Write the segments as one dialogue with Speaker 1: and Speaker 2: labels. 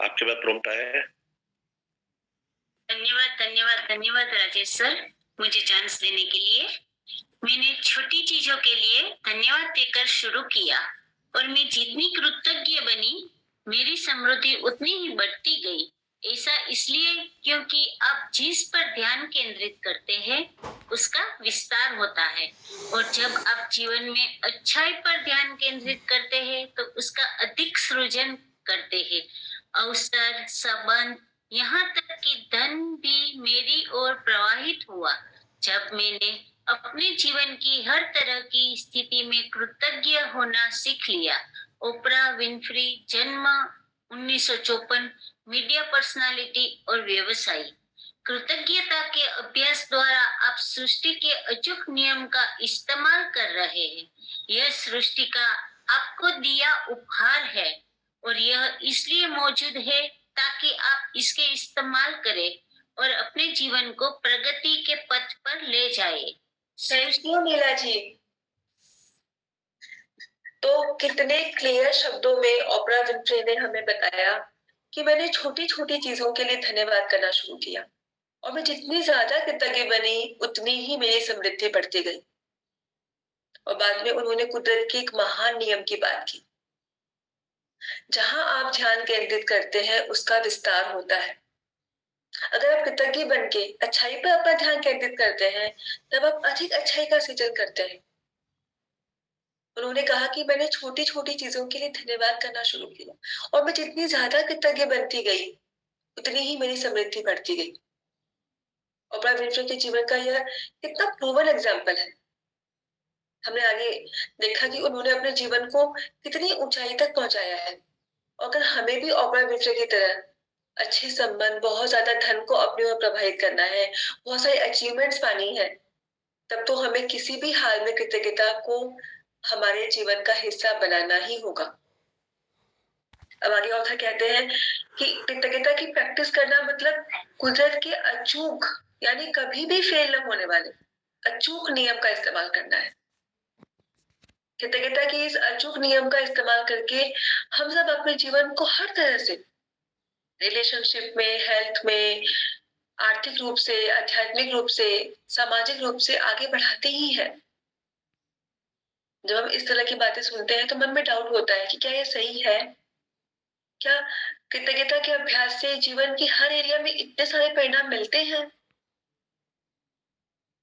Speaker 1: आपके पास प्रॉम्प्ट आया है?
Speaker 2: धन्यवाद धन्यवाद धन्यवाद राजेश सर, मुझे चांस देने के लिए। मैंने छोटी चीजों के लिए धन्यवाद देकर शुरू किया और मैं जितनी कृतज्ञ बनी, मेरी समृद्धि उतनी ही बढ़ती गई। ऐसा इसलिए क्योंकि आप जिस पर ध्यान केंद्रित करते हैं, उसका विस्तार होता है। और जब आप जीवन में अच्छाई पर ध्यान केंद्रित करते हैं, तो उसका अधिक सृजन करते हैं। अवसर, संबंध, यहाँ तक कि धन भी मेरी ओर प्रवाहित हुआ। जब मैंने अपने जीवन की हर तरह की स्थिति में कृतज्ञ होना सीख लिया। ओपरा विनफ्री, जन्म 1954, मीडिया पर्सनालिटी और व्यवसायी। कृतज्ञता के अभ्यास द्वारा आप सृष्टि के अचूक नियम का इस्तेमाल कर रहे हैं। यह सृष्टि का आपको दिया उपहार है और यह इसलिए मौजूद है ताकि आप इसके इस्तेमाल करें और अपने जीवन को प्रगति के पथ पर ले जाए।
Speaker 3: थैंक यू नीला जी। तो कितने क्लियर शब्दों में ओपरा विनफ्रे ने हमें बताया कि मैंने छोटी छोटी चीजों के लिए धन्यवाद करना शुरू किया और मैं जितनी ज्यादा कृतज्ञ बनी, उतनी ही मेरी समृद्धि बढ़ती गई। और बाद में उन्होंने कुदरत के एक महान नियम की बात की, जहां आप ध्यान केंद्रित करते हैं उसका विस्तार होता है। अगर आप कृतज्ञ बन के अच्छाई पर अपना ध्यान केंद्रित करते हैं, तब आप अधिक अच्छाई का सृजन करते हैं। उन्होंने कहा कि मैंने छोटी छोटी चीजों के लिए धन्यवाद करना शुरू किया और मैं जितनी ज्यादा कृतज्ञ बनती गई, उतनी ही मेरी समृद्धि बढ़ती गई। ओपरा विनफ्रे के जीवन का यह कितना प्रूवन एग्जाम्पल है। हमने आगे देखा कि उन्होंने अपने जीवन को कितनी ऊंचाई तक पहुंचाया है। अगर हमें भी ओपरा विनफ्रे की तरह अच्छे संबंध, बहुत ज्यादा धन को अपनी ओर प्रभावित करना है, बहुत सारी अचीवमेंट्स पानी है, तब तो हमें किसी भी हाल में कृतज्ञता को हमारे जीवन का हिस्सा बनाना ही होगा। अब आगे ऑथर कहते हैं कि कृतज्ञता की प्रैक्टिस करना मतलब कुदरत के अचूक, यानी कभी भी फेल न होने वाले अचूक नियम का इस्तेमाल करना है। कृतज्ञता के इस अचूक नियम का इस्तेमाल करके हम सब अपने जीवन को हर तरह से, रिलेशनशिप में, हेल्थ में, आर्थिक रूप से, आध्यात्मिक रूप से, सामाजिक रूप से आगे बढ़ाते ही हैं। जब हम इस तरह की बातें सुनते हैं तो मन में डाउट होता है कि क्या ये सही है? क्या कृतज्ञता के अभ्यास से जीवन की हर एरिया में इतने सारे परिणाम मिलते हैं?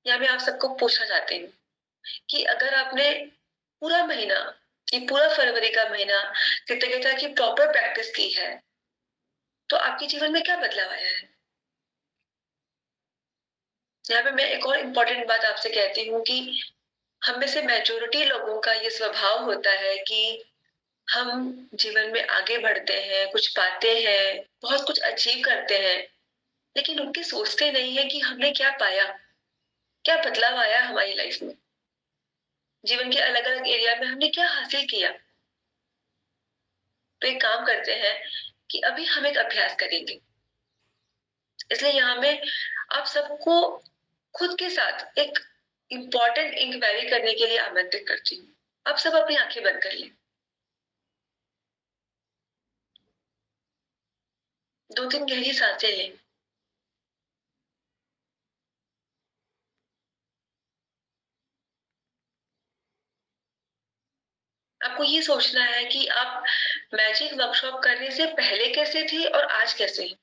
Speaker 3: या मैं आप सबको पूछना चाहती हूँ कि अगर आपने पूरा महीना, ये पूरा फरवरी का महीना कृतज्ञता की प्रॉपर प्रैक्टिस की है, तो आपके जीवन में क्या बदलाव आया है? यहाँ पे मैं एक और इम्पोर्टेंट बात आपसे कहती हूँ कि हम में से मेजोरिटी लोगों का ये स्वभाव होता है कि हम जीवन में आगे बढ़ते हैं, कुछ पाते हैं, बहुत कुछ अचीव करते हैं, लेकिन उनके सोचते नहीं है कि हमने क्या पाया, क्या बदलाव आया हमारी लाइफ में, जीवन के अलग अलग एरिया में हमने क्या हासिल किया। तो एक काम करते हैं कि अभी हम एक अभ्यास करेंगे। इसलिए यहाँ में आप सबको खुद के साथ एक इम्पॉर्टेंट इंक्वायरी करने के लिए आमंत्रित करती हूँ। आप सब अपनी आंखें बंद कर लें, 2-3 गहरी सांसें लें। आपको ये सोचना है कि आप मैजिक वर्कशॉप करने से पहले कैसे थे और आज कैसे हैं।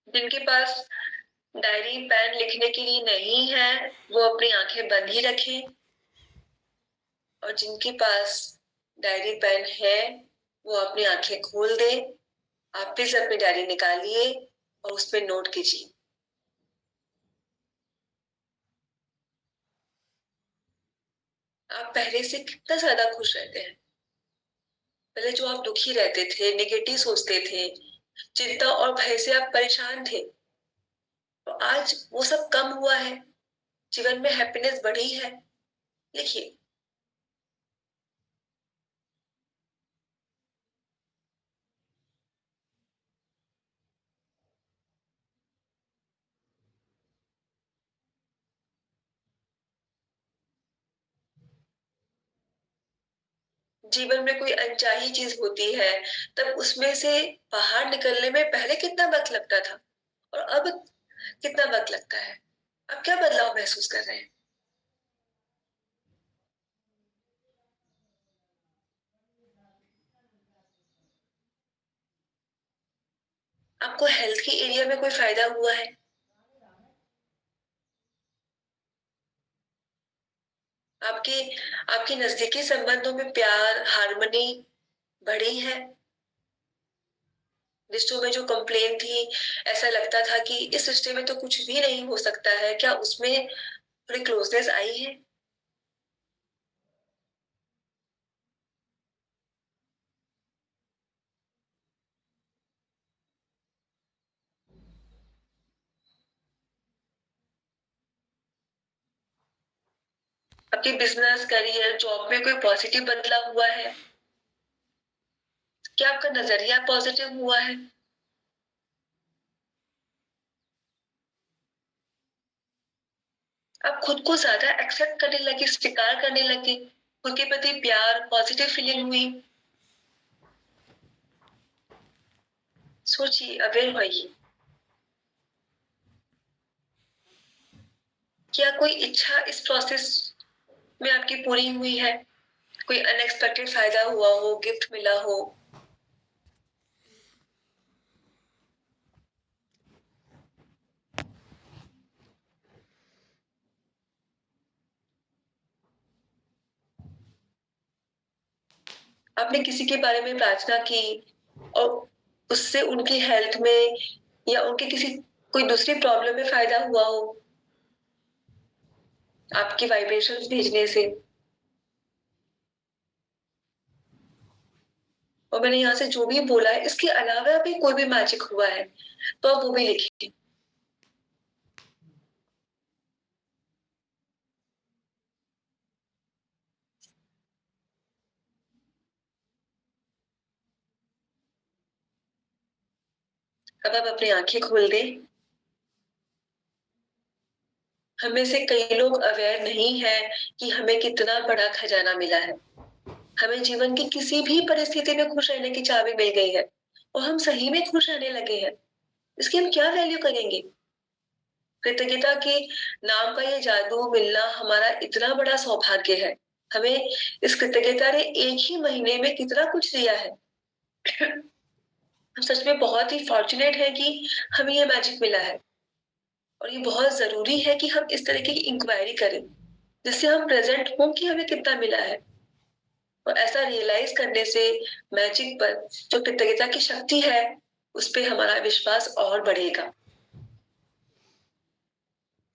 Speaker 3: जिनके पास डायरी पेन लिखने के लिए नहीं है, वो अपनी आंखें बंद ही रखें, और जिनके पास डायरी पेन है वो अपनी आंखें खोल दे। आप प्लीज अपनी डायरी निकालिए और उस पर नोट कीजिए। आप पहले से कितना ज्यादा खुश रहते हैं, पहले जो आप दुखी रहते थे, नेगेटिव सोचते थे, चिंता और भय से आप परेशान थे, तो आज वो सब कम हुआ है, जीवन में हैप्पीनेस बढ़ी है। लिखिए। जीवन में कोई अनचाही चीज होती है, तब उसमें से बाहर निकलने में पहले कितना वक्त लगता था और अब कितना वक्त लगता है। आप क्या बदलाव महसूस कर रहे हैं? आपको हेल्थ की एरिया में कोई फायदा हुआ है? आपके आपके नजदीकी संबंधों में प्यार, हार्मनी बढ़ी है? रिश्तों में जो कंप्लेन थी, ऐसा लगता था कि इस रिश्ते में तो कुछ भी नहीं हो सकता है, क्या उसमें थोड़ी क्लोजनेस आई है? आपके बिजनेस, करियर, जॉब में कोई पॉजिटिव बदलाव हुआ है? क्या आपका नजरिया पॉजिटिव हुआ है? आप खुद को ज्यादा एक्सेप्ट करने लगे, स्वीकार करने लगे, खुद के प्रति प्यार, पॉजिटिव फीलिंग हुई? सोचिए, अवेयर होइए। क्या कोई इच्छा इस प्रोसेस में आपकी पूरी हुई है? कोई अनएक्सपेक्टेड फायदा हुआ हो, गिफ्ट मिला हो? आपने किसी के बारे में प्रार्थना की और उससे उनकी हेल्थ में या उनके किसी कोई दूसरी प्रॉब्लम में फायदा हुआ हो, आपकी वाइब्रेशंस भेजने से? और मैंने यहाँ से जो भी बोला है, इसके अलावा भी कोई भी मैजिक हुआ है तो आप वो भी लिखिए। अब आप अपनी आंखें खोल दें। हमें से कई लोग अवेयर नहीं है कि हमें कितना बड़ा खजाना मिला है। हमें जीवन की किसी भी परिस्थिति में खुश रहने की चाबी मिल गई है और हम सही में खुश रहने लगे हैं। इसकी हम क्या वैल्यू करेंगे? कृतज्ञता के नाम का ये जादू मिलना हमारा इतना बड़ा सौभाग्य है। हमें इस कृतज्ञता ने एक ही महीने में कितना कुछ दिया है। हम सच में बहुत ही फॉर्चुनेट है कि हमें ये मैजिक मिला है। और ये बहुत जरूरी है कि हम इस तरीके की इंक्वायरी करें जिससे हम प्रेजेंट हों कि हमें कितना मिला है। और ऐसा रियलाइज करने से मैजिक पर जो कृतज्ञता की शक्ति है उस पे हमारा विश्वास और बढ़ेगा।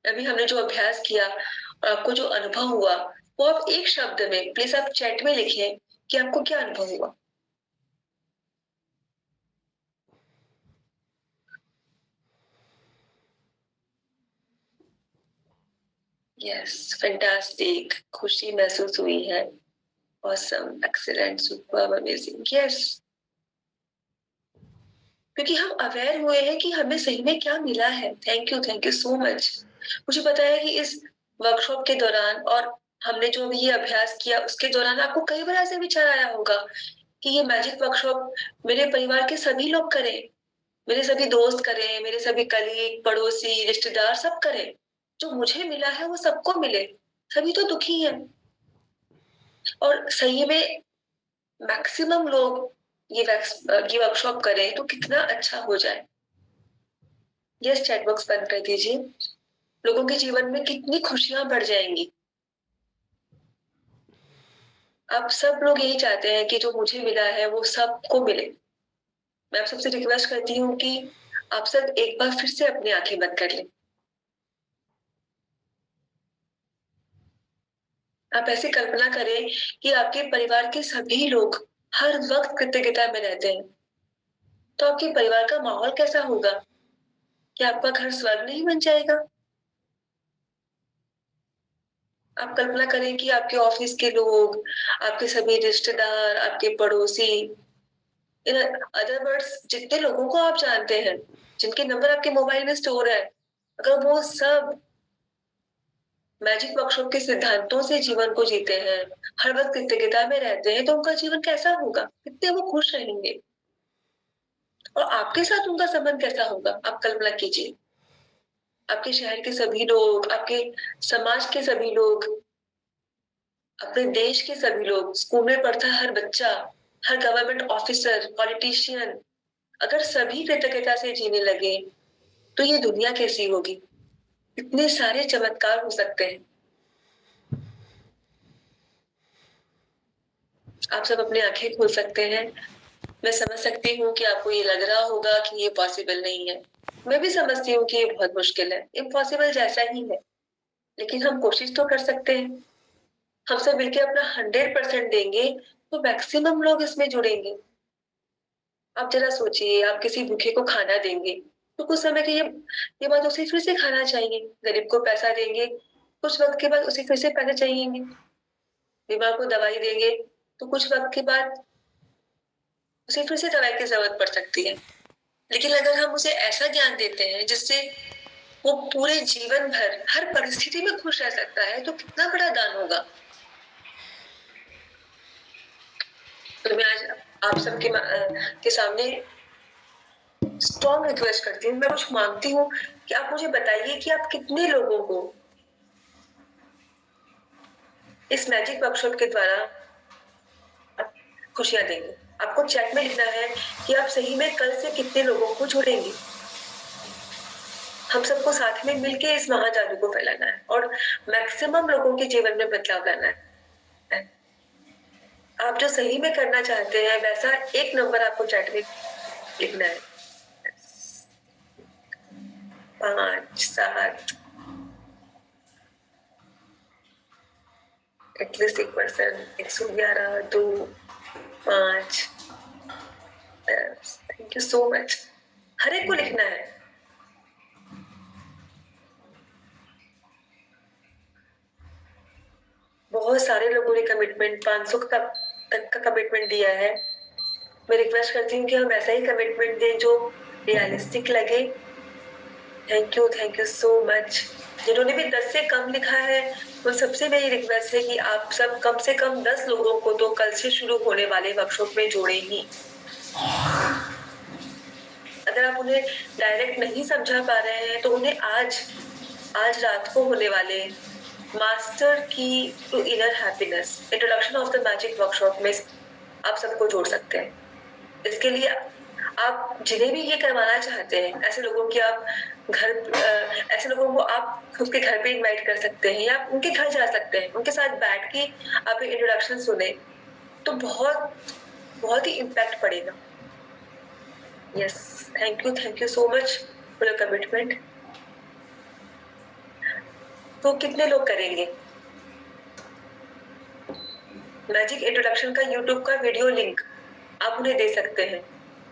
Speaker 3: अभी हमने जो अभ्यास किया और आपको जो अनुभव हुआ, वो आप एक शब्द में प्लीज आप चैट में लिखें कि आपको क्या अनुभव हुआ। यस, फैंटास्टिक, खुशी महसूस हुई है। Awesome, excellent, super, amazing. Yes, क्योंकि हम अवेयर हुए हैं कि हमें सही में क्या मिला है। Thank you so much. मुझे पता है कि इस वर्कशॉप के दौरान और हमने जो भी ये अभ्यास किया उसके दौरान आपको कई बार ऐसे विचार आया होगा कि ये मैजिक वर्कशॉप मेरे परिवार के सभी लोग करें, मेरे सभी दोस्त करें, मेरे सभी कलीग, पड़ोसी, रिश्तेदार सब करें। जो मुझे मिला है वो सबको मिले। सभी तो दुखी हैं और सही में मैक्सिमम लोग ये वर्कशॉप करें तो कितना अच्छा हो जाए। यस, चैट बॉक्स बंद कर दीजिए। लोगों के जीवन में कितनी खुशियां बढ़ जाएंगी। अब सब लोग यही चाहते हैं कि जो मुझे मिला है वो सबको मिले। मैं आप सबसे रिक्वेस्ट करती हूँ कि आप सब एक बार फिर से अपनी आंखें बंद कर लें। आप ऐसे कल्पना करें कि आपके परिवार के सभी लोग हर वक्त कृतज्ञता में रहते हैं, तो आपके परिवार का माहौल कैसा होगा? क्या आपका घर स्वर्ग नहीं बन जाएगा? आप कल्पना करें कि आपके ऑफिस के लोग, आपके सभी रिश्तेदार, आपके पड़ोसी, इन अदर वर्ड्स जितने लोगों को आप जानते हैं, जिनके नंबर आपके मोबाइल में स्टोर है, अगर वो सब मैजिक वर्कशॉप के सिद्धांतों से जीवन को जीते हैं, हर वक्त कृतज्ञता में रहते हैं, तो उनका जीवन कैसा होगा? कितने वो खुश रहेंगे और आपके साथ उनका संबंध कैसा होगा? आप कल्पना कीजिए। आपके शहर के सभी लोग, आपके समाज के सभी लोग, अपने देश के सभी लोग, स्कूल में पढ़ता हर बच्चा, हर गवर्नमेंट ऑफिसर, पॉलिटिशियन, अगर सभी कृतज्ञता से जीने लगे, तो ये दुनिया कैसी होगी? इतने सारे चमत्कार हो सकते हैं। आप सब अपनी आंखें खोल सकते हैं। मैं समझ सकती हूँ कि आपको ये लग रहा होगा कि ये पॉसिबल नहीं है। मैं भी समझती हूँ कि ये बहुत मुश्किल है, इम्पॉसिबल जैसा ही है, लेकिन हम कोशिश तो कर सकते हैं। हम सब मिलकर अपना 100% देंगे, तो मैक्सिमम लोग इसमें जुड़ेंगे। आप जरा सोचिए, आप किसी भूखे को खाना देंगे, तो कुछ समय के ये बात उसे फिर से खाना चाहिए। गरीब को पैसा देंगे, कुछ वक्त के बाद उसे फिर से पैसे चाहिएंगे। बीमार को दवाई देंगे, तो कुछ वक्त के बाद उसे फिर से दवाई की जरूरत पड़ सकती है। लेकिन अगर हम उसे ऐसा ज्ञान देते हैं जिससे वो पूरे जीवन भर हर परिस्थिति में खुश रह सकता है, तो कितना बड़ा दान होगा। तो मैं आज आप सबके के सामने स्ट्रॉन्ग रिक्वेस्ट करती हूँ, मैं कुछ मांगती हूँ कि आप मुझे बताइए कि आप कितने लोगों को इस मैजिक वर्कशॉप के द्वारा खुशियां देंगे। आपको चैट में लिखना है कि आप सही में कल से कितने लोगों को जोड़ेंगे। हम सबको साथ में मिलके इस महाजादू को फैलाना है और मैक्सिमम लोगों के जीवन में बदलाव लाना है। आप जो सही में करना चाहते हैं, वैसा एक नंबर आपको चैट में लिखना है। 5 7 at least 1%, 111, 2, 5। Thank you so much. हर एक को लिखना है। बहुत सारे लोगों ने कमिटमेंट 500 तक का कमिटमेंट दिया है। मैं रिक्वेस्ट करती हूँ कि हम ऐसा ही कमिटमेंट दें जो रियलिस्टिक लगे। Thank you so much. जिन्होंने भी 10 से कम लिखा है, उन सबसे मेरी रिक्वेस्ट है कि आप सब कम से कम 10 लोगों को तो कल से शुरू होने वाले वर्कशॉप में जोड़े ही। अगर आप उन्हें डायरेक्ट नहीं समझा पा रहे हैं, तो उन्हें आज रात को होने वाले master key to inner happiness, introduction of the magic workshop में आप सबको जोड़ सकते हैं। इसके लिए आप जिन्हें भी ये करवाना चाहते हैं, ऐसे लोगों की आप ऐसे लोगों को आप खुद के घर पे इनवाइट कर सकते हैं, या आप उनके घर जा सकते हैं, उनके साथ बैठ के आप इंट्रोडक्शन सुने, तो बहुत ही इम्पैक्ट पड़ेगा। Yes, thank you so much for your commitment. तो कितने लोग करेंगे? मैजिक इंट्रोडक्शन का यूट्यूब का वीडियो लिंक आप उन्हें दे सकते हैं,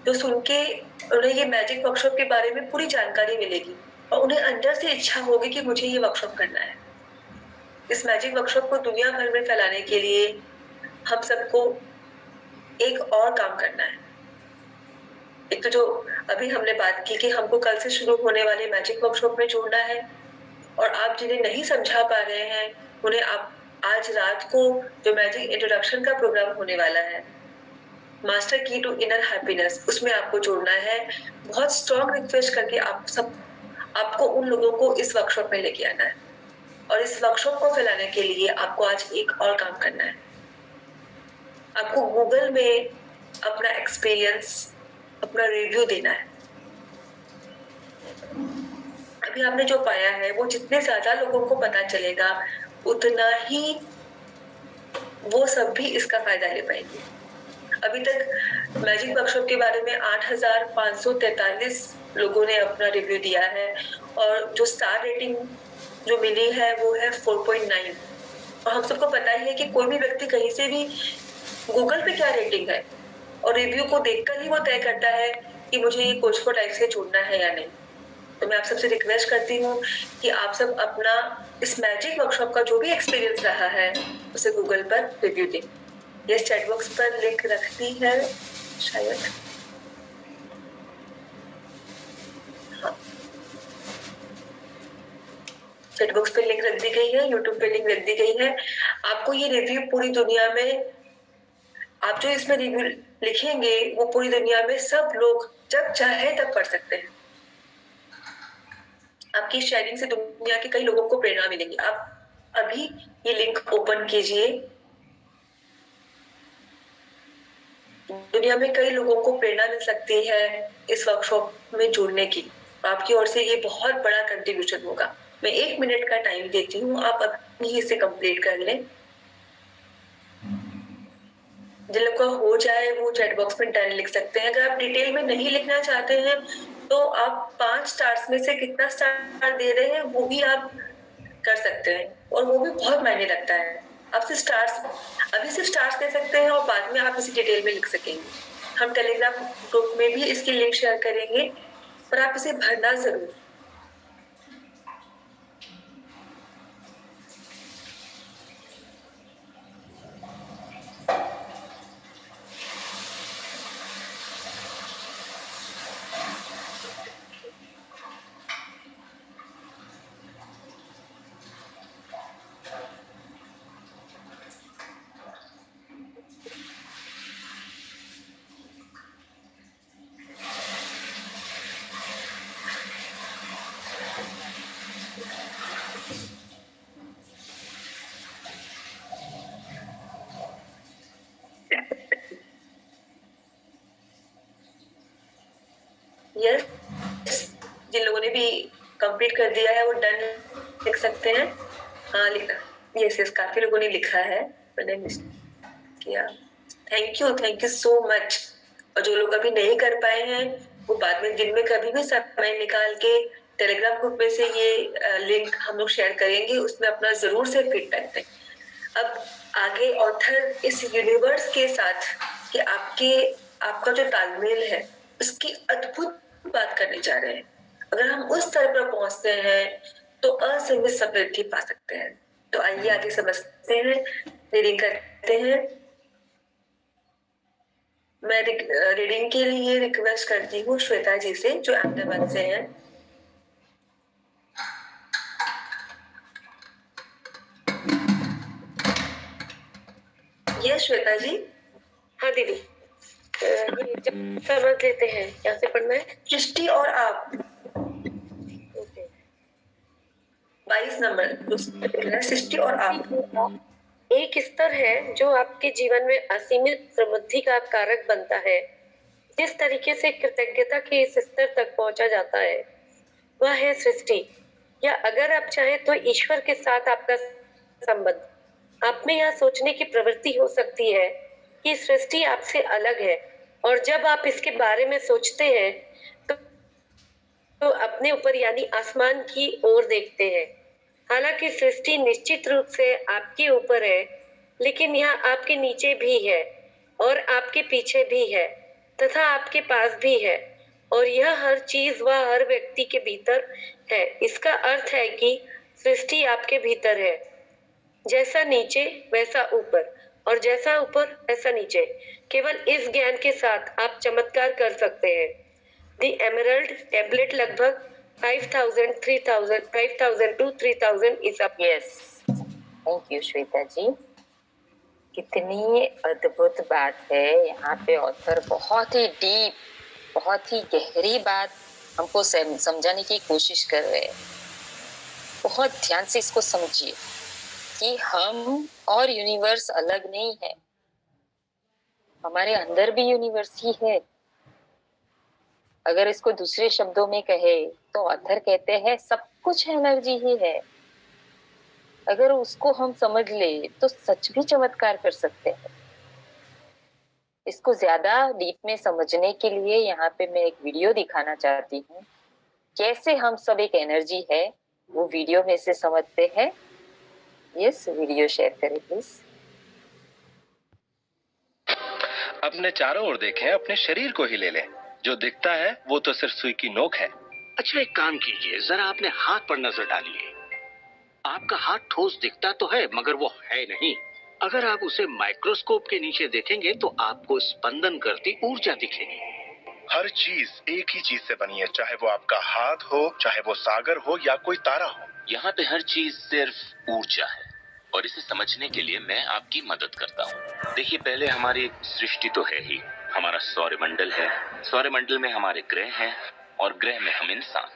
Speaker 3: तो सुन के उन्हें ये मैजिक वर्कशॉप के बारे में पूरी जानकारी मिलेगी और उन्हें अंदर से इच्छा होगी कि मुझे ये वर्कशॉप करना है। इस मैजिक वर्कशॉप को दुनिया भर में फैलाने के लिए हम सबको एक और काम करना है। एक तो जो अभी हमने बात की कि हमको कल से शुरू होने वाले मैजिक वर्कशॉप में जोड़ना है, और आप जिन्हें नहीं समझा पा रहे हैं, उन्हें आप आज रात को जो मैजिक इंट्रोडक्शन का प्रोग्राम होने वाला है, master key to inner happiness, उसमें आपको जोड़ना है। बहुत स्ट्रॉन्ग रिक्वेस्ट करके आपको उन लोगों को इस वर्कशॉप में लेके आना है, और इस वर्कशॉप को फैलाने के लिए आपको आज एक और काम करना है। आपको गूगल में अपना एक्सपीरियंस, अपना रिव्यू देना है। अभी आपने जो पाया है, वो जितने ज्यादा लोगों को पता चलेगा, उतना ही वो सब भी इसका फायदा ले पाएंगे। अभी तक मैजिक वर्कशॉप के बारे में 8,543 लोगों ने अपना रिव्यू दिया है, और जो स्टार रेटिंग जो मिली है वो है 4.9। और हम सबको पता ही है कि कोई भी व्यक्ति कहीं से भी गूगल पे क्या रेटिंग है, और रिव्यू को देखकर ही वो तय करता है कि मुझे ये कोच को लाइफ से जोड़ना है या नहीं। तो मैं आप सबसे रिक्वेस्ट करती हूँ कि आप सब अपना इस मैजिक वर्कशॉप का जो भी एक्सपीरियंस रहा है उसे गूगल पर रिव्यू दें। ये चैट बॉक्स पर लिंक रखती है शायद, हाँ, चैट बॉक्स पे लिंक रख दी गई है, यूट्यूब पे लिंक रख दी गई है। आपको ये रिव्यू पूरी दुनिया में, आप जो इसमें रिव्यू लिखेंगे वो पूरी दुनिया में सब लोग जब चाहे तब पढ़ सकते हैं। आपकी शेयरिंग से दुनिया के कई लोगों को प्रेरणा मिलेगी। आप अभी ये लिंक ओपन कीजिए, दुनिया में कई लोगों को प्रेरणा मिल सकती है इस वर्कशॉप में जुड़ने की। आपकी ओर से ये बहुत बड़ा कंट्रीब्यूशन होगा। मैं 1 मिनट का टाइम देती हूँ, आप अभी इसे कंप्लीट कर लें। जिन लोगों का हो जाए वो चैट बॉक्स में डन लिख सकते हैं। अगर आप डिटेल में नहीं लिखना चाहते हैं तो आप 5 स्टार्स में से कितना स्टार दे रहे हैं वो भी आप कर सकते हैं, और वो भी बहुत मायने रखता है। आप सिर्फ स्टार्स, अभी सिर्फ स्टार्स दे सकते हैं और बाद में आप इसे डिटेल में लिख सकेंगे। हम टेलीग्राम ग्रुप में भी इसकी लिंक शेयर करेंगे, पर आप इसे भरना जरूर। यस, जिन लोगों ने भी कंप्लीट कर दिया है वो डन लिख सकते हैं। हाँ लिखा, यस यस, काफी लोगों ने लिखा है, मैंने मिस किया। Thank you so much. और जो लोग अभी नहीं कर पाए हैं वो बाद में दिन में कभी भी समय निकाल के टेलीग्राम ग्रुप में से ये लिंक हम लोग शेयर करेंगे, उसमें अपना जरूर से फीडबैक दें। अब आगे ऑथर इस यूनिवर्स के साथ कि आपका जो तालमेल है उसकी अद्भुत बात करने जा रहे हैं। अगर हम उस स्तर पर पहुंचते हैं तो असीमित समृद्धि पा सकते हैं। तो आइए आगे समझते हैं, रीडिंग करते हैं। मैं रीडिंग के लिए रिक्वेस्ट करती हूँ श्वेता जी से, जो अहमदाबाद से हैं। ये श्वेता जी।
Speaker 1: हाँ दीदी, ये जब समझ लेते हैं क्या से पढ़ना है।
Speaker 3: सृष्टि और आप, 22 नंबर सृष्टि और आप।
Speaker 1: एक स्तर है जो आपके जीवन में असीमित समृद्धि का कारक बनता है। जिस तरीके से कृतज्ञता के इस स्तर तक पहुंचा जाता है वह है सृष्टि, या अगर आप चाहें तो ईश्वर के साथ आपका संबंध। आप में यह सोचने की प्रवृत्ति हो सकती है कि सृष्टि आपसे अलग है, और जब आप इसके बारे में सोचते हैं तो अपने ऊपर यानी आसमान की ओर देखते हैं। हालांकि सृष्टि निश्चित रूप से आपके ऊपर है, लेकिन यह आपके नीचे भी है और आपके पीछे भी है तथा आपके पास भी है, और यह हर चीज व हर व्यक्ति के भीतर है। इसका अर्थ है कि सृष्टि आपके भीतर है। जैसा नीचे वैसा ऊपर, और जैसा ऊपर वैसा नीचे। केवल इस ज्ञान के साथ आप चमत्कार कर सकते हैं। दी एमरल्ड टैबलेट लगभग 5000, 3000, 5000 to 3000 is up.
Speaker 4: Yes, thank you Shweta ji. कितनी अद्भुत बात है। यहाँ पे ऑथर बहुत ही डीप, बहुत ही गहरी बात हमको समझाने की कोशिश कर रहे हैं। बहुत ध्यान से इसको समझिए कि हम और यूनिवर्स अलग नहीं है, हमारे अंदर भी यूनिवर्स ही है। अगर इसको दूसरे शब्दों में कहे तो ऑथर कहते हैं सब कुछ एनर्जी ही है। अगर उसको हम समझ ले तो सच भी चमत्कार कर सकते हैं। इसको ज्यादा डीप में समझने के लिए यहाँ पे मैं एक वीडियो दिखाना चाहती हूँ, कैसे हम सब एक एनर्जी है, वो वीडियो में से समझते हैं। यस, वीडियो शेयर करें प्लीज।
Speaker 5: अपने चारों ओर देखें, अपने शरीर को ही ले लें। जो दिखता है वो तो सिर्फ सुई की नोक है।
Speaker 6: अच्छा, एक काम कीजिए, जरा अपने हाथ पर नजर डालिए। आपका हाथ ठोस दिखता तो है, मगर वो है नहीं। अगर आप उसे माइक्रोस्कोप के नीचे देखेंगे तो आपको स्पंदन करती ऊर्जा दिखेगी।
Speaker 5: हर चीज एक ही चीज से बनी है, चाहे वो आपका हाथ हो, चाहे वो सागर हो या कोई तारा हो।
Speaker 7: यहाँ पे हर चीज सिर्फ ऊर्जा है, और इसे समझने के लिए मैं आपकी मदद करता हूँ। देखिए, पहले हमारी सृष्टि तो है ही, हमारा सौरमंडल है। सौरमंडल में हमारे ग्रह हैं, और ग्रह में हम इंसान।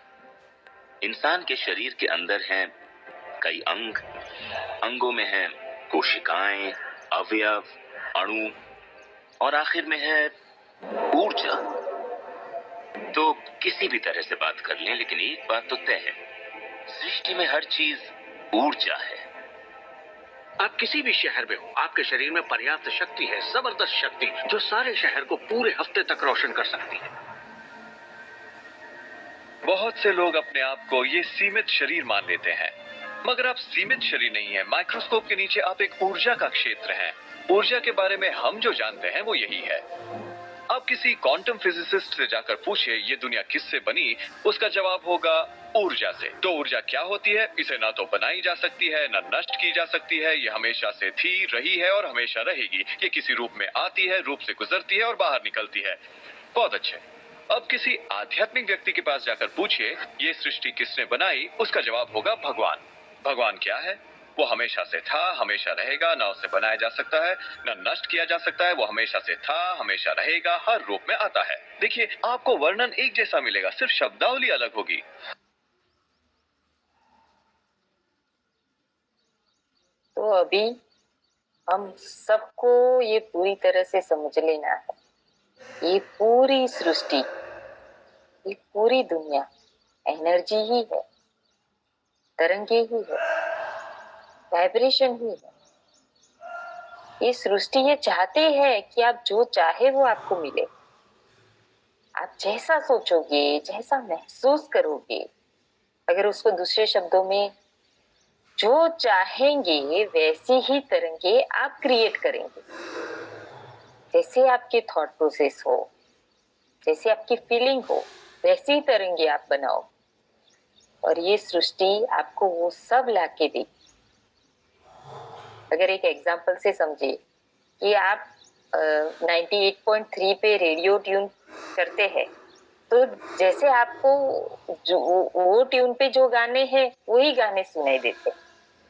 Speaker 7: इंसान के शरीर के अंदर हैं कई अंग, अंगों में हैं कोशिकाएं, अवयव, अणु, और आखिर में है ऊर्जा। तो किसी भी तरह से बात कर लें, लेकिन एक बात तो तय है, सृष्टि में हर चीज ऊर्जा है।
Speaker 6: आप किसी भी शहर में हो, आपके शरीर में पर्याप्त शक्ति है, जबरदस्त शक्ति, जो सारे शहर को पूरे हफ्ते तक रोशन कर सकती है।
Speaker 8: बहुत से लोग अपने आप को ये सीमित शरीर मान लेते हैं, मगर आप सीमित शरीर नहीं है। माइक्रोस्कोप के नीचे आप एक ऊर्जा का क्षेत्र हैं। ऊर्जा के बारे में हम जो जानते हैं वो यही है। आप किसी क्वांटम फिजिसिस्ट से जाकर पूछिए ये दुनिया किससे बनी, उसका जवाब होगा ऊर्जा से। तो ऊर्जा क्या होती है? इसे ना तो बनाई जा सकती है, ना नष्ट की जा सकती है। ये हमेशा से थी, रही है और हमेशा रहेगी। ये किसी रूप में आती है, रूप से गुजरती है और बाहर निकलती है। बहुत अच्छे। अब किसी आध्यात्मिक व्यक्ति के पास जाकर पूछिए ये सृष्टि किसने बनाई, उसका जवाब होगा भगवान। भगवान क्या है? वो हमेशा से था, हमेशा रहेगा, ना उसे बनाया जा सकता है, ना नष्ट किया जा सकता है। वो हमेशा से था, हमेशा रहेगा, हर रूप में आता है। देखिए, आपको वर्णन एक जैसा मिलेगा, सिर्फ शब्दावली अलग होगी।
Speaker 4: तो अभी हम सबको ये पूरी तरह से समझ लेना है, ये पूरी सृष्टि, ये पूरी दुनिया एनर्जी ही है, तरंगे ही है, वाइब्रेशन ही है। ये सृष्टि ये चाहती है कि आप जो चाहे वो आपको मिले। आप जैसा सोचोगे, जैसा महसूस करोगे, अगर उसको दूसरे शब्दों में जो चाहेंगे वैसी ही तरंगे आप क्रिएट करेंगे। जैसे आपके थॉट प्रोसेस हो, जैसे आपकी फीलिंग हो, वैसी तरंगे आप बनाओ, और ये सृष्टि आपको वो सब लाके देगी। अगर एक एग्जांपल से समझिए कि आप 98.3 पे रेडियो ट्यून करते हैं, तो जैसे आपको जो वो ट्यून पे जो गाने हैं वही गाने सुनाई देते हैं।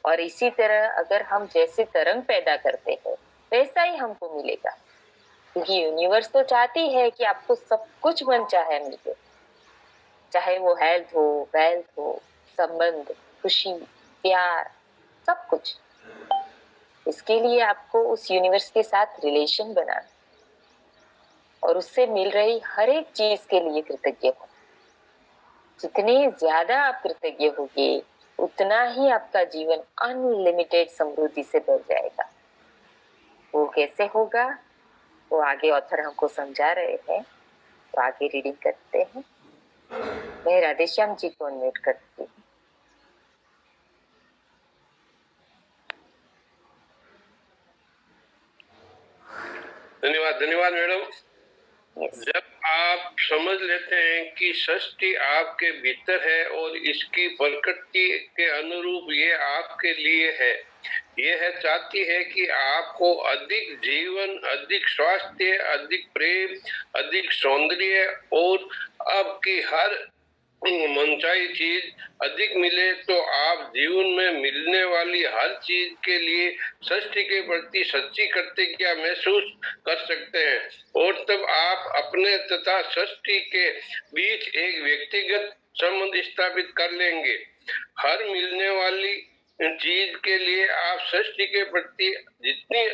Speaker 4: और इसी तरह अगर हम जैसे तरंग पैदा करते हैं वैसा ही हमको मिलेगा, क्योंकि यूनिवर्स तो चाहती है कि आपको सब कुछ मन चाहे मिले, चाहे वो हेल्थ हो, वेल्थ हो, संबंध, खुशी, प्यार, सब कुछ। इसके लिए आपको उस यूनिवर्स के साथ रिलेशन बनाना और उससे मिल रही हर एक चीज के लिए कृतज्ञ हो। जितने ज्यादा आप कृतज्ञ होगे उतना ही आपका जीवन अनलिमिटेड समृद्धि से भर जाएगा। वो कैसे होगा वो आगे ऑथर हमको समझा रहे हैं, तो आगे रीडिंग करते हैं। मैं राधेश्याम जी को अनम्यूट करती हूँ।
Speaker 9: धन्यवाद, धन्यवाद मैडम।
Speaker 4: Yes.
Speaker 9: जब आप समझ लेते हैं कि सृष्टि आपके भीतर है और इसकी प्रकृति के अनुरूप ये आपके लिए है, ये है चाहती है कि आपको अधिक जीवन, अधिक स्वास्थ्य, अधिक प्रेम, अधिक सौंदर्य और आपकी हर मनचाही चीज अधिक मिले, तो आप जीवन में मिलने वाली हर चीज के लिए सृष्टि के प्रति सच्ची कृतज्ञता महसूस कर सकते हैं। और तब आप अपने तथा सृष्टि के बीच एक व्यक्तिगत संबंध स्थापित कर लेंगे। हर मिलने वाली चीज के लिए आप सृष्टि के प्रति जितनी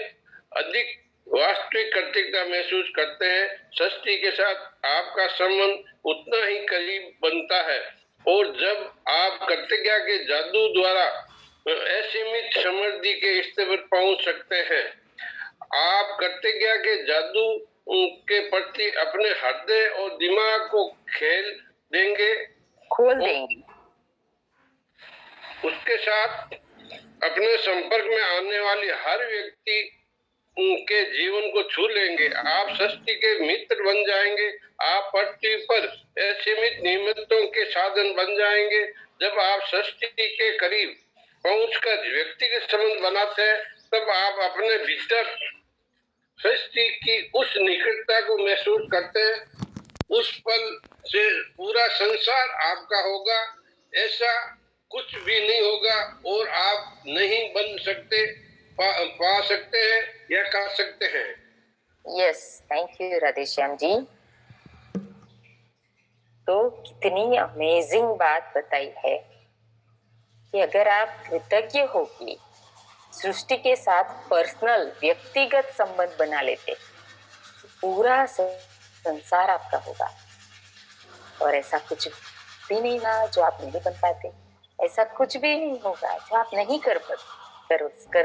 Speaker 9: अधिक वास्तविक कृतज्ञता महसूस करते हैं, सृष्टि के साथ आपका संबंध उतना ही करीब बनता है। और जब आप कृतज्ञता के जादू द्वारा असीमित समृद्धि के स्तर पर पहुंच सकते हैं, आप कृतज्ञता के जादू के प्रति अपने हृदय और दिमाग को
Speaker 4: खोल देंगे।
Speaker 9: उसके साथ अपने संपर्क में आने वाली हर व्यक्ति उनके जीवन को छू लेंगे। आप सृष्टि के मित्र बन जाएंगे। आप पृथ्वी पर असीमित निमित्तों के साधन बन जाएंगे। जब आप सृष्टि के करीब पहुंचकर व्यक्तिगत संबंध बनाते हैं, तब आप अपने भीतर सृष्टि की उस निकटता को महसूस करते हैं। उस पल से पूरा संसार आपका होगा। ऐसा कुछ भी नहीं होगा और आप नहीं बन सकते, पा सकते हैं या कर सकते हैं।
Speaker 4: यस, थैंक यू राधेश्याम जी। तो कितनी अमेजिंग बात बताई है कि अगर आप कृतज्ञ होके सृष्टि के साथ पर्सनल व्यक्तिगत संबंध बना लेते, पूरा संसार आपका होगा। और ऐसा कुछ भी नहीं ना जो आप नहीं बन पाते, ऐसा कुछ भी नहीं होगा जो आप नहीं कर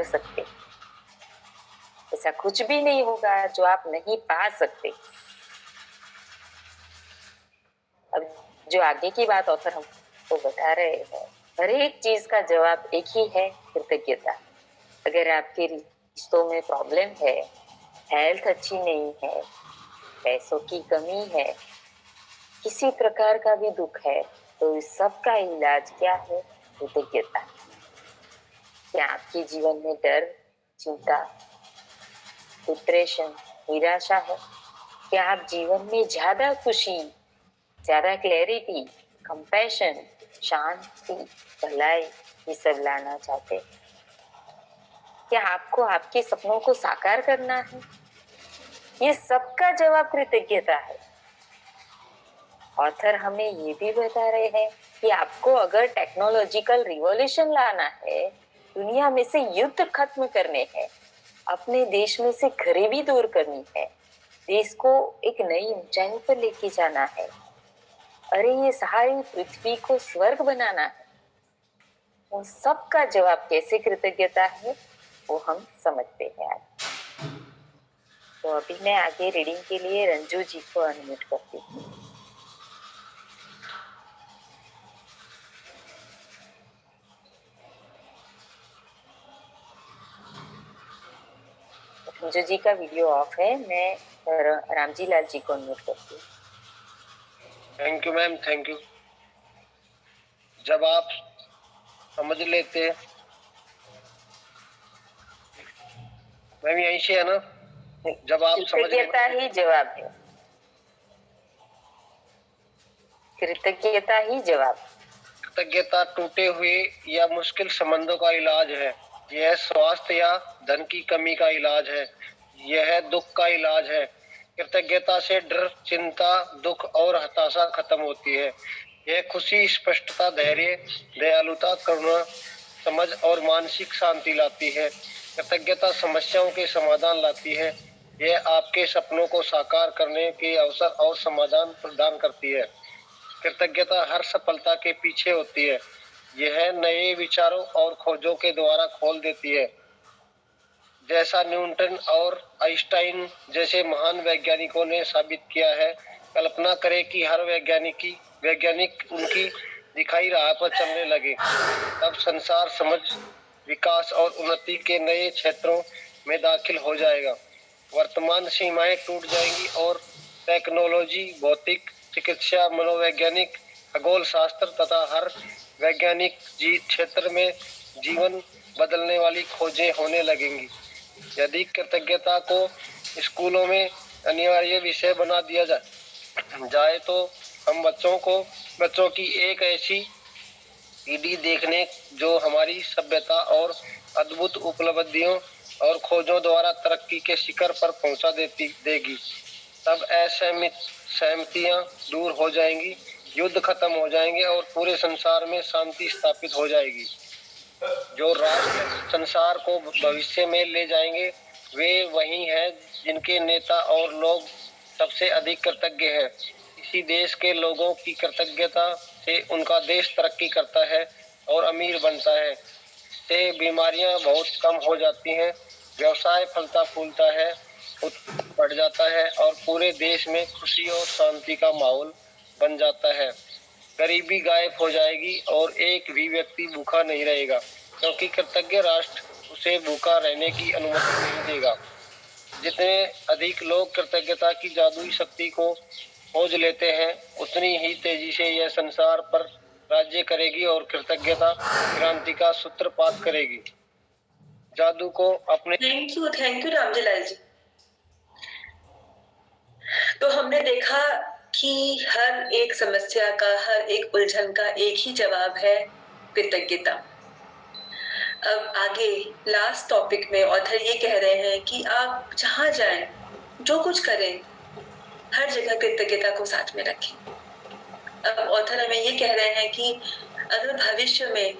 Speaker 4: सकते, ऐसा कुछ भी नहीं होगा जो आप नहीं पा सकते। अब जो आगे की बात ऑथर हमको बता रहे हैं, हर एक चीज का जवाब एक ही है, कृतज्ञता। अगर आपके रिश्तों में प्रॉब्लम है, हेल्थ अच्छी नहीं है, पैसों की कमी है, किसी प्रकार का भी दुख है, तो इस सब का इलाज क्या है? कृतज्ञता। क्या आपके जीवन में डर, चिंता, डिप्रेशन, निराशा है? क्या आप जीवन में ज्यादा खुशी, ज्यादा क्लैरिटी, कंपैशन, शांति, भलाई ये सब लाना चाहते? क्या आपको आपके सपनों को साकार करना है? ये सबका जवाब कृतज्ञता है। ऑथर हमें ये भी बता रहे हैं कि आपको अगर टेक्नोलॉजिकल रिवॉल्यूशन लाना है, दुनिया में से युद्ध खत्म करने हैं, अपने देश में से गरीबी दूर करनी है, देश को एक नई ऊंचाई पर लेके जाना है, अरे ये सारी पृथ्वी को स्वर्ग बनाना है, उन सब का जवाब कैसे कृतज्ञता है वो हम समझते हैं आज। तो अभी मैं आगे रीडिंग के लिए रंजू जी को अनम्यूट करती हूँ। रंजू जी का वीडियो ऑफ है, मैं रामजी लाल जी को अनम्यूट करती हूँ।
Speaker 10: Thank you ma'am, thank you. जब आप समझ लेते, मैम यहीं से है ना, जब आप समझ
Speaker 4: कृतज्ञता ही जवाब है, कृतज्ञता ही जवाब।
Speaker 10: कृतज्ञता टूटे हुए या मुश्किल संबंधों का इलाज है। यह स्वास्थ्य या धन की कमी का इलाज है। यह दुख का इलाज है। कृतज्ञता से डर, चिंता, दुख और हताशा खत्म होती है। यह खुशी, स्पष्टता, धैर्य, दयालुता, करुणा, समझ और मानसिक शांति लाती है। कृतज्ञता समस्याओं के समाधान लाती है। यह आपके सपनों को साकार करने के अवसर और समाधान प्रदान करती है। कृतज्ञता हर सफलता के पीछे होती है। यह नए विचारों और खोजों के द्वारा खोल देती है। जैसा न्यूटन और आइंस्टाइन जैसे महान वैज्ञानिकों ने साबित किया है, कल्पना करें कि हर वैज्ञानिक उनकी दिखाई राह पर चलने लगे, तब संसार समझ, विकास और उन्नति के नए क्षेत्रों में दाखिल हो जाएगा। वर्तमान सीमाएं टूट जाएंगी और टेक्नोलॉजी, भौतिक, चिकित्सा, मनोवैज्ञानिक, खगोल शास्त्र तथा हर वैज्ञानिक क्षेत्र में जीवन बदलने वाली खोजें होने लगेंगी। यदि कृतज्ञता को स्कूलों में अनिवार्य विषय बना दिया जाए तो हम बच्चों की एक ऐसी पीढ़ी देखने जो हमारी सभ्यता और अद्भुत उपलब्धियों और खोजों द्वारा तरक्की के शिखर पर पहुंचा देगी। तब असहमतियां दूर हो जाएंगी, युद्ध खत्म हो जाएंगे और पूरे संसार में शांति स्थापित हो जाएगी। जो राष्ट्र संसार को भविष्य में ले जाएंगे वे वही हैं जिनके नेता और लोग सबसे अधिक कृतज्ञ हैं। किसी देश के लोगों की कृतज्ञता से उनका देश तरक्की करता है और अमीर बनता है। इससे बीमारियां बहुत कम हो जाती हैं, व्यवसाय फलता फूलता है, बढ़ जाता है और पूरे देश में खुशी और शांति का माहौल बन जाता है। गरीबी गायब हो जाएगी और एक भी व्यक्ति भूखा नहीं रहेगा, क्योंकि कृतज्ञ राष्ट्र उसे भूखा रहने की अनुमति नहीं देगा। जितने अधिक लोग कृतज्ञता की जादुई शक्ति को खोज लेते हैं, उतनी ही तेजी से यह संसार पर राज्य करेगी और कृतज्ञता क्रांति का सूत्रपात करेगी। जादू को अपने
Speaker 3: थैंक यू रामजीलाल जी। तो हमने देखा कि हर एक समस्या का, हर एक उलझन का एक ही जवाब है, कृतज्ञता। अब आगे लास्ट टॉपिक में ऑथर ये कह रहे हैं कि आप जहां जाएं, जो कुछ करें, हर जगह कृतज्ञता को साथ में रखें। अब ऑथर हमें ये कह रहे हैं कि अगर भविष्य में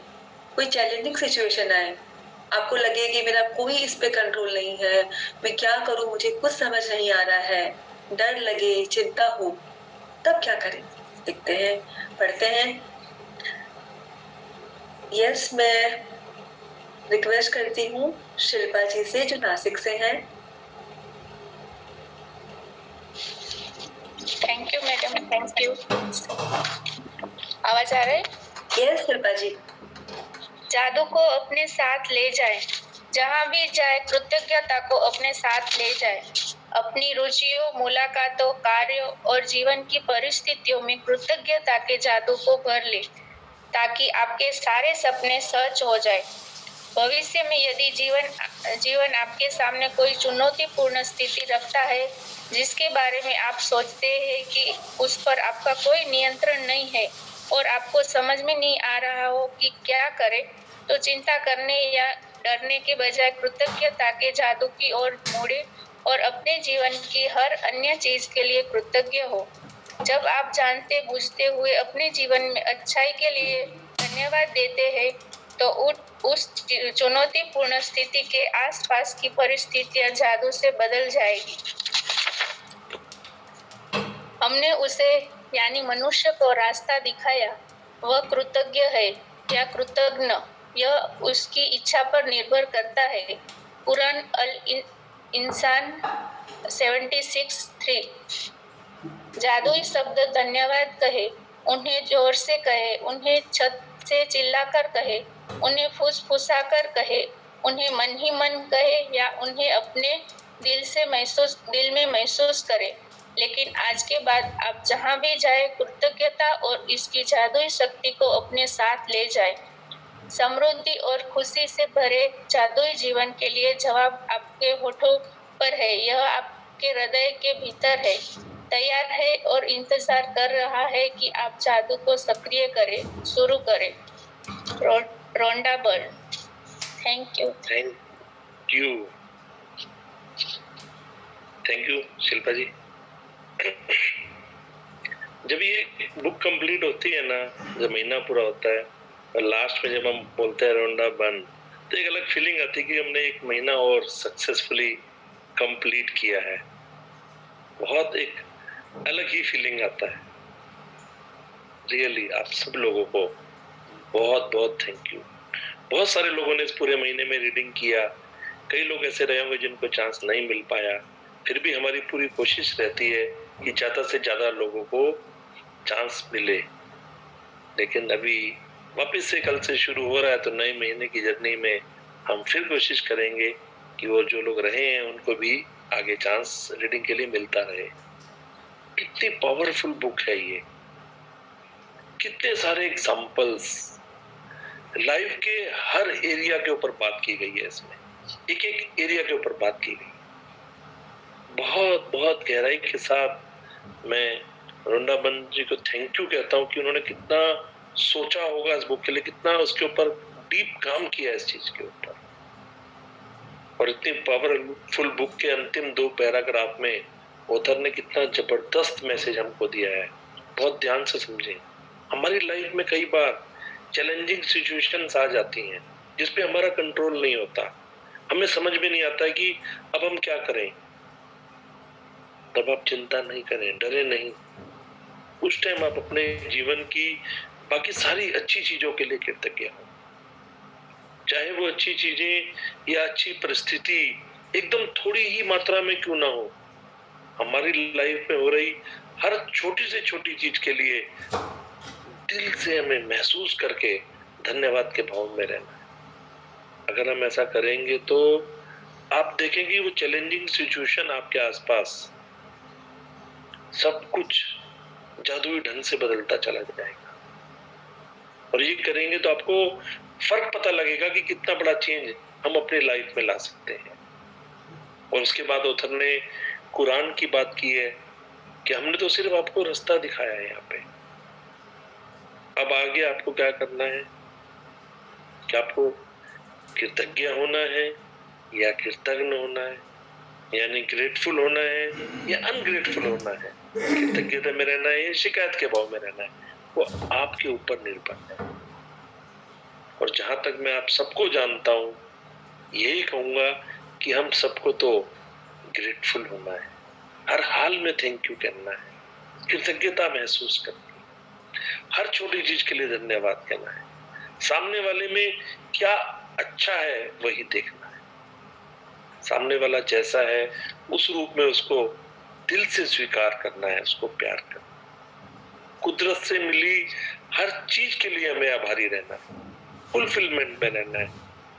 Speaker 3: कोई चैलेंजिंग सिचुएशन आए, आपको लगे कि मेरा कोई इस पे कंट्रोल नहीं है, मैं क्या करूं, मुझे कुछ समझ नहीं आ रहा है, डर लगे, चिंता हो, तब क्या करें? देखते हैं, पढ़ते हैं। यस, मैं रिक्वेस्ट करती हूँ शिल्पा जी से, जो नासिक से हैं।
Speaker 11: Thank you madam, thank you. आवाज आ रहा है?
Speaker 3: यस शिल्पा जी।
Speaker 11: जादू को अपने साथ ले जाए, जहाँ भी जाए कृतज्ञता को अपने साथ ले जाए। अपनी रुचियों, मुलाकातों, कार्यों और जीवन की परिस्थितियों में कृतज्ञता के जादू को भर ले, ताकि आपके सारे सपने सच हो जाए। भविष्य में यदि जीवन आपके सामने कोई चुनौतीपूर्ण स्थिति रखता है, जिसके बारे में आप सोचते हैं कि उस पर आपका कोई नियंत्रण नहीं है और आपको समझ में नहीं आ रहा हो कि क्या करें, तो चिंता करने या डरने के बजाय कृतज्ञता के जादू की ओर मुड़े और अपने जीवन की हर अन्य चीज के लिए कृतज्ञ हो। जब आप जानते बूझते हुए अपने जीवन में अच्छाई के लिए धन्यवाद देते हैं, तो उस चुनौतीपूर्ण स्थिति के आसपास की परिस्थितियां जादू से बदल जाएगी। हमने उसे यानी मनुष्य को रास्ता दिखाया, वह कृतज्ञ है या कृतज्ञ, यह उसकी इच्छा पर निर्भर करता है। कुरान अल इंसान 76:3। जादुई शब्द धन्यवाद कहे, उन्हें जोर से कहे, उन्हें छत से चिल्लाकर कहे, उन्हें फुसफुसाकर कहे, उन्हें मन ही मन कहे या उन्हें अपने दिल में महसूस करे। लेकिन आज के बाद आप जहां भी जाए कृतज्ञता और इसकी जादुई शक्ति को अपने साथ ले जाए। समृद्धि और खुशी से भरे जादुई जीवन के लिए जवाब आपके होठों पर है, यह आपके हृदय के भीतर है, तैयार है और इंतजार कर रहा है कि आप जादू को सक्रिय करें, शुरू करें। रोंडा बर्ड। थैंक
Speaker 9: यू शिल्पा जी। जब ये बुक कंप्लीट होती है ना, जब महीना पूरा होता है और लास्ट में जब हम बोलते हैं रोंडा बंद, तो एक अलग फीलिंग आती है कि हमने एक महीना और सक्सेसफुली कंप्लीट किया है। बहुत एक अलग ही फीलिंग आता है। रियली आप सब लोगों को बहुत बहुत थैंक यू। बहुत सारे लोगों ने इस पूरे महीने में रीडिंग किया। कई लोग ऐसे रहे होंगे जिनको चांस नहीं मिल पाया, फिर भी हमारी पूरी कोशिश रहती है कि ज्यादा से ज्यादा लोगों को चांस मिले। लेकिन अभी वापस से कल से शुरू हो रहा है, तो नए महीने की जर्नी में हम फिर कोशिश करेंगे कि वो जो लोग रहे हैं उनको भी आगे चांस रीडिंग के लिए मिलता रहे। कितनी पावरफुल बुक है ये, कितने सारे एग्जाम्पल्स लाइफ के हर एरिया के ऊपर बात की गई है। इसमें एक एक एरिया के ऊपर बात की गई। बहुत बहुत गहराई के साथ मैं रोंडाबन जी को थैंक यू कहता हूँ कि उन्होंने कितना सोचा होगा इस बुक के लिए, कितना उसके ऊपर डीप काम किया इस चीज के ऊपर। और इतनी पावरफुल बुक के अंतिम 2 पैराग्राफ में ऑथर ने कितना जबरदस्त मैसेज हमको दिया है। बहुत ध्यान से समझें। हमारी लाइफ में कई बार चैलेंजिंग सिचुएशंस आ जाती हैं जिसपे हमारा कंट्रोल नहीं होता, हमें समझ में नहीं आता है कि अब हम क्या करें। तब आप चिंता नहीं करें, डरे नहीं। उस टाइम आप अपने जीवन की बाकी सारी अच्छी चीजों के लिए कृतज्ञ हो, चाहे वो अच्छी चीजें या अच्छी परिस्थिति एकदम थोड़ी ही मात्रा में क्यों ना हो। हमारी लाइफ में हो रही हर छोटी से छोटी चीज के लिए दिल से हमें महसूस करके धन्यवाद के भाव में रहना है। अगर हम ऐसा करेंगे तो आप देखेंगे वो चैलेंजिंग सिचुएशन आपके आसपास सब कुछ जादुई ढंग से बदलता चला जाएगा। और ये करेंगे तो आपको फर्क पता लगेगा कि कितना बड़ा चेंज हम अपनी लाइफ में ला सकते हैं। और उसके बाद ऑथर ने कुरान की बात की है कि हमने तो सिर्फ आपको रास्ता दिखाया है यहाँ पे, अब आगे आपको क्या करना है, कि आपको कृतज्ञ होना है या कृतज्ञ होना है, यानी ग्रेटफुल होना है या अनग्रेटफुल होना है, कृतज्ञता में रहना है या शिकायत के भाव में रहना है, वो आपके ऊपर निर्भर है। और जहां तक मैं आप सबको जानता हूं, यही कहूंगा कि हम सबको तो ग्रेटफुल होना है, हर हाल में थैंक यू कहना है, कृतज्ञता महसूस करनी है, हर छोटी चीज के लिए धन्यवाद कहना है, सामने वाले में क्या अच्छा है वही देखना है, सामने वाला जैसा है उस रूप में उसको दिल से स्वीकार करना है, उसको प्यार करना। कुदरत से मिली हर चीज के लिए हमें आभारी रहना है, फुलफिलमेंट में रहना है,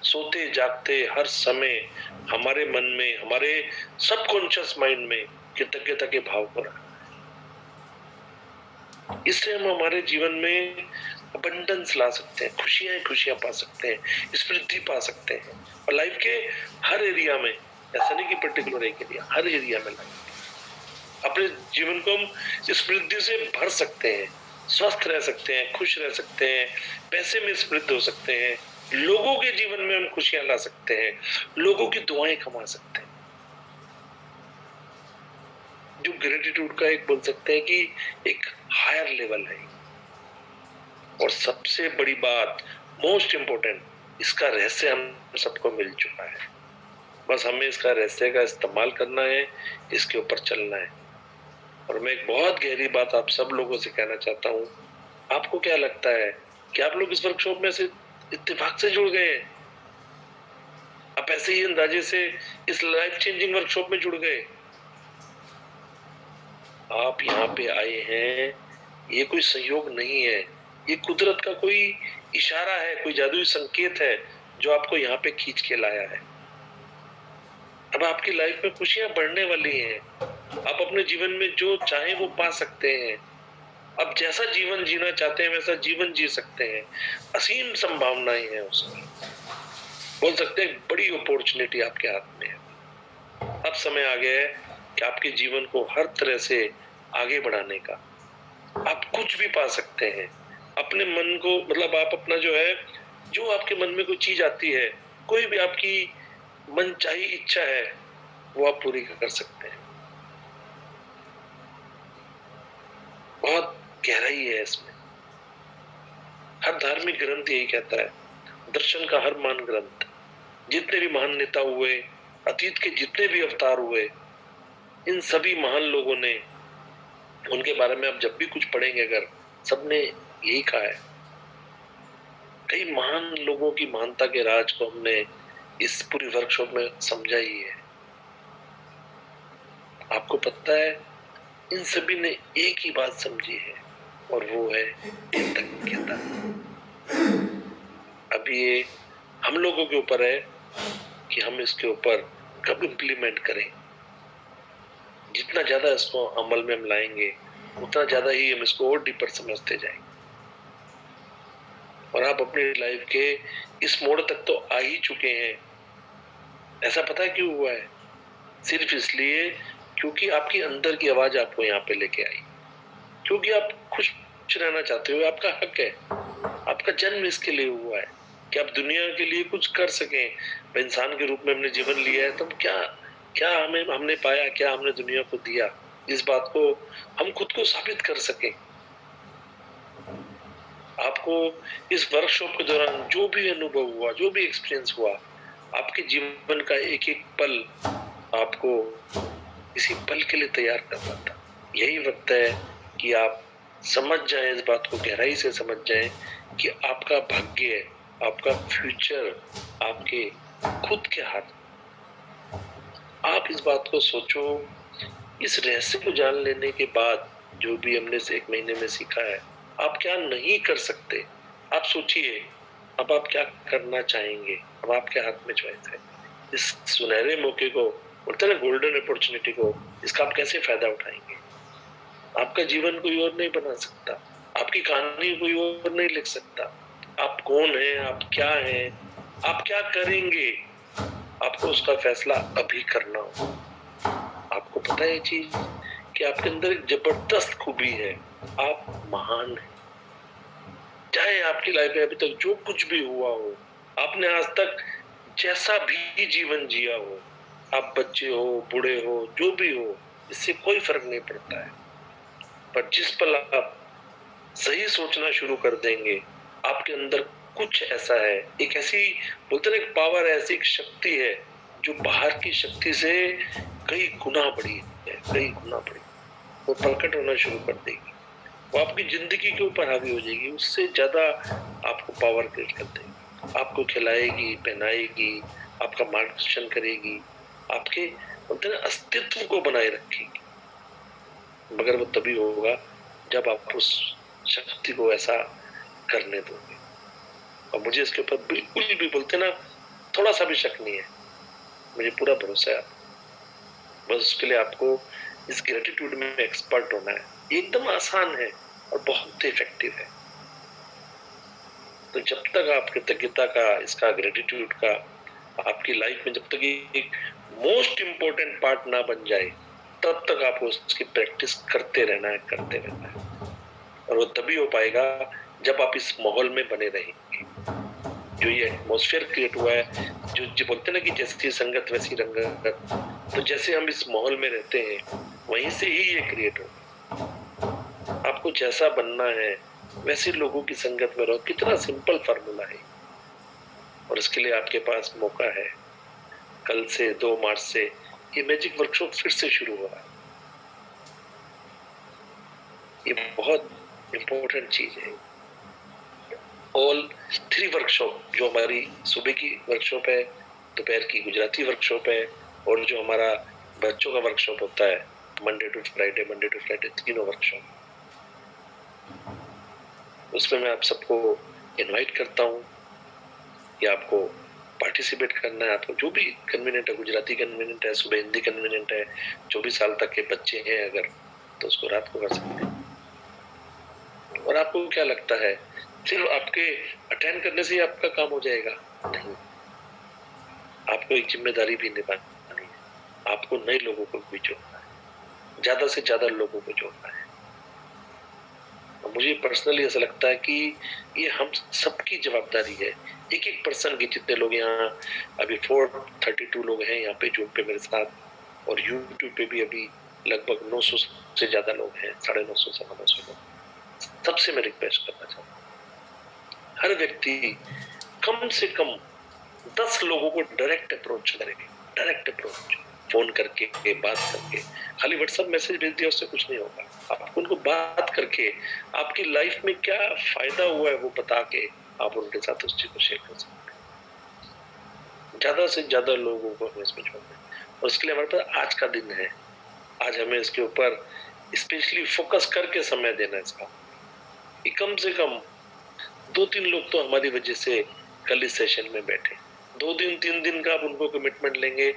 Speaker 9: सोते जागते हर समय हमारे मन में, हमारे सबकॉन्शियस माइंड में कृतज्ञता के भाव को रखना है। इससे हम हमारे जीवन में अबंडेंस ला सकते हैं, खुशियां पा सकते हैं, समृद्धि पा सकते हैं, और लाइफ के हर एरिया में, ऐसा नहीं कि पर्टिकुलर एक एरिया, हर एरिया में अपने जीवन को हम समृद्धि से भर सकते हैं, स्वस्थ रह सकते हैं, खुश रह सकते हैं, पैसे में समृद्ध हो सकते हैं, लोगों के जीवन में हम खुशियां ला सकते हैं, लोगों की दुआएं कमा सकते हैं। जो ग्रेटिट्यूड का एक बोल सकते हैं कि एक हायर लेवल है। और सबसे बड़ी बात, मोस्ट इंपोर्टेंट, इसका रहस्य हम सबको मिल चुका है, बस हमें इसका रहस्य का इस्तेमाल करना है, इसके ऊपर चलना है। और मैं एक बहुत गहरी बात आप सब लोगों से कहना चाहता हूँ, आपको क्या लगता है कि आप लोग इस वर्कशॉप में से इत्तेफाक से जुड़ गए, आप ऐसे ही अंदाजे से इस लाइफ चेंजिंग वर्कशॉप में जुड़ गए? आप यहाँ पे आए हैं, ये कोई संयोग नहीं है, ये कुदरत का कोई इशारा है, कोई जादुई संकेत है जो आपको यहाँ पे खींच के लाया है। अब आपकी लाइफ में खुशियां बढ़ने वाली हैं, आप अपने जीवन में जो चाहे वो पा सकते हैं, अब जैसा जीवन जीना चाहते हैं वैसा जीवन जी सकते हैं, असीम संभावनाएं हैं उसकी, बोल सकते हैं बड़ी अपॉर्चुनिटी आपके हाथ में है। अब समय आ गया है कि आपके जीवन को हर तरह से आगे बढ़ाने का, आप कुछ भी पा सकते हैं अपने मन को, मतलब आप अपना जो है, जो आपके मन में कोई चीज आती है, कोई भी आपकी मनचाही इच्छा है, वो आप पूरी कर सकते हैं। बहुत गहराई है इसमें। हर धार्मिक ग्रंथ यही कहता है, दर्शन का हर महान ग्रंथ, जितने भी महान नेता हुए, अतीत के जितने भी अवतार हुए, इन सभी महान लोगों ने, उनके बारे में आप जब भी कुछ पढ़ेंगे अगर, सबने यही कहा है। कई महान लोगों की महानता के राज को हमने इस पूरी वर्कशॉप में समझा ही है। आपको पता है, इन सभी ने एक ही बात समझी है, और वो है कृतज्ञता। अब ये हम लोगों के ऊपर है कि हम इसके ऊपर कब इम्प्लीमेंट करें। जितना ज्यादा इसको अमल में हम लाएंगे, उतना ज्यादा ही हम इसको और डीपर समझते जाएंगे। और आप अपनी लाइफ के इस मोड़ तक तो आ ही चुके हैं। ऐसा पता है क्यों हुआ है? सिर्फ इसलिए क्योंकि आपकी अंदर की आवाज आपको यहाँ पे लेके आई, क्योंकि आप खुश रहना चाहते हो, आपका हक है, आपका जन्म इसके लिए हुआ है कि आप दुनिया के लिए कुछ कर सकें। इंसान के रूप में हमने जीवन लिया है, तब क्या हमने पाया, क्या हमने दुनिया को दिया, इस बात को हम खुद को साबित कर सकें। आपको इस वर्कशॉप के दौरान जो भी अनुभव हुआ, जो भी एक्सपीरियंस हुआ, आपके जीवन का एक एक पल आपको इसी पल के लिए तैयार करना था। यही वक्त है कि आप समझ जाएं, इस बात को गहराई से समझ जाएं कि आपका भाग्य, आपका फ्यूचर आपके खुद के हाथ। आप इस बात को सोचो। इस रहस्य को जान लेने के बाद जो भी हमने से 1 महीने में सीखा है, आप क्या नहीं कर सकते, आप सोचिए। अब आप क्या करना चाहेंगे, अब आपके हाथ में चॉइस है।
Speaker 12: इस सुनहरे मौके को, बोलते हैं ना गोल्डन अपॉर्चुनिटी को, इसका आप कैसे फायदा उठाएंगे? आपका जीवन कोई और नहीं बना सकता, आपकी कहानी कोई और नहीं लिख सकता। आप कौन हैं, आप क्या हैं, आप क्या करेंगे, आपको उसका फैसला अभी करना हो। आपको पता है ये चीज कि आपके अंदर एक जबरदस्त खूबी है, आप महान हैं। चाहे आपकी लाइफ में अभी तक जो कुछ भी हुआ हो, आपने आज तक जैसा भी जीवन जिया हो, आप बच्चे हो, बूढ़े हो, जो भी हो, इससे कोई फर्क नहीं पड़ता है। पर जिस पल आप सही सोचना शुरू कर देंगे, आपके अंदर कुछ ऐसा है, एक ऐसी, बोलते हैं, एक पावर है, ऐसी एक शक्ति है जो बाहर की शक्ति से कई गुना बड़ी है, कई गुना बड़ी। वो प्रकट होना शुरू कर देगी, वो आपकी जिंदगी के ऊपर हावी हो जाएगी, उससे ज्यादा आपको पावर क्रिएट कर देगी। आपको खिलाएगी, पहनाएगी, आपका मार्गदर्शन करेगी, आपके, बोलते हैं, अस्तित्व को बनाए रखेगी। मगर वो तभी होगा जब आप उस शक्ति को ऐसा करने दोगे। और मुझे इसके ऊपर बिल्कुल भी, बोलते ना, थोड़ा सा भी शक नहीं है, मुझे पूरा भरोसा है। बस उसके लिए आपको इस ग्रेटिट्यूड में एक्सपर्ट होना है। एकदम आसान है और बहुत इफेक्टिव है। तो जब तक आप कृतज्ञता का, इसका, ग्रेटिट्यूड का आपकी लाइफ में जब तक एक मोस्ट इंपॉर्टेंट पार्ट ना बन जाए, तब तक आपको उसकी प्रैक्टिस करते रहना है, करते रहना है। और वो तभी हो पाएगा जब आप इस माहौल में बने रहेंगे। जो ये एटमॉस्फेयर क्रिएट हुआ है, जो बोलते हैं ना कि जैसी संगत वैसी रंगत, तो जैसे हम इस माहौल में रहते हैं वहीं से ही ये क्रिएट होगा। आपको जैसा बनना है वैसे लोगों की संगत में रहो। कितना सिंपल फार्मूला है। और इसके लिए आपके पास मौका है। कल से 2 मार्च से ये मैजिक वर्कशॉप फिर से शुरू हो रहा है। ये बहुत इंपॉर्टेंट चीज है। ऑल 3 वर्कशॉप, जो हमारी सुबह की वर्कशॉप है, दोपहर की गुजराती वर्कशॉप है, और जो हमारा बच्चों का वर्कशॉप होता है मंडे टू फ्राइडे, तीनों वर्कशॉप, उसमें मैं आप सबको इनवाइट करता हूँ कि आपको पार्टिसिपेट करना है। आपको जो भी कन्वीनियंट है, गुजराती कन्वीनियंट है, सुबह हिंदी कन्वीनियंट है, 24 साल तक के बच्चे हैं अगर, तो उसको रात को कर सकते हैं। और आपको क्या लगता है सिर्फ आपके अटेंड करने से ही आपका काम हो जाएगा? नहीं, आपको एक जिम्मेदारी भी निभानी है। आपको नए लोगों को भी जोड़ना है, ज्यादा से ज्यादा लोगों को जोड़ना है। और मुझे पर्सनली ऐसा लगता है कि ये हम सबकी जवाबदारी है। एक एक पर्सन की, जितने लोग यहाँ अभी 432 लोग हैं यहाँ पे जूम पे मेरे साथ, और यूट्यूब पे भी अभी लगभग 900 से ज्यादा लोग हैं, 950 से 900 लोग। सबसे मैं रिक्वेस्ट करना चाहता हूँ, हर व्यक्ति कम से कम 10 लोगों को डायरेक्ट अप्रोच करेंगे। डायरेक्ट अप्रोच, फोन करके, बात करके। खाली व्हाट्सएप मैसेज भेज दिया उससे कुछ नहीं होगा। आपको उनको बात करके आपकी लाइफ में क्या फायदा हुआ है वो बता के आप उनके साथ उस चीज को शेयर कर सकते हैं। ज्यादा से ज्यादा लोगों को हमें इसमें जोड़ना है। और उसके लिए हमारे पास आज का दिन है। आज हमें इसके ऊपर स्पेशली फोकस करके समय देना है इसका। कम से कम 2-3 लोग तो हमारी वजह से कल इस सेशन में बैठे। 2 दिन 3 दिन का आप उनको कमिटमेंट लेंगे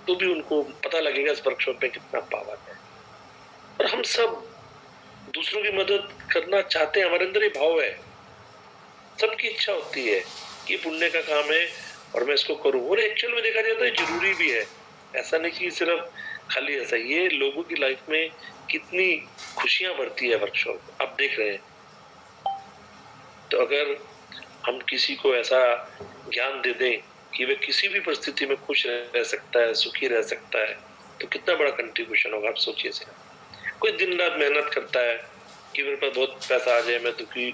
Speaker 12: तो भी उनको पता लगेगा इस वर्कशॉप में कितना पावर है। और हम सब दूसरों की मदद करना चाहते हैं, हमारे अंदर ये भाव है। सबकी इच्छा होती है कि पुण्य का काम है और मैं इसको करूं। और एक्चुअल में देखा जाए तो ये जरूरी भी है। ऐसा नहीं कि सिर्फ खाली ऐसा, ये लोगों की लाइफ में कितनी खुशियां भरती है वर्कशॉप, आप देख रहे हैं। तो अगर हम किसी को ऐसा ज्ञान दे दें कि वह किसी भी परिस्थिति में खुश रह सकता है, सुखी रह सकता है, तो कितना बड़ा कंट्रीब्यूशन होगा। आप सोचिए से, कोई दिन रात मेहनत करता है कि मेरे पास बहुत पैसा आ जाए, मैं दुखी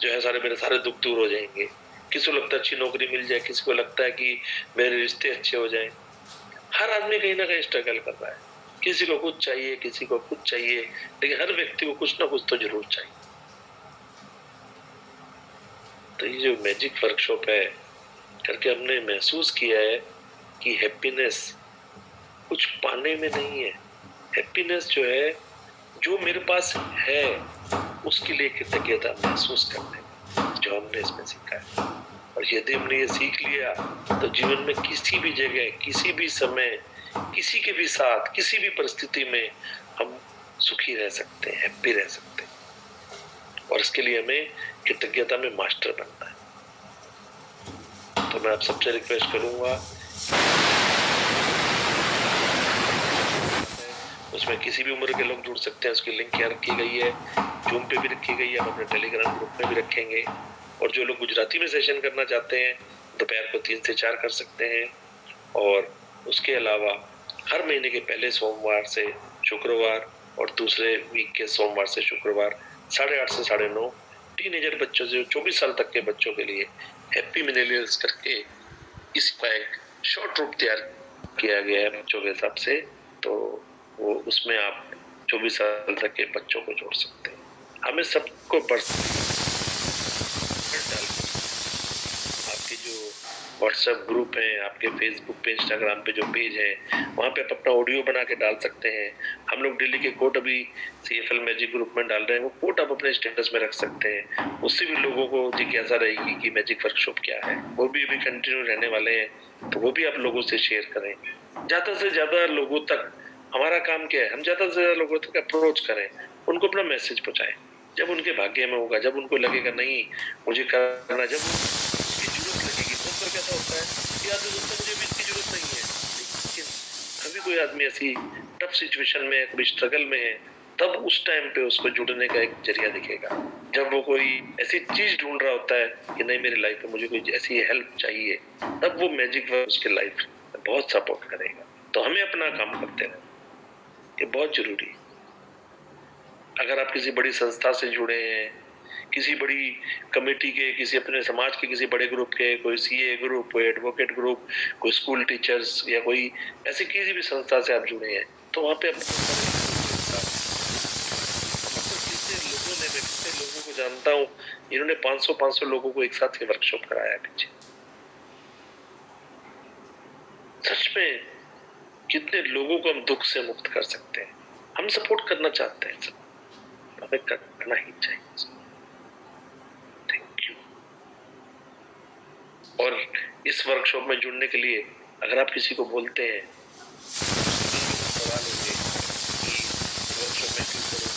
Speaker 12: जो है मेरे सारे दुख दूर हो जाएंगे। किसी को लगता है अच्छी नौकरी मिल जाए, किसी को लगता है कि मेरे रिश्ते अच्छे हो जाएं। हर आदमी कहीं ना कहीं स्ट्रगल कर रहा है। किसी को कुछ चाहिए, किसी को कुछ चाहिए, लेकिन हर व्यक्ति को कुछ ना कुछ तो जरूर चाहिए। तो ये जो मैजिक वर्कशॉप है करके हमने महसूस किया है कि हैप्पीनेस कुछ पाने में नहीं है। हैप्पीनेस जो है, जो मेरे पास है उसके लिए कृतज्ञता महसूस करने, जो हमने इसमें सीखा है। और यदि हमने ये सीख लिया तो जीवन में किसी भी जगह, किसी भी समय, किसी के भी साथ, किसी भी परिस्थिति में हम सुखी रह सकते हैं, हैप्पी रह सकते हैं। और इसके लिए हमें कृतज्ञता में मास्टर बनना है। तो मैं आप सबसे रिक्वेस्ट करूंगा, उसमें किसी भी उम्र के लोग जुड़ सकते हैं। उसकी लिंक यहाँ रखी गई है, जूम पे भी रखी गई है, हम अपने टेलीग्राम ग्रुप में भी रखेंगे। और जो लोग गुजराती में सेशन करना चाहते हैं दोपहर को 3 से 4 कर सकते हैं। और उसके अलावा हर महीने के पहले सोमवार से शुक्रवार और दूसरे वीक के सोमवार से शुक्रवार 8:30 से 9:30 टीनेजर बच्चों से 24 साल तक के बच्चों के लिए हैप्पी मिलेनियल्स करके इसका एक शॉर्ट रूप तैयार किया गया है बच्चों के हिसाब से। तो वो उसमें आप 24 साल तक के बच्चों को जोड़ सकते हैं। हमें सबको आपके जो व्हाट्सएप ग्रुप है, आपके फेसबुक पे, इंस्टाग्राम पे जो पेज है, वहाँ पे आप अपना ऑडियो बना के डाल सकते हैं। हम लोग डेली के कोट अभी CFL मैजिक ग्रुप में डाल रहे हैं, वो कोट आप अपने स्टेटस में रख सकते हैं। उससे भी लोगों को जिज्ञासा रहेगी कि मैजिक वर्कशॉप क्या है। वो भी अभी कंटिन्यू रहने वाले हैं, तो वो भी आप लोगों से शेयर करें। ज्यादा से ज्यादा लोगों तक, हमारा काम क्या है, हम ज्यादा से ज्यादा लोगों तक अप्रोच करें, उनको अपना मैसेज पहुंचाएं। जब उनके भाग्य में होगा, जब उनको लगेगा नहीं मुझे करना, जब उसकी जरूरत लगेगी। बहुत बार कैसा होता है कि आदमी सोचता है मुझे भी इसकी जरूरत नहीं है, लेकिन कभी कोई आदमी ऐसी टफ सिचुएशन में, कभी स्ट्रगल में है, तब उस टाइम पे उसको जुड़ने का एक जरिया दिखेगा। जब वो कोई ऐसी चीज ढूंढ रहा होता है कि नहीं मेरी लाइफ में मुझे कोई ऐसी हेल्प चाहिए, तब वो मैजिक वर्क उसके लाइफ में बहुत सपोर्ट करेगा। तो हमें अपना काम करते रहना ये बहुत जरूरी है। अगर आप किसी बड़ी संस्था से जुड़े हैं, किसी बड़ी कमेटी के, किसी अपने समाज के किसी बड़े ग्रुप के, कोई CA ग्रुप, कोई एडवोकेट ग्रुप, कोई स्कूल टीचर्स या कोई ऐसी किसी भी संस्था से आप जुड़े हैं, तो वहां पे कितने लोगों को जानता हूँ, इन्होंने 500 लोगों को एक साथ वर्कशॉप कराया पीछे। सच में कितने लोगों को हम दुख से मुक्त कर सकते हैं। हम सपोर्ट करना चाहते हैं, सब हमें करना ही चाहिए। Thank you. और इस वर्कशॉप में जुड़ने के लिए अगर आप किसी को बोलते हैं, सवाल होंगे कि वर्कशॉप में क्यों करूं,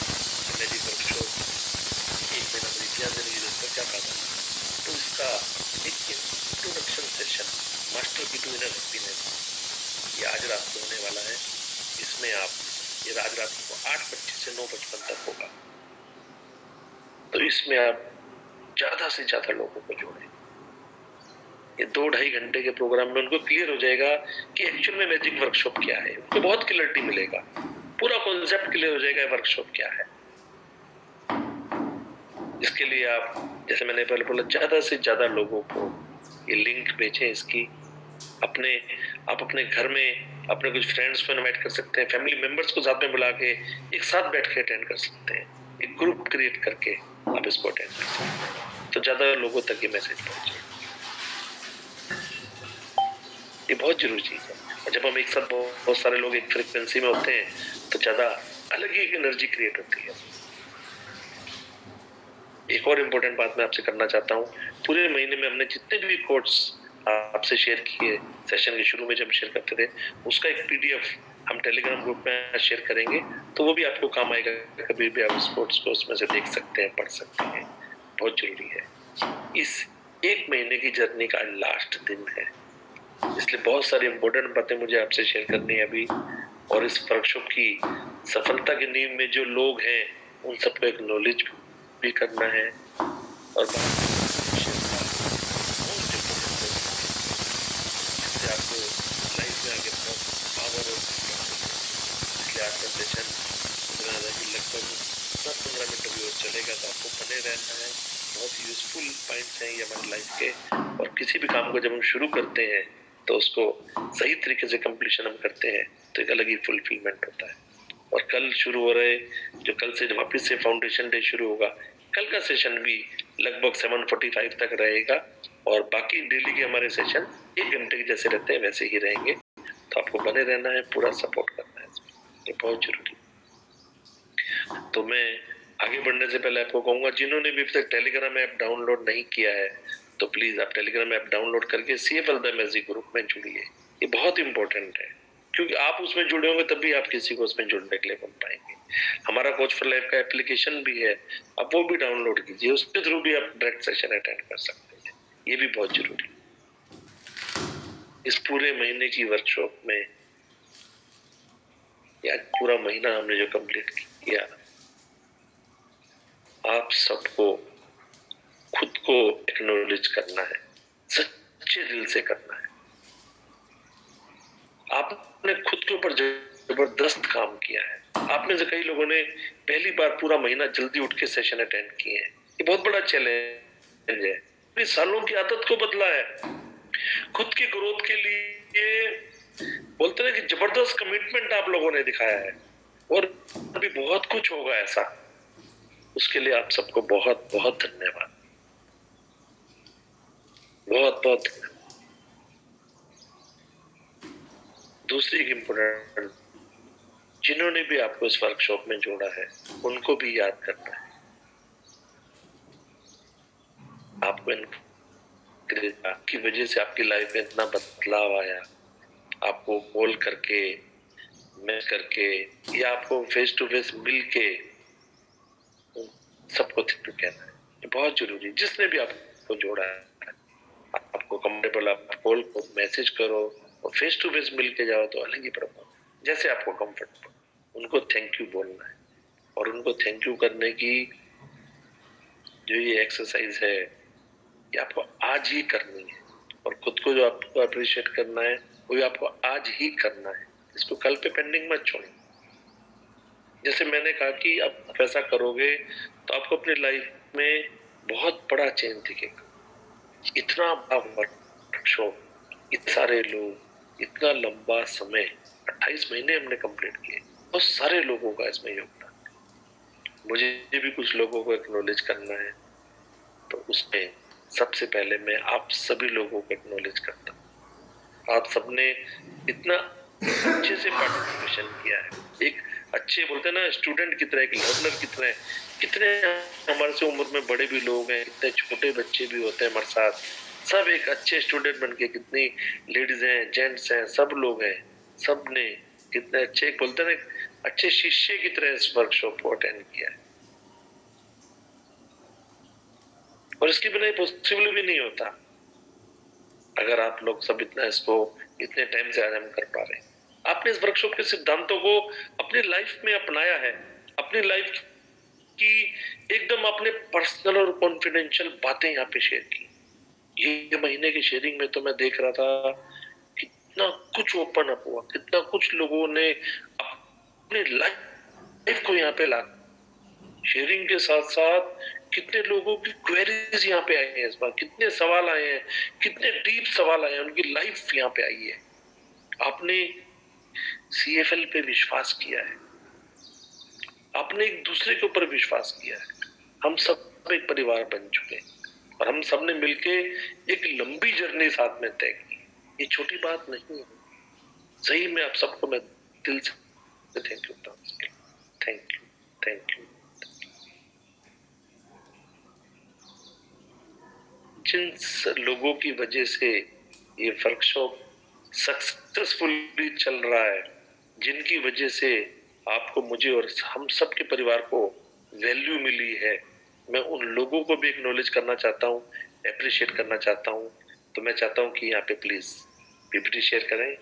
Speaker 12: मैजिक वर्कशॉप 1 महीना मुझे क्या देने की जरूरत है, क्या फायदा, तो इसका एक introduction session master key to inner happiness ये आज रात को होने वाला है। इसमें आप ये आज रात को 8:25 से 9:55 तक होगा। तो इसमें आप ज्यादा से ज्यादा लोगों को जोड़ें। ये 2-2.5 घंटे के प्रोग्राम में उनको क्लियर हो जाएगा कि एक्चुअल में मैजिक वर्कशॉप क्या है। उनको बहुत क्लियरिटी मिलेगा, पूरा कॉन्सेप्ट क्लियर हो जाएगा वर्कशॉप क्या है। इसके लिए आप, जैसे मैंने पहले बोला, ज्यादा से ज्यादा लोगों को ये लिंक भेजें इसकी। आप अपने घर में अपने कुछ फ्रेंड्स को इनवाइट कर सकते हैं, फैमिली मेंबर्स को साथ में बुला के एक साथ बैठ के अटेंड कर सकते हैं। एक ग्रुप क्रिएट करके आप इसको अटेंड कर सकते हैं, तो ज्यादा लोगों तक ये मैसेज पहुंचे। ये बहुत जरूरी चीज है। और जब हम एक साथ बहुत सारे लोग एक फ्रीक्वेंसी में होते हैं तो ज्यादा अलग ही एक एनर्जी क्रिएट होती है। एक और इम्पोर्टेंट बात मैं आपसे करना चाहता हूँ, पूरे महीने में हमने जितने भी कोट्स आपसे शेयर किए, सेशन के शुरू में जब शेयर करते थे, उसका एक PDF हम टेलीग्राम ग्रुप में शेयर करेंगे, तो वो भी आपको काम आएगा। कभी भी आप उस कोट्स को उसमें से देख सकते हैं, पढ़ सकते हैं। बहुत जरूरी है। इस 1 महीने की जर्नी का लास्ट दिन है, इसलिए बहुत सारी इम्पोर्टेंट बातें मुझे आपसे शेयर करनी है अभी। और इस वर्कशॉप की सफलता की नींव में जो लोग हैं उन सबको एक नॉलेज भी करना है। और आपको लाइफ में आगे बहुत पावर और इसलिए आपका सेशन लगभग 10-15 मिनट अभी और चलेगा, तो आपको बने रहना है। बहुत यूजफुल पॉइंट्स हैं ये हमारी लाइफ के। और किसी भी काम को जब हम शुरू करते हैं तो उसको सही तरीके से कंप्लीशन हम करते हैं तो एक अलग ही फुलफिलमेंट होता है। और कल शुरू हो रहे, जो कल से वापस से फाउंडेशन डे शुरू होगा, कल का सेशन भी लगभग 7:45 तक रहेगा। और बाकी डेली के हमारे सेशन 1 घंटे के जैसे रहते हैं वैसे ही रहेंगे। तो आपको बने रहना है, पूरा सपोर्ट करना है, ये बहुत जरूरी है। तो मैं आगे बढ़ने से पहले आपको कहूंगा, जिन्होंने भी अभी तक टेलीग्राम ऐप डाउनलोड नहीं किया है तो प्लीज आप टेलीग्राम ऐप डाउनलोड करके CFL द मैजिक ग्रुप में जुड़िए। ये बहुत इंपॉर्टेंट है, क्योंकि आप उसमें जुड़े होंगे तभी आप किसी को उसमें जुड़ने के लिए बन पाएंगे। हमारा कोच फॉर लाइफ का एप्लीकेशन भी है, आप वो भी डाउनलोड कीजिए, उसके थ्रू भी आप डायरेक्ट सेशन अटेंड कर सकते हैं। ये भी बहुत जरूरी है। इस पूरे महीने की वर्कशॉप में या पूरा महीना हमने जो कंप्लीट किया, आप सबको खुद को एक्नॉलेज करना है, सच्चे दिल से करना है। आपने खुद के ऊपर जबरदस्त काम किया है। आप में से कई लोगों ने पहली बार पूरा महीना जल्दी उठ के सेशन अटेंड किए हैं। ये बहुत बड़ा चैलेंज है। अपनी सालों की आदत को बदला है। खुद की ग्रोथ के लिए बोलते हैं कि जबरदस्त कमिटमेंट आप लोगों ने दिखाया है, और अभी बहुत कुछ होगा ऐसा। उसके लिए आप सबको बहुत बहुत धन्यवाद, बहुत बहुत धन्यवाद। दूसरी इम्पोर्टेंट, जिन्होंने भी आपको इस वर्कशॉप में जोड़ा है उनको भी याद करना है। आपको आपकी वजह से आपकी लाइफ में इतना बदलाव आया, आपको कॉल करके, मैसेज करके या आपको फेस टू फेस मिल के सबको थैंक यू कहना है। ये बहुत जरूरी है। जिसने भी आपको जोड़ा है, आपको कंफर्टेबल, आप कॉल को मैसेज करो और फेस टू फेस मिल के जाओ तो अलग ही प्रभाव। जैसे आपको कंफर्टेबल, उनको थैंक यू बोलना है। और उनको थैंक यू करने की जो ये एक्सरसाइज है, ये आपको आज ही करनी है। और खुद को जो आपको अप्रिशिएट करना है वो भी आपको आज ही करना है। इसको कल पे पेंडिंग मत छोड़ो। जैसे मैंने कहा कि आप ऐसा करोगे तो आपको अपनी लाइफ में बहुत बड़ा चेंज दिखेगा। इतना बड़ा वर्कशॉप, इतने सारे लोग, इतना लंबा समय, 28 महीने हमने कंप्लीट किए। बहुत सारे लोगों का इसमें योगदान। मुझे भी कुछ लोगों को एक्नॉलेज करना है, तो उसमें सबसे पहले मैं आप सभी लोगों को एक्नॉलेज करता हूँ। आप सबने इतना अच्छे से पार्टिसिपेशन किया है। एक अच्छे बोलते हैं ना स्टूडेंट की तरह, एक लर्नर की तरह। कितने हमारे से उम्र में बड़े भी लोग हैं, कितने छोटे बच्चे भी होते हैं हमारे साथ। सब एक अच्छे स्टूडेंट बनके, कितनी लेडीज हैं, जेंट्स हैं, सब लोग हैं, सब ने कितने अच्छे बोलते हैं ना अच्छे शिष्य की तरह इस वर्कशॉप को अटेंड किया है। और इसके बिना पॉसिबल भी नहीं होता अगर आप लोग सब इतना इसको इतने टाइम से आराम कर पा रहे हैं। आपने इस वर्कशॉप के सिद्धांतों को अपनी लाइफ में अपनाया है। अपनी लाइफ की एकदम अपने पर्सनल और कॉन्फिडेंशियल बातें यहाँ पे शेयर की। ये महीने की शेयरिंग में तो मैं देख रहा था कितना कुछ ओपन अप हुआ, कितना कुछ लोगों ने अपनी लाइफ को यहाँ पे ला। शेयरिंग के साथ साथ कितने लोगों की क्वेरीज यहाँ पे आई हैं इस बार, कितने सवाल आए हैं, कितने डीप सवाल आए हैं, उनकी लाइफ यहाँ पे आई है। आपने CFL पे विश्वास किया है, आपने एक दूसरे के ऊपर विश्वास किया है। हम सब एक परिवार बन चुके हैं और हम सब ने मिलके एक लंबी जर्नी साथ में तय की। ये छोटी बात नहीं है। सही में आप सबको मैं दिल से थैंक यू करता हूँ। Thank you, thank you. जिन लोगों की वजह से ये वर्कशॉप सक्सेसफुली चल रहा है, जिनकी वजह से आपको, मुझे और हम सब के परिवार को वैल्यू मिली है, मैं उन लोगों को भी एक्नॉलेज करना चाहता हूँ, अप्रिशिएट करना चाहता हूँ। तो मैं चाहता हूँ कि यहाँ पे प्लीज PPT शेयर करें।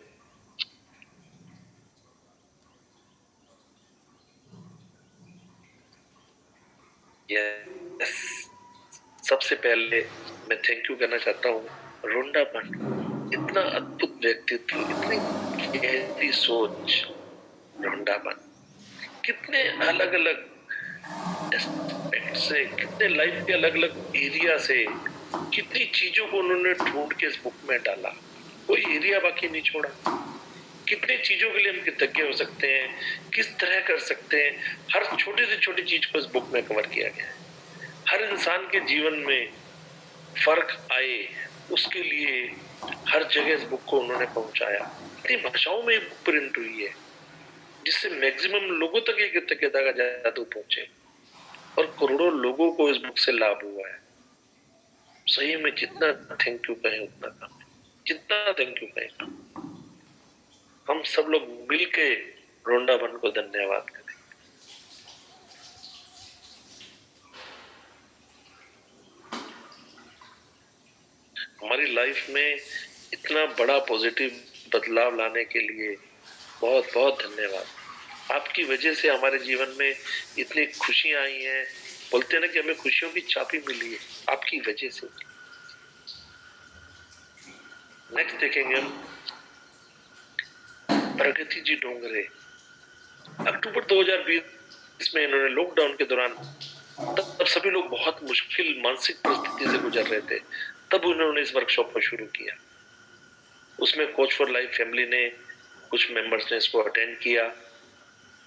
Speaker 12: यस, सबसे पहले मैं थैंक यू करना चाहता हूँ रोंडापन। इतना अद्भुत व्यक्तित्व, इतनी गहरी सोच, रोंडापन। कितने अलग अलग एस्पेक्ट से, कितने लाइफ के अलग अलग एरिया से, कितनी चीजों को उन्होंने ढूंढ के इस बुक में डाला। कोई एरिया बाकी नहीं छोड़ा। कितनी चीजों के लिए हम कृतज्ञ हो सकते हैं, किस तरह कर सकते हैं, हर छोटी से छोटी चीज को इस बुक में कवर किया गया है। हर इंसान के जीवन में फर्क आए उसके लिए हर जगह इस बुक को उन्होंने पहुंचाया। इतनी भाषाओं में बुक प्रिंट हुई है जिससे मैक्सिमम लोगों तक ये कृतज्ञता का जादू पहुंचे और करोड़ों लोगों को इस बुक से लाभ हुआ है। सही में जितना थैंक यू कहें उतना कम है, जितना थैंक यू कहें कम। हम सब लोग मिलके रोंडाबन को धन्यवाद करें। हमारी लाइफ में इतना बड़ा पॉजिटिव बदलाव लाने के लिए बहुत बहुत धन्यवाद। आपकी वजह से हमारे जीवन में इतनी खुशियां आई हैं। बोलते हैं ना कि हमें खुशियों की चाबी मिली है आपकी वजह से। नेक्स्ट देखेंगे हम प्रगति जी डोंगरे। अक्टूबर 2020 में इन्होंने लॉकडाउन के दौरान, तब सभी लोग बहुत मुश्किल मानसिक परिस्थिति से गुजर रहे थे, तब उन्होंने इस वर्कशॉप को शुरू किया। उसमें कोच फॉर लाइफ फैमिली ने, कुछ मेंबर्स ने इसको अटेंड किया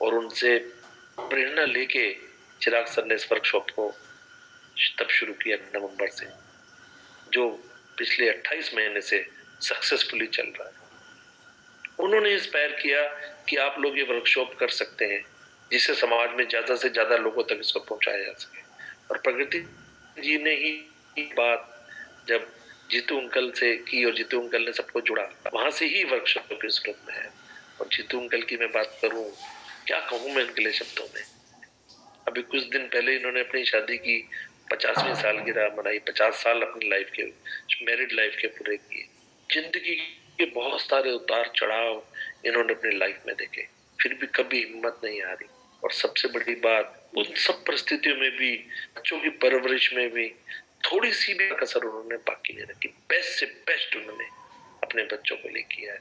Speaker 12: और उनसे प्रेरणा लेके चिराग सर ने इस वर्कशॉप को तब शुरू किया नवंबर से, जो पिछले 28 महीने से सक्सेसफुली चल रहा है। उन्होंने इंस्पायर किया कि आप लोग ये वर्कशॉप कर सकते हैं, जिससे समाज में ज्यादा से ज्यादा लोगों तक इसको पहुंचाया जा सके। और प्रगति जी ने ही बात जब जीतू अंकल से की और जीतू अंकल ने सबको जुड़ा, वहां से ही वर्कशॉप की जरूरत में है। और जीतू अंकल की मैं बात करूं, क्या कहूं मैं इनके लिए शब्दों में। अभी कुछ दिन पहले इन्होंने अपनी शादी की 50वीं सालगिरह मनाई, 50 साल अपनी लाइफ के, मैरिड लाइफ के पूरे किए। जिंदगी के बहुत सारे उतार चढ़ाव इन्होंने अपनी लाइफ में देखे, फिर भी कभी हिम्मत नहीं हारी। और सबसे बड़ी बात, उन सब परिस्थितियों में भी, बच्चों की परवरिश में भी थोड़ी सी भी कसर उन्होंने बाकी नहीं रखी। बेस्ट से बेस्ट उन्होंने अपने बच्चों को लिए किया है।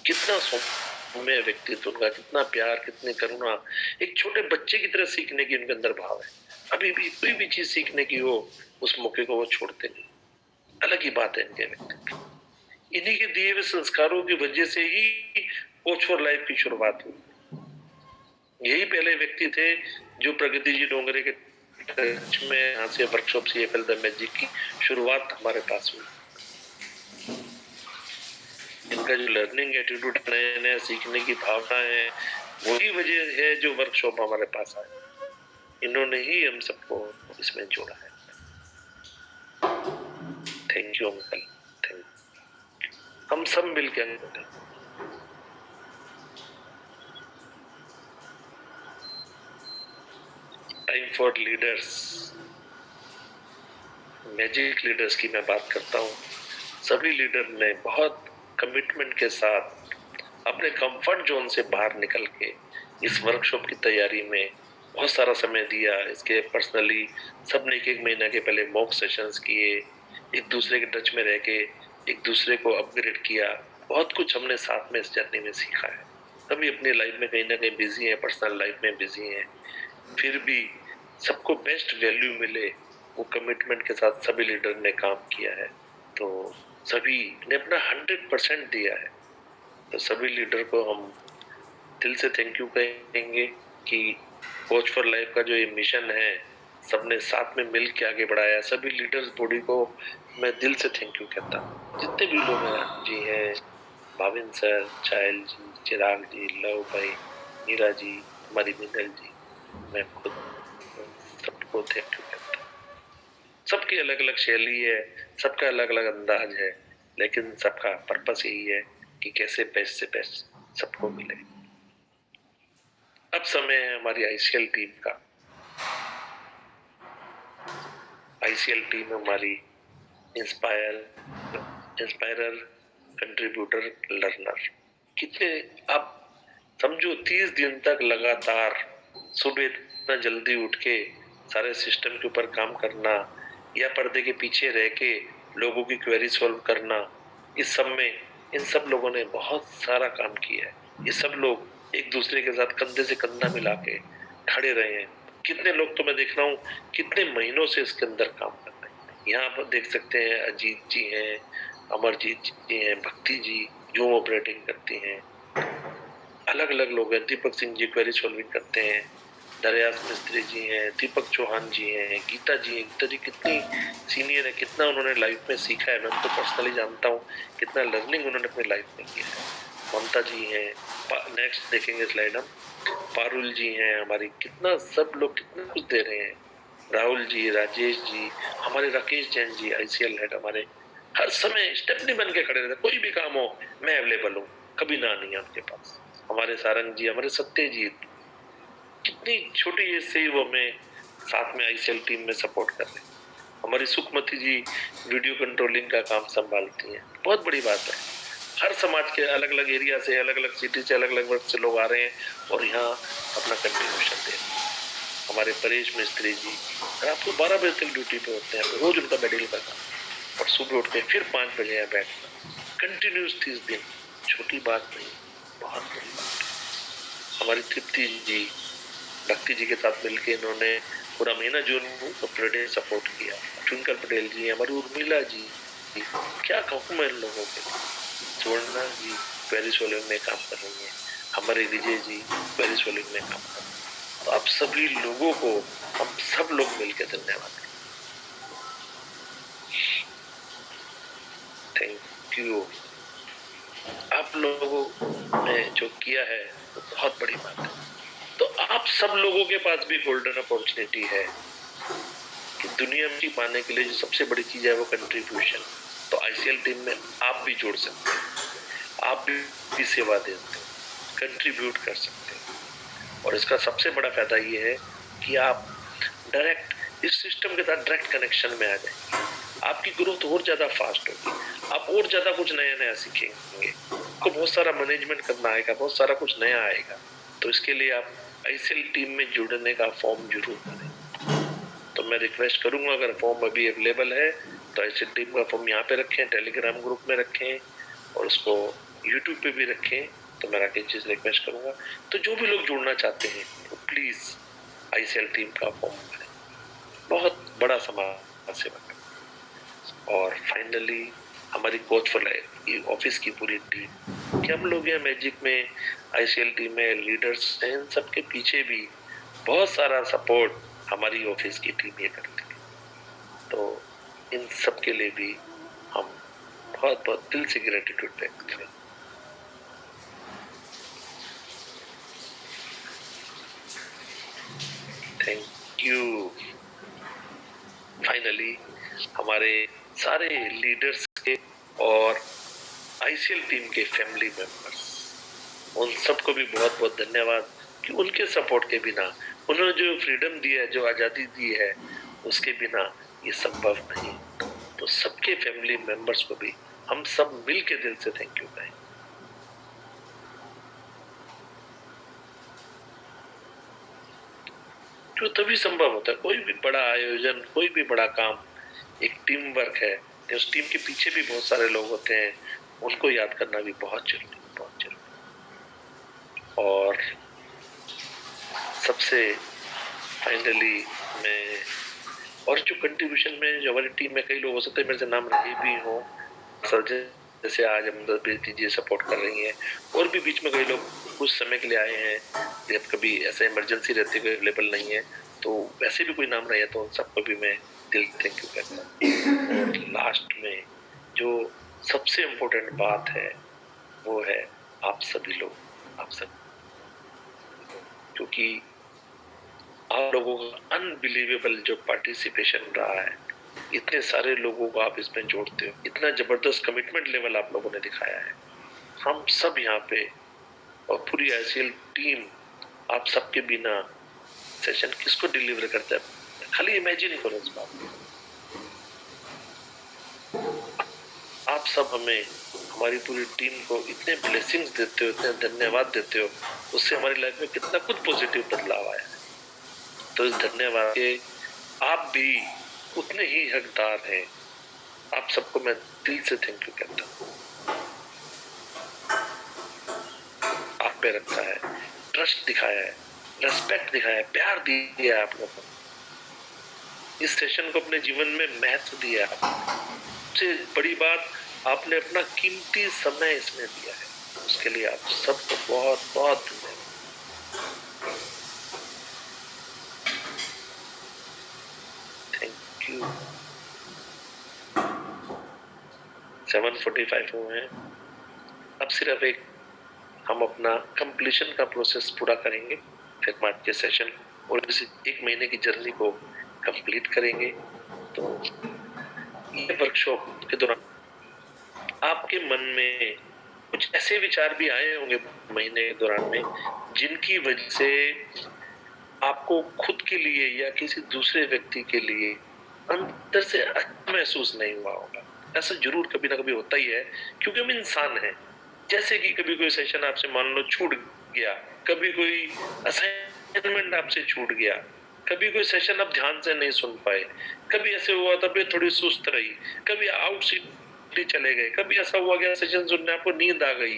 Speaker 12: कितना सौम्य व्यक्तित्व उनका, कितना प्यार, कितनी करुणा, एक छोटे बच्चे की तरह सीखने की उनके अंदर भाव है। अभी भी कोई भी चीज सीखने की हो, उस मौके को वो छोड़ते नहीं। अलग ही बात है इनके व्यक्तित्व। इन्हीं के दिए हुए संस्कारों की वजह से ही कोच फॉर लाइफ की शुरुआत हुई। यही पहले व्यक्ति थे जो प्रगति जी डोंगरे के टच में यहाँ से वर्कशॉप CFL द मैजिक की शुरुआत हमारे पास हुई। इनका जो लर्निंग एटीट्यूड, नया नया सीखने की भावना है, वही वजह है जो वर्कशॉप हमारे पास आए। इन्होंने ही हम सबको इसमें जोड़ा है। Thank you uncle, thank you. हम सब मिलकर time for leaders, magic leaders की मैं बात करता हूँ। सभी लीडर ने बहुत कमिटमेंट के साथ अपने कंफर्ट जोन से बाहर निकल के इस वर्कशॉप की तैयारी में बहुत सारा समय दिया। इसके पर्सनली सब ने एक महीना के पहले मॉक सेशंस किए, एक दूसरे के टच में रह के एक दूसरे को अपग्रेड किया। बहुत कुछ हमने साथ में इस जर्नी में सीखा है। सभी अपनी लाइफ में कहीं ना कहीं बिजी हैं, पर्सनल लाइफ में बिजी हैं, फिर भी सबको बेस्ट वैल्यू मिले, वो कमिटमेंट के साथ सभी लीडर ने काम किया है। तो सभी ने अपना 100% दिया है। तो सभी लीडर को हम दिल से थैंक यू कहेंगे कि कोच फॉर लाइफ का जो ये मिशन है, सबने साथ में मिल के आगे बढ़ाया। सभी लीडर्स बॉडी को मैं दिल से थैंक यू कहता हूँ। जितने भी लोग जी हैं, भाविन सर, चायल जी, चिराग जी, लव भाई, मीरा जी, हमारी मिनल जी, मैं खुद सबको थैंक यू कहता हूँ। सबकी अलग अलग शैली है, सबका अलग अलग अंदाज है, लेकिन सबका पर्पस यही है कि कैसे बेस्ट से बेस्ट सबको मिले। अब समय है हमारी ICL टीम का। ICL टीम हमारी इंस्पायरर, कंट्रीब्यूटर, लर्नर। कितने आप समझो 30 दिन तक लगातार सुबह इतना जल्दी उठ के सारे सिस्टम के ऊपर काम करना या पर्दे के पीछे रह के लोगों की क्वेरी सॉल्व करना, इस सब में इन सब लोगों ने बहुत सारा काम किया है। ये सब लोग एक दूसरे के साथ कंधे से कंधा मिला के खड़े रहे हैं। कितने लोग तो मैं देख रहा हूँ कितने महीनों से इसके अंदर काम कर रहे हैं। यहाँ पर देख सकते हैं अजीत जी हैं, अमरजीत जी हैं, भक्ति जी जो ऑपरेटिंग करती हैं, अलग अलग लोग हैं। दीपक सिंह जी क्वेरी सॉल्विंग करते हैं, दरियास मिस्त्री जी हैं, दीपक चौहान जी हैं, गीता जी हैं। गीता जी कितनी सीनियर है, कितना उन्होंने लाइफ में सीखा है, मैं उनको पर्सनली जानता हूँ, कितना लर्निंग उन्होंने अपनी लाइफ में किया है। ममता जी हैं, नेक्स्ट देखेंगे स्लाइड हम, पारुल जी हैं हमारी, कितना सब लोग कितना कुछ दे रहे हैं। राहुल जी, राजेश जी, हमारे राकेश जैन जी, आईसीएल हेड हमारे, हर समय स्टेपनी बन के खड़े रहते, कोई भी काम हो मैं अवेलेबल हूँ, कभी ना नहीं है आपके पास। हमारे सारंग जी, हमारे सत्यजीत, कितनी छोटी एज से ही वो हमें साथ में आईसीएल टीम में सपोर्ट कर रहे हैं। हमारी सुखमती जी वीडियो कंट्रोलिंग का काम संभालती हैं, बहुत बड़ी बात है। हर समाज के अलग अलग एरिया से, अलग अलग सिटी से, अलग अलग वर्ग से लोग आ रहे हैं और यहाँ अपना कंट्रीब्यूशन दे रहे हैं। हमारे परेश मिस्त्री जी रात को 12 बजे तक ड्यूटी पे होते हैं, रोज उनका मेडिकल का काम, और सुबह उठ के फिर 5 बजे यहाँ बैठना, कंटिन्यूस 30 दिन, छोटी बात नहीं, बहुत बड़ी बात। हमारी तृप्ति जी, भक्ति जी के साथ मिलकर इन्होंने पूरा महीना जून को सपोर्ट किया। ट्विंकल पटेल जी, हमारी उर्मिला जी, क्या कहूँ मैं इन लोगों के लिए। सुवर्णा जी पेरिस ओलंपिक में काम कर रही है, हमारे विजय जी पेरिस ओलंपिक में काम कर रहे हैं। तो आप सभी लोगों को हम सब लोग मिलकर धन्यवाद करते हैं। Thank you. आप लोगों ने जो किया है वो बहुत बड़ी बात है। तो आप सब लोगों के पास भी गोल्डन अपॉर्चुनिटी है कि दुनिया में पाने के लिए जो सबसे बड़ी चीज है वो कंट्रीब्यूशन। तो आईसीएल टीम में आप भी जुड़ सकते हैं, आप भी सेवा दे सकते हैं, कंट्रीब्यूट कर सकते हैं। और इसका सबसे बड़ा फायदा ये है कि आप डायरेक्ट इस सिस्टम के साथ डायरेक्ट कनेक्शन में आ जाएंगे, आपकी ग्रोथ और ज्यादा फास्ट होगी, आप और ज्यादा कुछ नया नया सीखेंगे, आपको बहुत सारा मैनेजमेंट करना आएगा, बहुत सारा कुछ नया आएगा। तो इसके लिए आप आईसीएल टीम में जुड़ने का फॉर्म जरूर भरें। तो मैं रिक्वेस्ट करूंगा, अगर फॉर्म अभी अवेलेबल है तो आईसीएल टीम का फॉर्म यहाँ पे रखें, टेलीग्राम ग्रुप में रखें और उसको यूट्यूब पे भी रखें। तो मैं राकेश जी से रिक्वेस्ट करूंगा, तो जो भी लोग जुड़ना चाहते हैं तो प्लीज आईसीएल टीम का फॉर्म भरें, बहुत बड़ा समाज सेवा करें। और फाइनली हमारी कोच फॉर लाइफ ऑफिस की पूरी टीम कि हम लोग यहाँ मैजिक में आईसीएल टीम में लीडर्स हैं, इन सबके पीछे भी बहुत सारा सपोर्ट हमारी ऑफिस की टीम ये करती है। तो इन सब के लिए भी हम बहुत बहुत दिल से ग्रेटिट्यूड व्यक्त करें। Thank you. फाइनली हमारे सारे लीडर्स के और आईसीएल टीम के फैमिली मेंबर्स, उन सबको भी बहुत बहुत धन्यवाद कि उनके सपोर्ट के बिना, उन्होंने जो फ्रीडम दी है, जो आजादी दी है, उसके बिना ये संभव नहीं। तो सबके फैमिली मेंबर्स को भी हम सब मिल के दिल से थैंक यू कहें। जो तभी संभव होता है, कोई भी बड़ा आयोजन, कोई भी बड़ा काम एक टीम वर्क है। उस टीम के पीछे भी बहुत सारे लोग होते हैं, उनको याद करना भी बहुत जरूरी, बहुत जरूरी। और सबसे फाइनली मैं, और जो कंट्रीब्यूशन में जो हमारी टीम में कई लोग हो सकते हैं मेरे से नाम रहे भी हो, सर जैसे आज हम जी सपोर्ट कर रही हैं, और भी बीच में कई लोग कुछ समय के लिए आए हैं, जब कभी ऐसा इमरजेंसी रहती है, कोई अवेलेबल नहीं है, तो वैसे भी कोई नाम रहे तो उन सबको भी मैं दिल थैंक यू कहता हूँ। और लास्ट में जो सबसे इम्पोर्टेंट बात है वो है आप सभी लोग, आप सब, क्योंकि आप लोगों का अनबिलीवेबल जो पार्टिसिपेशन रहा है, इतने सारे लोगों को आप इसमें जोड़ते हो, इतना जबरदस्त कमिटमेंट लेवल आप लोगों ने दिखाया है। हम सब यहाँ पे और पूरी आईसीएल टीम, आप सबके बिना सेशन किसको डिलीवर करता है, खाली इमेजिन करो इस बात को। आप सब हमें, हमारी पूरी टीम को इतने ब्लेसिंग्स देते हो, इतने धन्यवाद देते हो, उससे हमारी लाइफ में कितना कुछ पॉजिटिव बदलाव आया है। तो इस धन्यवाद के आप भी उतने ही हकदार हैं। आप सबको मैं दिल से थैंक यू कहता हूँ। आप पे रखा है, ट्रस्ट दिखाया है, रेस्पेक्ट दिखाया है, प्यार दिया है आप लोगों को, इस सेशन को अपने जीवन में महत्व दिया है। सबसे बड़ी बात, आपने अपना कीमती समय इसमें दिया है, उसके लिए आप सबको बहुत बहुत धन्यवाद। 7:45 हुए हैं। अब सिर्फ एक हम अपना कंप्लीशन का प्रोसेस पूरा करेंगे, फिर हम आज के सेशन और इस एक महीने की जर्नी को कंप्लीट करेंगे। तो ये वर्कशॉप के दौरान आपके मन में कुछ ऐसे विचार भी आए होंगे महीने के दौरान में, जिनकी वजह से आपको खुद के लिए या किसी दूसरे व्यक्ति के लिए अंदर से अच्छा महसूस नहीं हुआ होगा। ऐसा जरूर कभी ना कभी होता ही है, क्योंकि हम इंसान हैं। जैसे कि कभी कोई सेशन आपसे मान लो छूट गया, कभी कोई असाइनमेंट आपसे छूट गया, कभी कोई सेशन आप ध्यान से नहीं सुन पाए, कभी ऐसे हुआ तबीयत थोड़ी सुस्त रही, कभी आउट सीट चले गए, कभी ऐसा हुआ कि सेशन सुनने आपको नींद आ गई,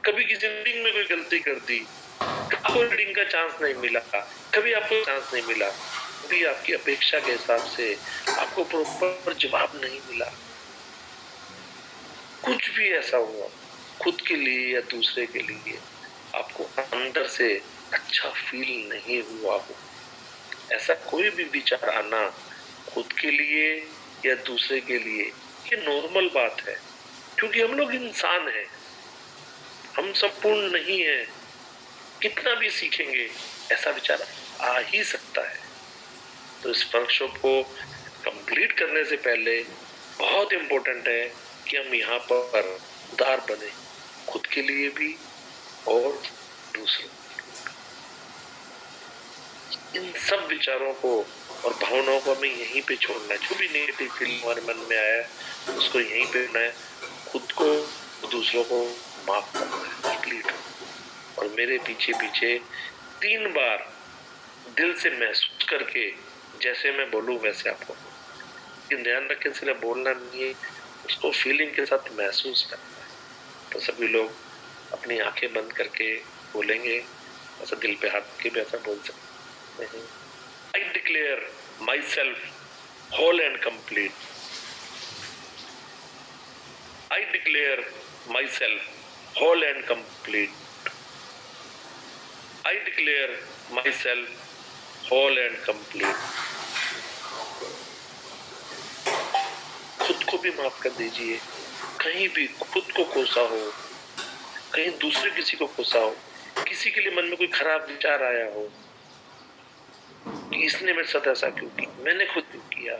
Speaker 12: कभी किसी मीटिंग में कोई गलती कर दी, आपको रीडिंग का चांस नहीं मिला, कभी आपको चांस नहीं मिला, कभी आपकी अपेक्षा के हिसाब से आपको प्रॉपर जवाब नहीं मिला। कुछ भी ऐसा हुआ खुद के लिए या दूसरे के लिए, आपको अंदर से अच्छा फील नहीं हुआ हो, ऐसा कोई भी विचार आना खुद के लिए या दूसरे के लिए, ये नॉर्मल बात है, क्योंकि हम लोग इंसान हैं, हम संपूर्ण नहीं हैं। कितना भी सीखेंगे ऐसा विचार आ ही सकता है। तो इस वर्कशॉप को कंप्लीट करने से पहले बहुत इंपॉर्टेंट है कि हम यहाँ पर उदार बने, खुद के लिए भी और दूसरों। इन सब विचारों को और भावनाओं को हमें यहीं पे छोड़ना है। जो भी नेगेटिव फीलिंग हमारे मन में आया उसको यहीं पे होना है, खुद को दूसरों को माफ करना है कंप्लीट। और मेरे पीछे पीछे 3 बार दिल से महसूस करके, जैसे मैं बोलूं वैसे आपको, लेकिन ध्यान रखें सिर्फ बोलना नहीं है, उसको फीलिंग के साथ महसूस करना है। तो सभी लोग अपनी आंखें बंद करके बोलेंगे, ऐसा दिल पे हाथ के भी ऐसा बोल सकते हैं। I declare myself whole and complete. I declare myself whole and complete. I declare myself whole and complete. खुद को भी माफ कर दीजिए। कहीं भी खुद को कोसा हो, कहीं दूसरे किसी को कोसा हो, किसी के लिए मन में कोई खराब विचार आया हो कि इसने मेरे साथ ऐसा क्यों किया, मैंने खुद क्यों किया,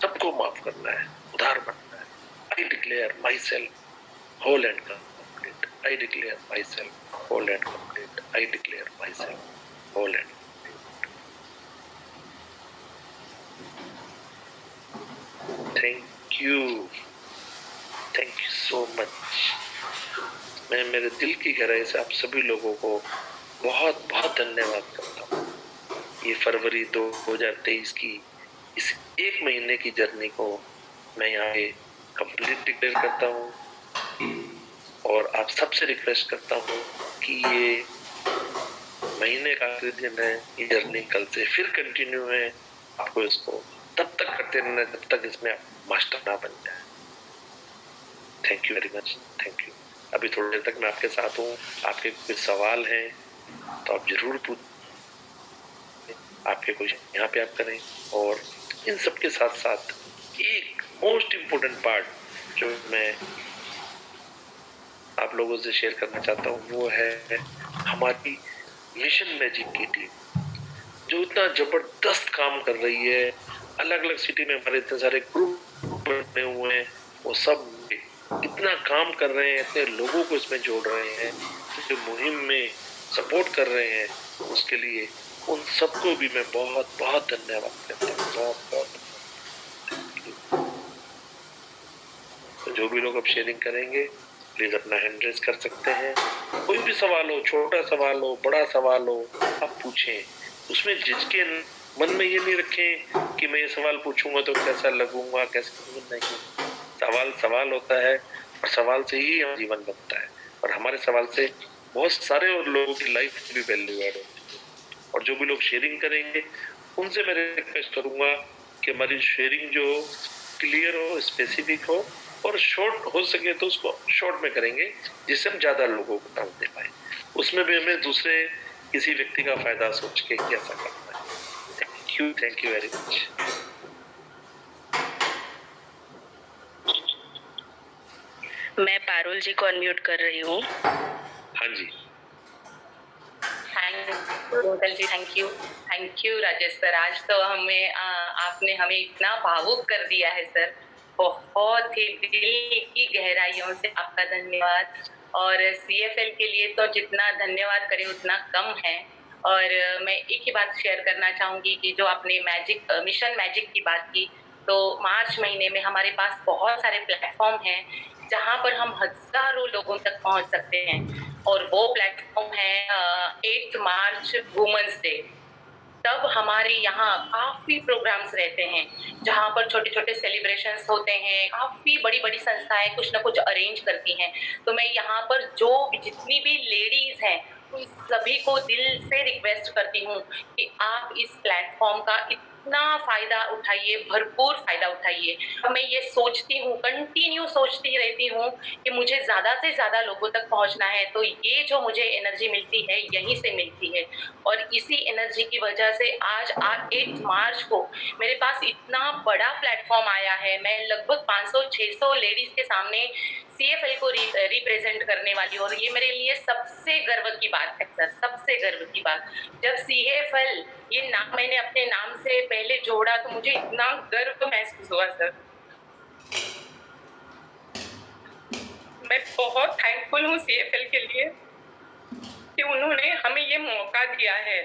Speaker 12: सबको माफ करना है, उदार बनना है। I declare myself whole and complete. I declare myself whole and complete. I declare myself whole and thank you so much. मैं मेरे दिल की गहराई से आप सभी लोगों को बहुत बहुत धन्यवाद करता हूँ। ये फरवरी 2023 की इस 1 महीने की जर्नी को मैं यहाँ पे कंप्लीट डिक्लेयर करता हूँ और आप सबसे रिक्वेस्ट करता हूँ कि ये महीने का आखिरी दिन है, ये जर्नी कल से फिर कंटिन्यू है। आपको इसको तब तक करते रहना जब तक इसमें आप मास्टर ना बन जाए। Thank you very much, thank you. अभी थोड़ी देर तक मैं आपके साथ हूँ, आपके कुछ सवाल हैं तो आप जरूर पूछ, आपके कुछ यहाँ पे आप करें। और इन सब के साथ साथ एक मोस्ट इम्पोर्टेंट पार्ट जो मैं आप लोगों से शेयर करना चाहता हूँ वो है हमारी मिशन मैजिक की टीम, जो इतना जबरदस्त काम कर रही है। अलग अलग सिटी में हमारे इतने सारे ग्रुप बने हुए हैं, वो सब इतना काम कर रहे हैं, इतने लोगों को इसमें जोड़ रहे हैं, जो मुहिम में सपोर्ट कर रहे हैं, उसके लिए उन सबको भी मैं बहुत बहुत धन्यवाद करता हूँ। बहुत बहुत तो जो भी लोग अब शेयरिंग करेंगे प्लीज अपना हैंड रेज कर सकते हैं। कोई भी सवाल हो, छोटा सवाल हो, बड़ा सवाल हो, आप पूछें। उसमें झिझके मन में ये नहीं रखें कि मैं ये सवाल पूछूंगा तो कैसा लगूंगा, कैसे नहीं। सवाल सवाल होता है और सवाल से ही हम जीवन बनता है, और हमारे सवाल से बहुत सारे और लोगों की लाइफ भी वैल्यू ऐड होती है। और जो भी लोग शेयरिंग करेंगे उनसे मैं रिक्वेस्ट करूंगा कि हमारी शेयरिंग जो क्लियर हो, स्पेसिफिक हो और शॉर्ट हो सके तो उसको शॉर्ट में करेंगे, जिससे हम ज्यादा लोगों को काम दे पाए। उसमें भी हमें दूसरे किसी व्यक्ति का फायदा सोच के कैसा करना है। Thank you very much.
Speaker 13: मैं पारुल जी को अनम्यूट कर रही हूँ।
Speaker 12: हाँ जी।
Speaker 13: Thank you Rajesh sir. आज तो आपने हमें इतना भावुक कर दिया है सर। बहुत ही दिल की गहराइयों से आपका धन्यवाद। और CFL के लिए तो जितना धन्यवाद करें उतना कम है। और मैं एक ही बात शेयर करना चाहूंगी कि जो आपने मिशन मैजिक की बात की, तो मार्च महीने में हमारे पास बहुत सारे प्लेटफॉर्म हैं जहां पर हम हजारों लोगों तक पहुंच सकते हैं। और वो प्लेटफॉर्म है 8 मार्च वुमेन्स डे। तब हमारे यहाँ काफी प्रोग्राम्स रहते हैं जहाँ पर छोटे छोटे सेलिब्रेशंस होते हैं। काफी बड़ी बड़ी संस्थाएं कुछ ना कुछ अरेंज करती हैं। तो मैं यहाँ पर जितनी भी लेडीज हैं उन सभी को दिल से रिक्वेस्ट करती हूँ कि आप इस प्लेटफॉर्म का इतना फायदा उठाइए, भरपूर फायदा उठाइए। मैं ये सोचती हूँ, कंटिन्यू सोचती रहती हूँ कि मुझे ज्यादा से ज्यादा लोगों तक पहुँचना है। तो ये जो मुझे एनर्जी मिलती है यहीं से मिलती है। और इसी एनर्जी की वजह से आज 8 मार्च को मेरे पास इतना बड़ा प्लेटफॉर्म आया है। मैं लगभग 500-600 लेडीज के सामने CFL को रिप्रेजेंट करने वाली हूँ। और ये मेरे लिए सबसे गर्व की बात है सर, सबसे गर्व की बात। जब CFL ये नाम मैंने अपने नाम से पहले जोड़ा तो मुझे इतना गर्व महसूस हुआ सर। मैं बहुत थैंकफुल हूँ CFL के लिए कि उन्होंने हमें ये मौका दिया है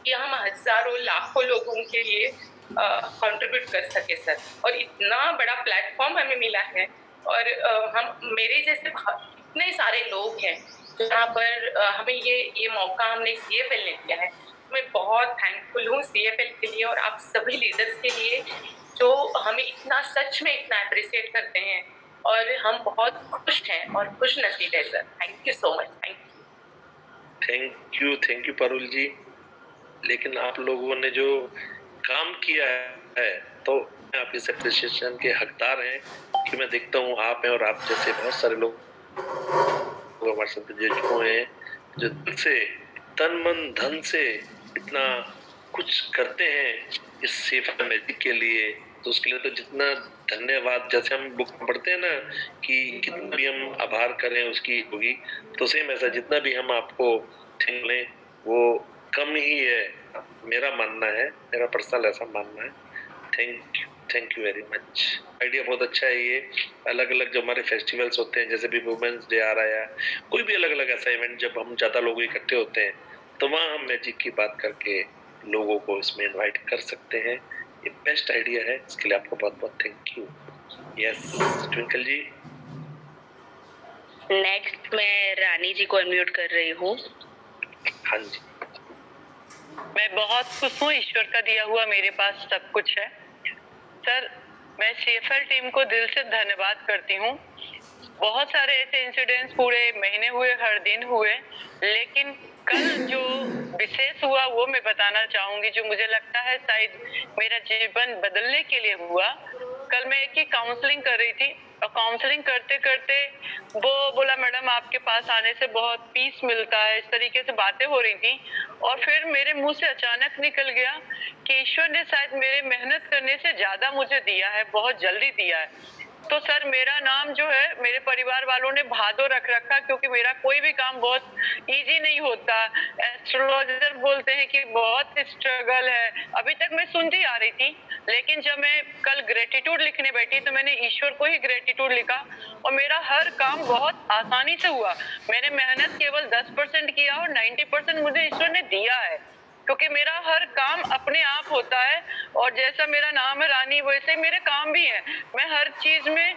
Speaker 13: कि हम हजारों लाखों लोगों के लिए कंट्रीब्यूट कर सके सर। और इतना बड़ा प्लेटफॉर्म हमें मिला है। और हम मेरे जैसे इतने सारे लोग हैं जहाँ पर हमें ये मौका हमने CFL ने दिया है। मैं बहुत थैंकफुल हूँ CFL के लिए और आप सभी लीडर्स के लिए जो हमें सच में इतना अप्रिशिएट करते हैं। और हम बहुत खुश हैं और खुश नसीब है sir. Thank you so much.
Speaker 12: Thank you Parul ji. लेकिन आप लोगों ने जो काम किया है तो आप इस अप्रिसिएशन के हकदार हैं कि मैं देखता हूँ आप हैं और आप जैसे बहुत सारे लोग हमारे साथ जो हैं जो दिल से तन मन धन से इतना कुछ करते हैं इस CFL मैजिक के लिए। तो उसके लिए तो जितना धन्यवाद, जैसे हम बुक में पढ़ते हैं ना कि कितना भी हम आभार करें उसकी होगी, तो सेम ऐसा जितना भी हम आपको थैंक लें वो कम ही है। मेरा मानना है, मेरा पर्सनल ऐसा मानना है। Thank you very much. Idea बहुत अच्छा है। ये अलग अलग जो हमारे फेस्टिवल्स होते हैं, जैसे भी वुमेन्स डे आ रहा है, कोई भी अलग अलग ऐसा इवेंट जब हम ज्यादा लोग इकट्ठे होते हैं तो वहाँ हम मैजिक की बात करके लोगों को इसमें इनवाइट कर सकते हैं। ये बेस्ट आइडिया है, इसके लिए आपको बहुत बहुत thank you. Yes twinkle ji.
Speaker 14: Next मैं रानी जी को अनम्यूट कर रही हूँ।
Speaker 12: हाँ जी।
Speaker 15: मैं बहुत खुश हूँ, ईश्वर का दिया हुआ मेरे पास सब कुछ है। सर मैं CFL टीम को दिल से धन्यवाद करती हूँ। बहुत सारे ऐसे इंसिडेंट्स पूरे महीने हुए, हर दिन हुए, लेकिन कल जो विशेष हुआ वो मैं बताना चाहूंगी, जो मुझे लगता है शायद मेरा जीवन बदलने के लिए हुआ। कल मैं एक ही काउंसलिंग कर रही थी और काउंसलिंग करते करते वो बोला मैडम आपके पास आने से बहुत पीस मिलता है, इस तरीके से बातें हो रही थी। और फिर मेरे मुंह से अचानक निकल गया कि ईश्वर ने शायद मेरे मेहनत करने से ज्यादा मुझे दिया है, बहुत जल्दी दिया है। तो सर मेरा नाम जो है मेरे परिवार वालों ने भादो रख रखा, क्योंकि मेरा कोई भी काम बहुत इजी नहीं होता। एस्ट्रोलॉजर बोलते हैं कि बहुत स्ट्रगल है, अभी तक मैं सुनती आ रही थी। लेकिन जब मैं कल ग्रेटिट्यूड लिखने बैठी तो मैंने ईश्वर को ही ग्रेटिट्यूड लिखा और मेरा हर काम बहुत आसानी से हुआ। मैंने मेहनत केवल 10% किया और 90% मुझे ईश्वर ने दिया है, क्योंकि मेरा हर काम अपने आप होता है। और जैसा मेरा नाम है रानी, वैसे मेरे काम भी हैं। मैं हर चीज में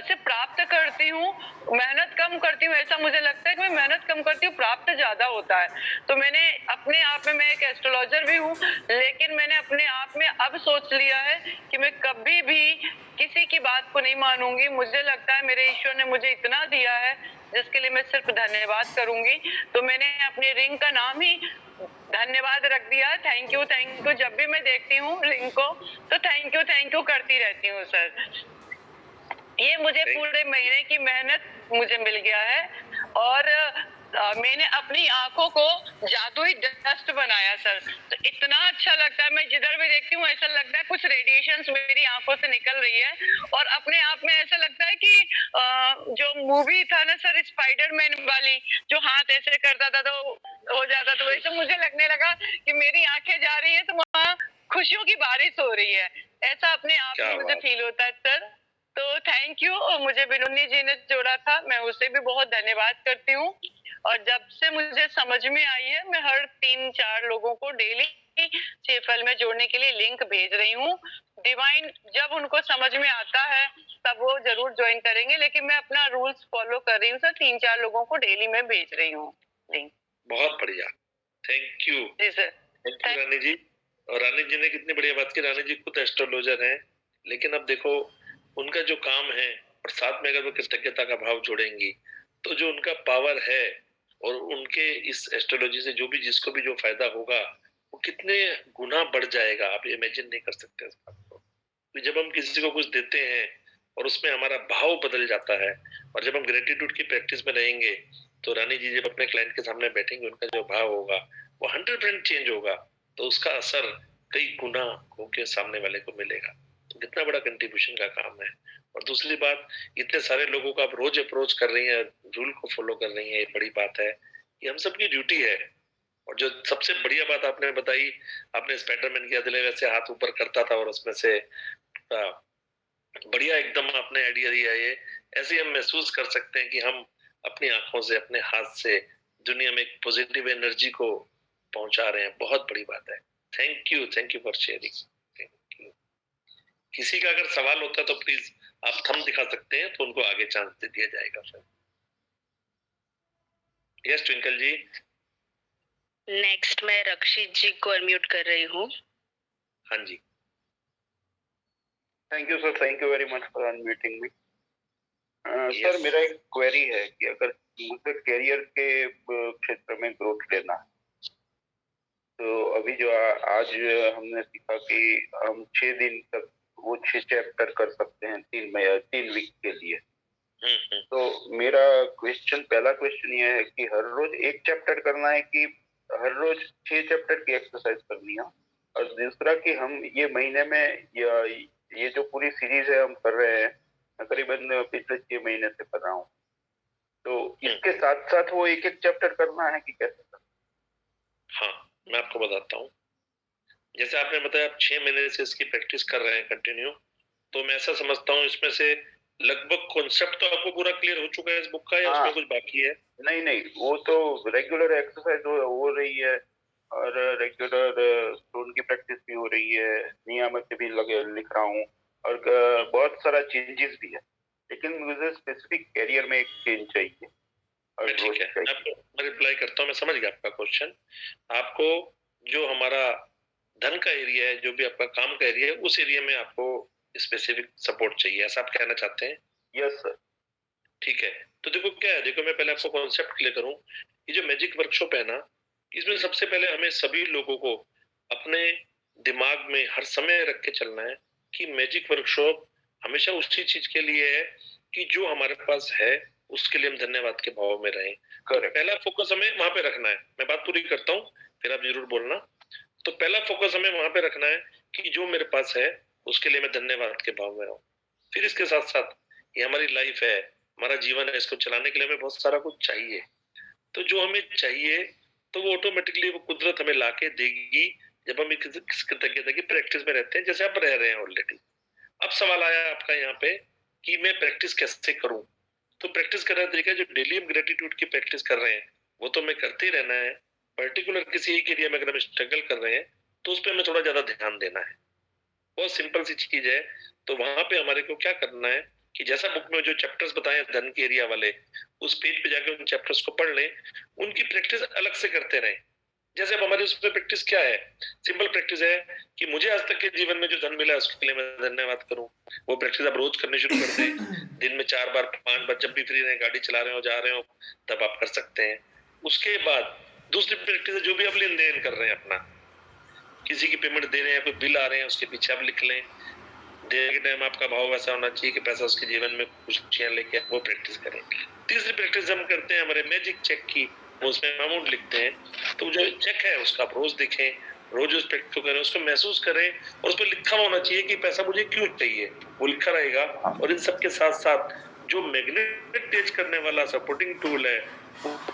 Speaker 15: से प्राप्त करती हूँ, मेहनत कम करती हूँ। ऐसा मुझे लगता है कि मैं मेहनत कम करती हूँ, प्राप्त ज्यादा होता है। तो मैंने अपने आप में, मैं एक एस्ट्रोलॉजर भी हूँ, लेकिन मैंने अपने आप में अब सोच लिया है कि मैं कभी भी किसी की बात को नहीं मानूंगी। मुझे लगता है मेरे ईश्वर ने मुझे इतना दिया है जिसके लिए मैं सिर्फ धन्यवाद करूंगी। तो मैंने अपने रिंग का नाम ही धन्यवाद रख दिया। थैंक यू जब भी मैं देखती हूँ रिंग को तो थैंक यू करती रहती हूँ सर। ये मुझे पूरे महीने की मेहनत मुझे मिल गया है और मैंने अपनी आंखों को जादुई डस्ट बनाया सर। तो इतना अच्छा लगता है, मैं जिधर भी देखती हूँ ऐसा लगता है कुछ रेडिएशंस मेरी आंखों से निकल रही है। और अपने आप में ऐसा लगता है कि जो मूवी था ना सर स्पाइडरमैन वाली, जो हाथ ऐसे करता था तो हो जाता, तो वैसे मुझे लगने लगा कि मेरी आंखें जा रही है तो वहाँ खुशियों की बारिश हो रही है। ऐसा अपने आप में मुझे फील होता है सर। तो थैंक यू। और मुझे विनोनी जी ने जोड़ा था, मैं उसे भी बहुत धन्यवाद करती हूँ। और जब से मुझे समझ में आई है, मैं हर 3-4 लोगों को डेली CFL में जोड़ने के लिए लिंक भेज रही हूँ। डिवाइन जब उनको समझ में आता है तब वो जरूर ज्वाइन करेंगे, लेकिन मैं अपना रूल्स फॉलो कर रही हूँ सर। 3-4 लोगों को डेली में भेज रही हूँ लिंक।
Speaker 12: बहुत बढ़िया, थैंक यू।
Speaker 15: जी sir.
Speaker 12: Thank you Rani ji. और रानी जी ने कितनी बढ़िया बात की। रानी जी खुद एस्ट्रोलॉजर हैं, लेकिन अब देखो उनका जो काम है और साथ में अगर वो कृतज्ञता का भाव जोड़ेंगी तो जो उनका पावर है और उनके इस एस्ट्रोलॉजी से जो भी जिसको भी जो फायदा होगा वो कितने गुना बढ़ जाएगा, आप इमेजिन नहीं कर सकते इस बात को। तो जब हम किसी को कुछ देते हैं और उसमें हमारा भाव बदल जाता है, और जब हम ग्रेटिट्यूड की प्रैक्टिस में रहेंगे तो रानी जी जब अपने क्लाइंट के सामने बैठेंगे उनका जो भाव होगा वो 100% चेंज होगा, तो उसका असर कई गुना होके सामने वाले को मिलेगा। तो कितना बड़ा कंट्रीब्यूशन का काम है। और दूसरी बात, इतने सारे लोगों को आप रोज अप्रोच कर रही हैं, रूल को फॉलो कर रही हैं, ये बड़ी बात है। ये हम सबकी ड्यूटी है। और जो सबसे बढ़िया बात आपने बताई, आपने स्पाइडरमैन की याद दिलाई, वैसे हाथ ऊपर करता था और उसमें से बढ़िया एकदम आपने आइडिया दिया। ये ऐसे हम महसूस कर सकते हैं कि हम अपनी आंखों से अपने हाथ से दुनिया में एक पॉजिटिव एनर्जी को पहुंचा रहे हैं। बहुत बड़ी बात है। Thank you for sharing. Thank you. किसी का अगर सवाल होता है तो प्लीज आप थंब दिखा सकते हैं तो उनको आगे चांस दे दिया जाएगा। फिर यस ट्विंकल जी।
Speaker 14: नेक्स्ट मैं रक्षित जी को अनम्यूट कर रही हूँ।
Speaker 12: हाँ जी।
Speaker 16: Thank you sir, thank you very much for unmuting me. Sir मेरा एक क्वेरी है कि अगर मुझे करियर के क्षेत्र में ग्रोथ लेना है तो अभी जो आज हमने सीखा कि हम 6 दिन तक वो 6 चैप्टर कर सकते हैं 3 वीक के लिए। तो मेरा पहला क्वेश्चन ये है कि हर रोज एक चैप्टर करना है कि हर रोज 6 चैप्टर की एक्सरसाइज करनी है? और दूसरा कि हम ये महीने में ये जो पूरी सीरीज है हम कर रहे हैं, मैं करीबन पिछले 6 महीने से कर रहा हूँ, तो इसके साथ साथ वो एक चैप्टर करना है कि कैसे करना?
Speaker 12: हाँ, मैं आपको बताता हूँ। जैसे आपने बताया आप 6 महीने से इसकी प्रैक्टिस कर रहे हैं कंटिन्यू, तो मैं ऐसा समझता हूँ इसमें से लगभग कॉन्सेप्ट तो आपको पूरा क्लियर हो चुका है इस बुक का, या उसमें कुछ बाकी है?
Speaker 16: नहीं, वो तो रेगुलर एक्सरसाइज हो रही है और रेगुलर स्टोन की प्रैक्टिस भी हो रही है, नियामत भी लिख रहा हूँ और बहुत सारा चेंजेस भी है, लेकिन मुझे स्पेसिफिक कैरियर में एक चेंज चाहिए।
Speaker 12: ठीक है, मैं रिप्लाई करता हूँ। मैं समझ गया आपका क्वेश्चन। आपको जो हमारा धन का एरिया है, जो भी आपका काम का एरिया है, उस एरिया में आपको स्पेसिफिक सपोर्ट चाहिए, ऐसा आप कहना चाहते हैं?
Speaker 16: Yes sir.
Speaker 12: ठीक है, तो देखो क्या है, देखो मैं पहले आपको कॉन्सेप्ट क्लियर करूं। ये जो मैजिक वर्कशॉप है ना, इसमें सबसे पहले हमें सभी लोगों को अपने दिमाग में हर समय रख के चलना है कि मैजिक वर्कशॉप हमेशा उसी चीज के लिए है कि जो हमारे पास है उसके लिए हम धन्यवाद के भाव में रहें। पहला फोकस हमें वहां पे रखना है। मैं बात पूरी करता हूँ, फिर आप जरूर बोलना। तो पहला फोकस हमें वहां पे रखना है कि जो मेरे पास है उसके लिए मैं धन्यवाद के भाव में रहूं। फिर इसके साथ साथ ये हमारी लाइफ है, हमारा जीवन है, इसको चलाने के लिए हमें बहुत सारा कुछ चाहिए। तो जो हमें चाहिए तो वो ऑटोमेटिकली वो कुदरत हमें लाके देगी जब हम कृतज्ञता की प्रैक्टिस में रहते हैं, जैसे आप रह रहे हैं ऑलरेडी। अब सवाल आया आपका यहाँ पे कि मैं प्रैक्टिस कैसे करूं। तो प्रैक्टिस करने का तरीका, जो डेली हम ग्रेटिट्यूड की प्रैक्टिस कर रहे हैं वो तो हमें करते ही रहना है। पर्टिकुलर किसी एक एरिया में अगर हम स्ट्रगल कर रहे हैं तो उस पर हमें थोड़ा ज्यादा ध्यान देना है। बहुत सिंपल सी चीज है। तो वहां पे हमारे को क्या करना है कि जैसा बुक में जो चैप्टर्स बताए धन के एरिया वाले, उस पेज पे जाके उन चैप्टर्स को पढ़ लें, उनकी प्रैक्टिस अलग से करते रहें। जैसे अब हमारी उसमें प्रैक्टिस क्या है, सिंपल प्रैक्टिस है कि मुझे आज तक के जीवन में जो धन मिला है उसके लिए मैं धन्यवाद करूं। वो प्रैक्टिस आप रोज करनी शुरू कर दें। दिन में 4 बार 5 बार, जब भी फ्री रहे, गाड़ी चला रहे हो, जा रहे हो, तब आप कर सकते हैं। उसके बाद दूसरी प्रैक्टिस है, जो भी आप लेन देन कर रहे हैं अपना, किसी की पेमेंट दे रहे हैं, कोई बिल आ रहे हैं, उसके पीछे आप लिख लें। देने के टाइम आपका भाव वैसा होना चाहिए कि पैसा उसके जीवन में खुशियां लेके आए, वो प्रैक्टिस करें। तीसरी प्रैक्टिस हम करते हैं हमारे मैजिक चेक की, उसमें अमाउंट लिखते हैं, तो जो चेक है उसका आप रोज देखें, रोज उस प्रैक्टिस को करें, उसको महसूस करें और उस पर लिखा होना चाहिए कि पैसा मुझे क्यों चाहिए, वो लिखा रहेगा। और इन सब के साथ साथ जो मैग्नेट टेच करने वाला सपोर्टिंग टूल है,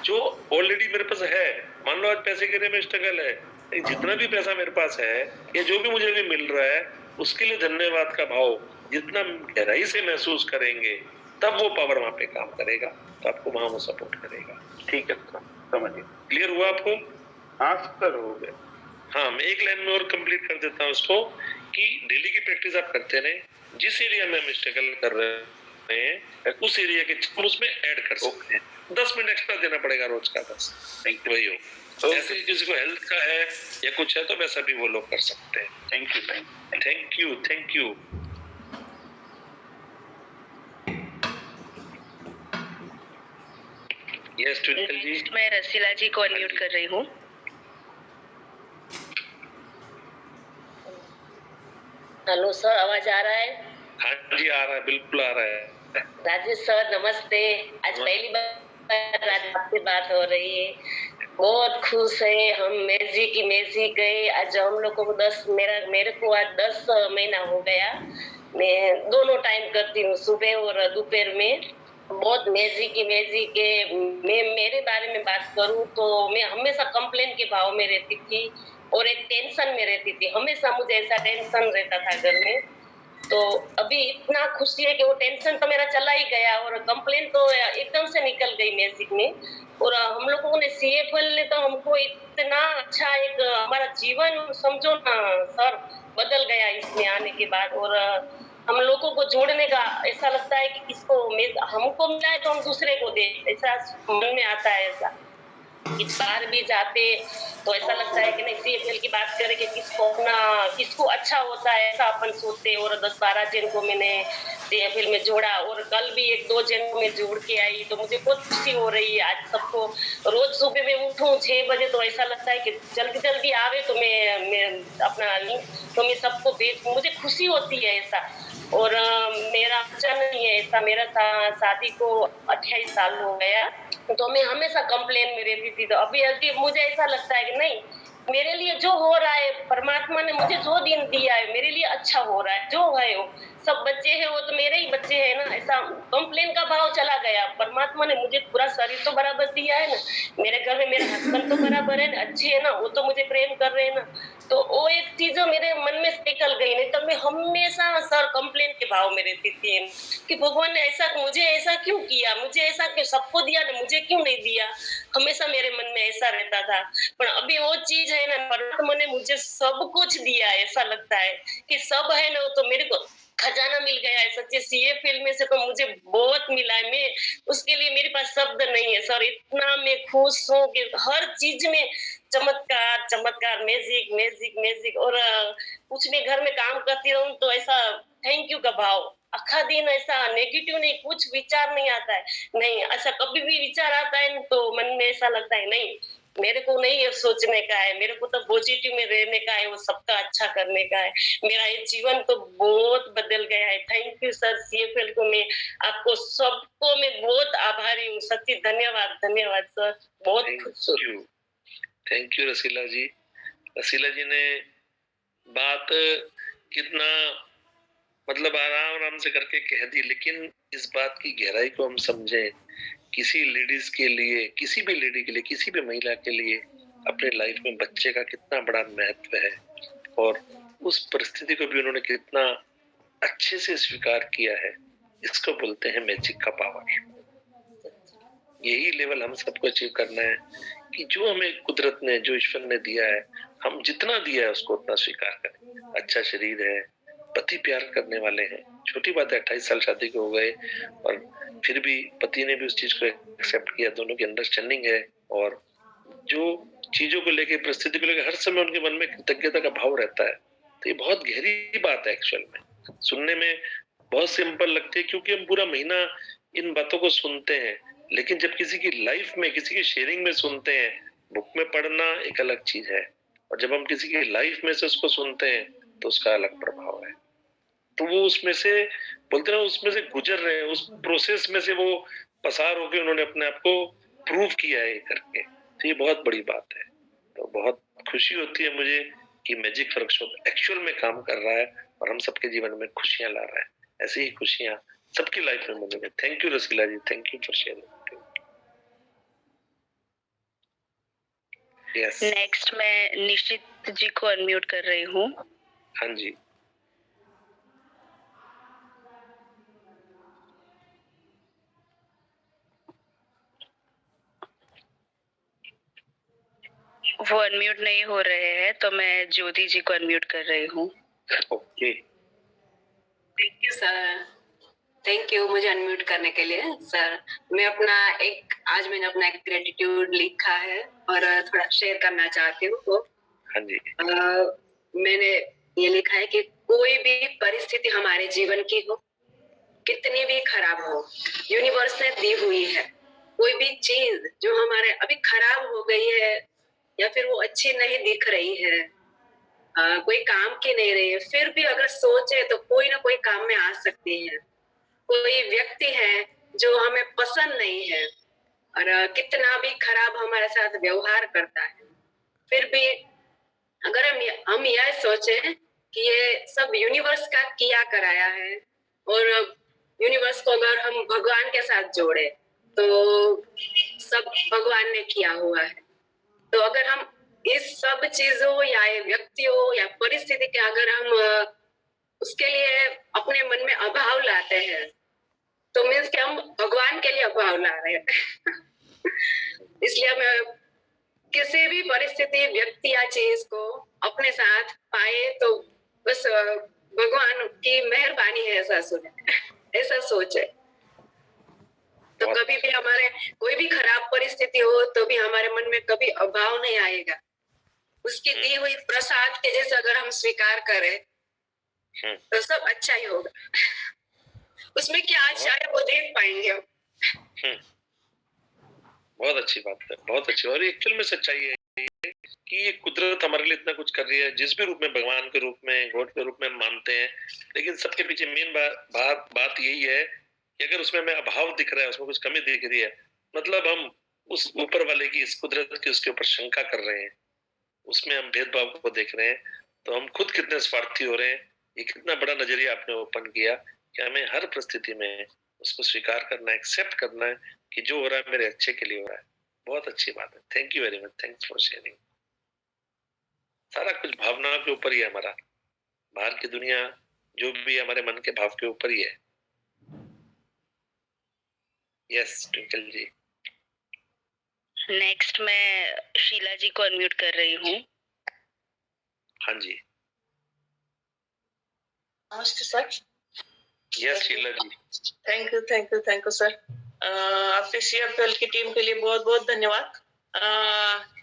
Speaker 12: जो ऑलरेडी मेरे पास है, मान लो आज पैसे के लिए में स्ट्रगल है, जितना भी पैसा मेरे पास है या जो भी मुझे भी मिल रहा है, उसके लिए धन्यवाद का भाव जितना गहराई से महसूस करेंगे, तब वो पावर वहां पे काम करेगा, तो आपको वहां वो सपोर्ट करेगा।
Speaker 16: ठीक है सर, समझिए।
Speaker 12: क्लियर हुआ आपको?
Speaker 16: हाँ सर, हो गया।
Speaker 12: हाँ, मैं एक लाइन में और कंप्लीट कर देता हूँ उसको कि डेली की प्रैक्टिस आप करते रहे, जिस एरिया में हम स्ट्रगल कर रहे हैं उस एरिया के हम उसमें ऐड कर सकते हैं। 10 मिनट एक्स्ट्रा देना पड़ेगा रोज का, बस वही हो। ऐसे किसी को हेल्थ का है या कुछ है तो वैसा भी वो लोग कर सकते हैं।
Speaker 16: Thank you.
Speaker 12: Thank you. Yes twinkle ji.
Speaker 14: मैं रसीला जी को अनम्यूट कर रही हूँ।
Speaker 17: हेलो सर, आवाज आ रहा है?
Speaker 12: हाँ जी, आ रहा है, बिल्कुल आ रहा है।
Speaker 17: राजेश सर नमस्ते। आज पहली बार आपसे बात हो रही है, बहुत खुश है हम। मैजिक गए आज हम लोग को 10 मेरे को आज 10 महीना हो गया। मैं दोनों टाइम करती हूँ, सुबह और दोपहर में। बहुत मैजिक है। मैं मेरे बारे में बात करूँ तो मैं हमेशा कंप्लेन के भाव में रहती थी और एक टेंशन में रहती थी। हमेशा मुझे ऐसा टेंशन रहता था घर में। तो अभी इतना खुशी है कि वो टेंशन तो मेरा चला ही गया और कंप्लेन तो एकदम से निकल गई मैजिक में। और हम लोगों ने CFL ने तो हमको इतना अच्छा एक हमारा जीवन समझो ना सर बदल गया इसमें आने के बाद। और हम लोगों को जोड़ने का ऐसा लगता है कि किसको हमको मिला है तो हम दूसरे को दे, ऐसा मन में आता है। ऐसा इस बार भी जाते तो ऐसा लगता है कि नहीं CFL की बात करें कि किसको अच्छा होता है ऐसा अपन सोचते। और 10-12 जन को मैंने CFL में जोड़ा और कल भी 1-2 जन को मैं जोड़ के आई, तो मुझे बहुत खुशी हो रही है। आज सबको रोज सुबह में उठूं 6 बजे तो ऐसा लगता है कि जल्दी आवे तो मैं अपना तो मैं सबको भेज, मुझे खुशी होती है ऐसा। और मेरा बच्चा नहीं है ऐसा, मेरा शादी को 28 साल हो गया, तो मैं हमेशा कंप्लेन में रहती थी। तो अभी मुझे ऐसा लगता है कि नहीं, मेरे लिए जो हो रहा है परमात्मा ने मुझे जो दिन दिया है मेरे लिए अच्छा हो रहा है। जो है वो सब बच्चे हैं वो तो मेरे ही बच्चे हैं ना, ऐसा कंप्लेन का भाव चला गया। परमात्मा ने मुझे पूरा शरीर तो बराबर दिया है ना, मेरे घर में मेरा हस्बैंड तो बराबर है ना, अच्छे है ना, वो तो मुझे प्रेम कर रहे हैं ना। तो वो एक चीज मेरे मन में निकल गई। नहीं तो मैं हमेशा सर कंप्लेन के भाव में रहती थी कि भगवान ने ऐसा मुझे ऐसा क्यों किया, मुझे ऐसा क्यों सबको दिया ना, मुझे क्यों नहीं दिया। हमेशा मेरे मन में ऐसा रहता था। पर अभी वो चीज है ना, परमात्मा ने मुझे सब कुछ दिया है। ऐसा लगता है कि सब है ना, तो मेरे को खजाना मिल गया है। सच्चे CFL में से तो मुझे बहुत मिला है। मैं उसके लिए मेरे पास शब्द नहीं है सर, इतना मैं खुश हूँ कि हर चीज में चमत्कार मैजिक। और कुछ भी घर में काम करती रहूं तो ऐसा थैंक यू का भाव, आखा दिन ऐसा नेगेटिव नहीं, कुछ विचार नहीं आता है। नहीं ऐसा कभी भी विचार आता है तो मन में ऐसा लगता है नहीं, मेरे को नहीं ये सोचने का है, मेरे को तो पॉजिटिव में रहने का है, वो सबका अच्छा करने का है। मेरा ये जीवन तो बहुत बदल गया है। थैंक यू सर CFL को, मैं आपको सबको मैं बहुत आभारी हूँ। सच्ची धन्यवाद सर, बहुत खुश हूँ।
Speaker 12: थैंक यू रसीला जी। रसीला जी ने बात कितना मतलब आराम से करके कह दी, लेकिन इस बात की गहराई को हम समझें, किसी लेडीज के लिए, किसी भी लेडी के लिए, किसी भी महिला के लिए अपने लाइफ में बच्चे का कितना बड़ा महत्व है और उस परिस्थिति को भी उन्होंने कितना अच्छे से स्वीकार किया है, इसको बोलते हैं मैजिक का पावर। यही लेवल हम सबको अचीव करना है कि जो हमें कुदरत ने, जो ईश्वर ने दिया है, हम जितना दिया है उसको उतना स्वीकार करें। अच्छा शरीर है, पति प्यार करने वाले हैं, छोटी बात है 28 साल शादी के हो गए और फिर भी पति ने भी उस चीज को एक्सेप्ट किया, दोनों की अंडरस्टैंडिंग है और जो चीजों को लेके, परिस्थिति को लेके हर समय उनके मन में कृतज्ञता का भाव रहता है। तो ये बहुत गहरी बात है। एक्चुअल में सुनने में बहुत सिंपल लगती है क्योंकि हम पूरा महीना इन बातों को सुनते हैं, लेकिन जब किसी की लाइफ में, किसी की शेयरिंग में सुनते हैं, बुक में पढ़ना एक अलग चीज है और जब हम किसी की लाइफ में से उसको सुनते हैं तो उसका अलग प्रभाव है। तो वो उसमें से बोलते ना उसमें से गुजर रहे हैं, उस प्रोसेस में से वो पसार होकर उन्होंने अपने आप को प्रूव किया है करके। तो ये बहुत बड़ी बात है। तो बहुत खुशी होती है मुझे कि मैजिक वर्कशॉप एक्चुअल में काम कर रहा है और हम सबके जीवन में खुशियां ला रहा है। ऐसी ही खुशियां सबकी लाइफ में मिलेंगे। Thank you Rasila ji, thank you for sharing. Yes,
Speaker 14: next मैं निश्चित जी को अनम्यूट कर रही हूँ।
Speaker 12: हाँ जी।
Speaker 14: वो अनम्यूट नहीं हो रहे हैं, तो मैं ज्योति जी को अनम्यूट कर रही हूँ।
Speaker 12: Okay,
Speaker 18: thank you sir, thank you मुझे अनम्यूट करने के लिए। सर मैं आज मैंने अपना एक ग्रेटिट्यूड लिखा है और थोड़ा शेयर करना चाहती हूँ। तो
Speaker 12: हाँ जी।
Speaker 18: मैंने ये लिखा है कि कोई भी परिस्थिति हमारे जीवन की हो, कितनी भी खराब हो, यूनिवर्स ने दी हुई है। कोई भी चीज जो हमारे अभी खराब हो गई है या फिर वो अच्छी नहीं दिख रही है, कोई काम की नहीं रही है, फिर भी अगर सोचे तो कोई ना कोई काम में आ सकती है। कोई व्यक्ति है जो हमें पसंद नहीं है और कितना भी खराब हमारे साथ व्यवहार करता है, फिर भी अगर हम यह सोचे कि ये सब यूनिवर्स का किया कराया है और यूनिवर्स को अगर हम भगवान के साथ जोड़े तो सब भगवान ने किया हुआ है। तो अगर हम इस सब चीजों या व्यक्तियों या परिस्थिति के अगर हम उसके लिए अपने मन में अभाव लाते हैं तो मीन्स कि हम भगवान के लिए अभाव ला रहे हैं। इसलिए हमें किसी भी परिस्थिति, व्यक्ति या चीज को अपने साथ पाए तो बस भगवान की मेहरबानी है, ऐसा सुने, ऐसा सोचे। तो कभी भी हमारे कोई भी खराब परिस्थिति हो तो भी हमारे मन में कभी अभाव नहीं आएगा। उसकी दी हुई प्रसाद के जैसे अगर हम स्वीकार करें तो सब अच्छा ही होगा। उसमें क्या अच्छा है वो देख पाएंगे हम।
Speaker 12: बहुत अच्छी बात है, बहुत अच्छी। और एक्चुअल में सच्चाई है कि ये कुदरत हमारे लिए इतना कुछ कर रही है, जिस भी रूप में, भगवान के रूप में, गॉड के रूप में मानते हैं, लेकिन सबके पीछे मेन बात यही है कि अगर उसमें हमें अभाव दिख रहा है, उसमें कुछ कमी दिख रही है, मतलब हम उस ऊपर वाले की, इस कुदरत की, उसके ऊपर शंका कर रहे हैं, उसमें हम भेदभाव को देख रहे हैं, तो हम खुद कितने स्वार्थी हो रहे हैं। ये कितना बड़ा नजरिया आपने ओपन किया कि हमें हर परिस्थिति में उसको स्वीकार करना है, एक्सेप्ट करना है कि जो हो रहा है मेरे अच्छे के लिए हो रहा है। बहुत अच्छी बात है। Thank you very much, thanks for sharing. सारा कुछ भावनाओं के ऊपर ही है हमारा, बाहर की दुनिया जो भी हमारे मन के भाव के ऊपर ही है। Yes twinkle ji.
Speaker 14: नेक्स्ट मैं शीला जी को अनम्यूट कर रही हूँ।
Speaker 12: हाँ जी।
Speaker 19: नमस्ते sir.
Speaker 12: Yes Sheela ji.
Speaker 19: Thank you sir. आपकी CFL की टीम के लिए बहुत बहुत धन्यवाद।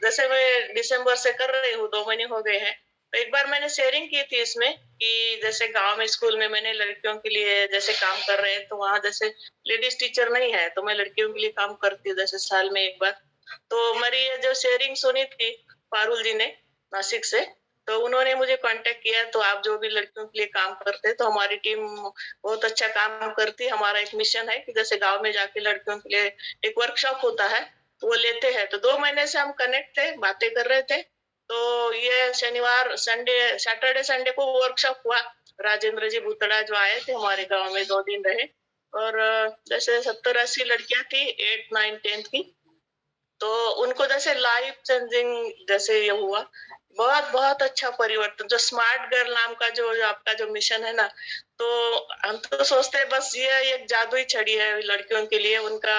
Speaker 19: जैसे मैं दिसंबर से कर रही हूँ, 2 महीने हो गए हैं। तो एक बार मैंने शेयरिंग की थी इसमें कि जैसे गांव में स्कूल में मैंने लड़कियों के लिए जैसे काम कर रहे हैं, तो वहाँ जैसे लेडीज टीचर नहीं है तो मैं लड़कियों के लिए काम करती हूँ जैसे साल में एक बार। तो मेरी ये जो शेयरिंग सुनी थी पारुल जी ने नासिक से, तो उन्होंने मुझे कांटेक्ट किया, तो आप जो भी लड़कियों के लिए काम करते हैं तो हमारी टीम बहुत अच्छा काम करती है। हमारा एक मिशन है कि जैसे गांव में जाके लड़कियों के लिए एक वर्कशॉप होता है तो वो लेते हैं। तो 2 महीने से हम कनेक्ट थे, बातें कर रहे थे। तो ये शनिवार सैटरडे संडे को वर्कशॉप हुआ। राजेंद्र जी भूतड़ा जो आए थे हमारे गाँव में 2 दिन रहे और जैसे 70-80 लड़कियां थी 8, 9, 10 की। तो उनको जैसे लाइफ चेंजिंग जैसे ये हुआ, बहुत अच्छा परिवर्तन। जो स्मार्ट गर्ल नाम का जो आपका जो मिशन है ना, तो हम तो सोचते हैं बस ये एक जादुई छड़ी है लड़कियों के लिए, उनका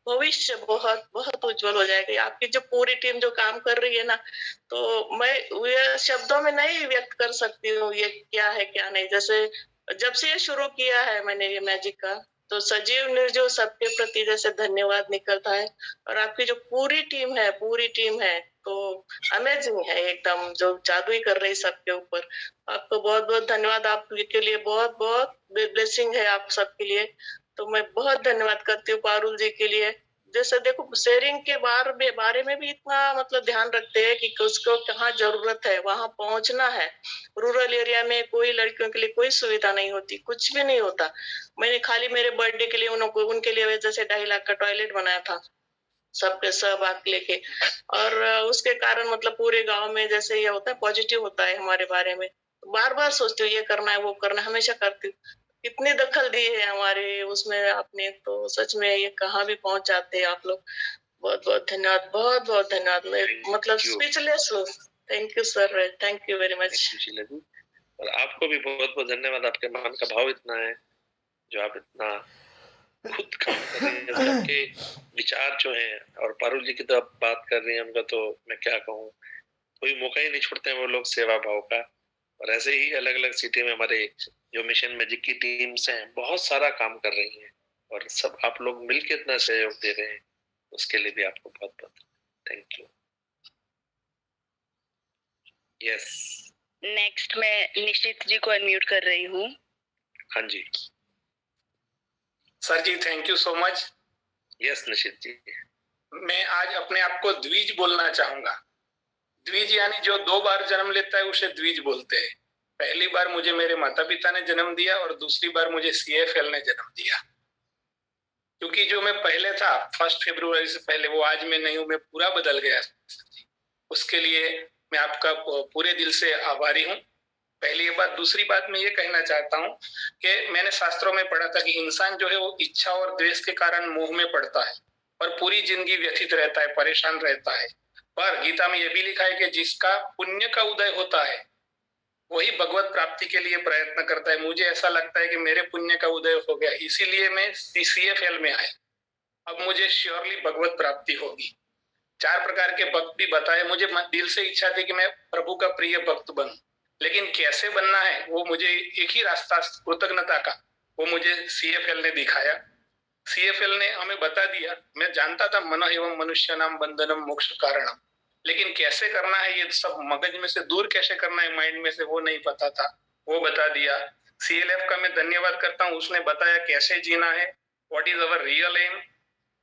Speaker 19: भविष्य बहुत उज्जवल हो जाएगा। आपकी जो पूरी टीम जो काम कर रही है ना, तो मैं ये शब्दों में नहीं व्यक्त कर सकती हूँ ये क्या है क्या नहीं। जैसे जब से ये शुरू किया है मैंने ये मैजिक का, तो सजीव निर्जीव सबके प्रति जैसे धन्यवाद निकलता है। और आपकी जो पूरी टीम है तो अमेजिंग है एकदम, जो जादू ही कर रही सबके ऊपर। आपको बहुत बहुत धन्यवाद। आपके लिए बहुत बहुत ब्लेसिंग है आप सबके लिए। तो मैं बहुत धन्यवाद करती हूँ पारुल जी के लिए, जैसे देखो शेयरिंग के बारे में भी इतना मतलब ध्यान रखते हैं कि उसको कहाँ जरूरत है वहां पहुंचना है। रूरल एरिया में कोई लड़कियों के लिए कोई सुविधा नहीं होती, कुछ भी नहीं होता। मैंने खाली मेरे बर्थडे के लिए उनके लिए जैसे 2.5 लाख का टॉयलेट बनाया था, सबके सब आग लेके। और उसके कारण मतलब पूरे गांव में जैसे ये होता है पॉजिटिव होता है हमारे बारे में। बार बार सोचती हूँ ये करना है वो करना है, हमेशा करती हूँ। इतने दखल दिए हैं हमारे उसमें आपने, तो सच में ये कहाँ भी पहुंच जाते हैं आप लोग। बहुत बहुत धन्यवाद, बहुत बहुत धन्यवाद। मैं मतलब स्पीचलेस हूँ। Thank you sir, thank you very much.
Speaker 12: और आपको भी बहुत बहुत धन्यवाद। आपके मन का भाव इतना है जो आप इतना खुद काम कर रही हैं, सबके विचार जो हैं। और पारुल जी की तो आप बात कर रही हैं, उनका तो मैं क्या कहूँ, कोई मौका ही नहीं छोड़ते हैं वो लोग सेवा भाव का। और ऐसे ही अलग अलग सिटी में हमारे जो मिशन मैजिक की टीम्स हैं बहुत सारा काम कर रही हैं, और सब आप लोग मिलकर इतना सहयोग दे रहे हैं, उसके लिए भी आपको बहुत बहुत थैंक यू। यस,
Speaker 14: नेक्स्ट मैं निश्चित जी को अनम्यूट कर रही हूँ।
Speaker 12: हाँ जी
Speaker 20: sir ji, thank you so much.
Speaker 12: Yes Nishchit ji,
Speaker 20: मैं आज अपने आप को द्विज बोलना चाहूंगा। द्विज यानी जो 2 बार जन्म लेता है उसे द्विज बोलते हैं। पहली बार मुझे मेरे माता पिता ने जन्म दिया और दूसरी बार मुझे CFL ने जन्म दिया। क्योंकि जो मैं पहले था 1 फरवरी से पहले, वो आज मैं नहीं हूं, मैं पूरा बदल गया। उसके लिए मैं आपका पूरे दिल से आभारी हूँ। पहली बात। दूसरी बात मैं ये कहना चाहता हूँ कि मैंने शास्त्रों में पढ़ा था कि इंसान जो है वो इच्छा और द्वेष के कारण मोह में पड़ता है और पूरी जिंदगी व्यथित रहता है, परेशान रहता है। पर गीता में यह भी लिखा है कि जिसका पुण्य का उदय होता है वही भगवत प्राप्ति के लिए प्रयत्न करता है। मुझे ऐसा लगता है कि मेरे पुण्य का उदय हो गया, इसीलिए मैं CFL में आया। अब मुझे श्योरली भगवत प्राप्ति होगी। 4 प्रकार के भक्त भी बताए। मुझे दिल से इच्छा थी कि मैं प्रभु का प्रिय भक्त बनूं, लेकिन कैसे बनना है वो मुझे एक ही रास्ता कृतज्ञता का, वो मुझे CFL ने दिखाया। CFL ने हमें बता दिया। मैं जानता था मन एवं मनुष्य नाम बंधनम मोक्ष कारणम, लेकिन कैसे करना है ये सब मगज में से दूर कैसे करना है माइंड में से, वो नहीं पता था। वो बता दिया। CLF का मैं धन्यवाद करता हूँ, उसने बताया कैसे जीना है, what is our real aim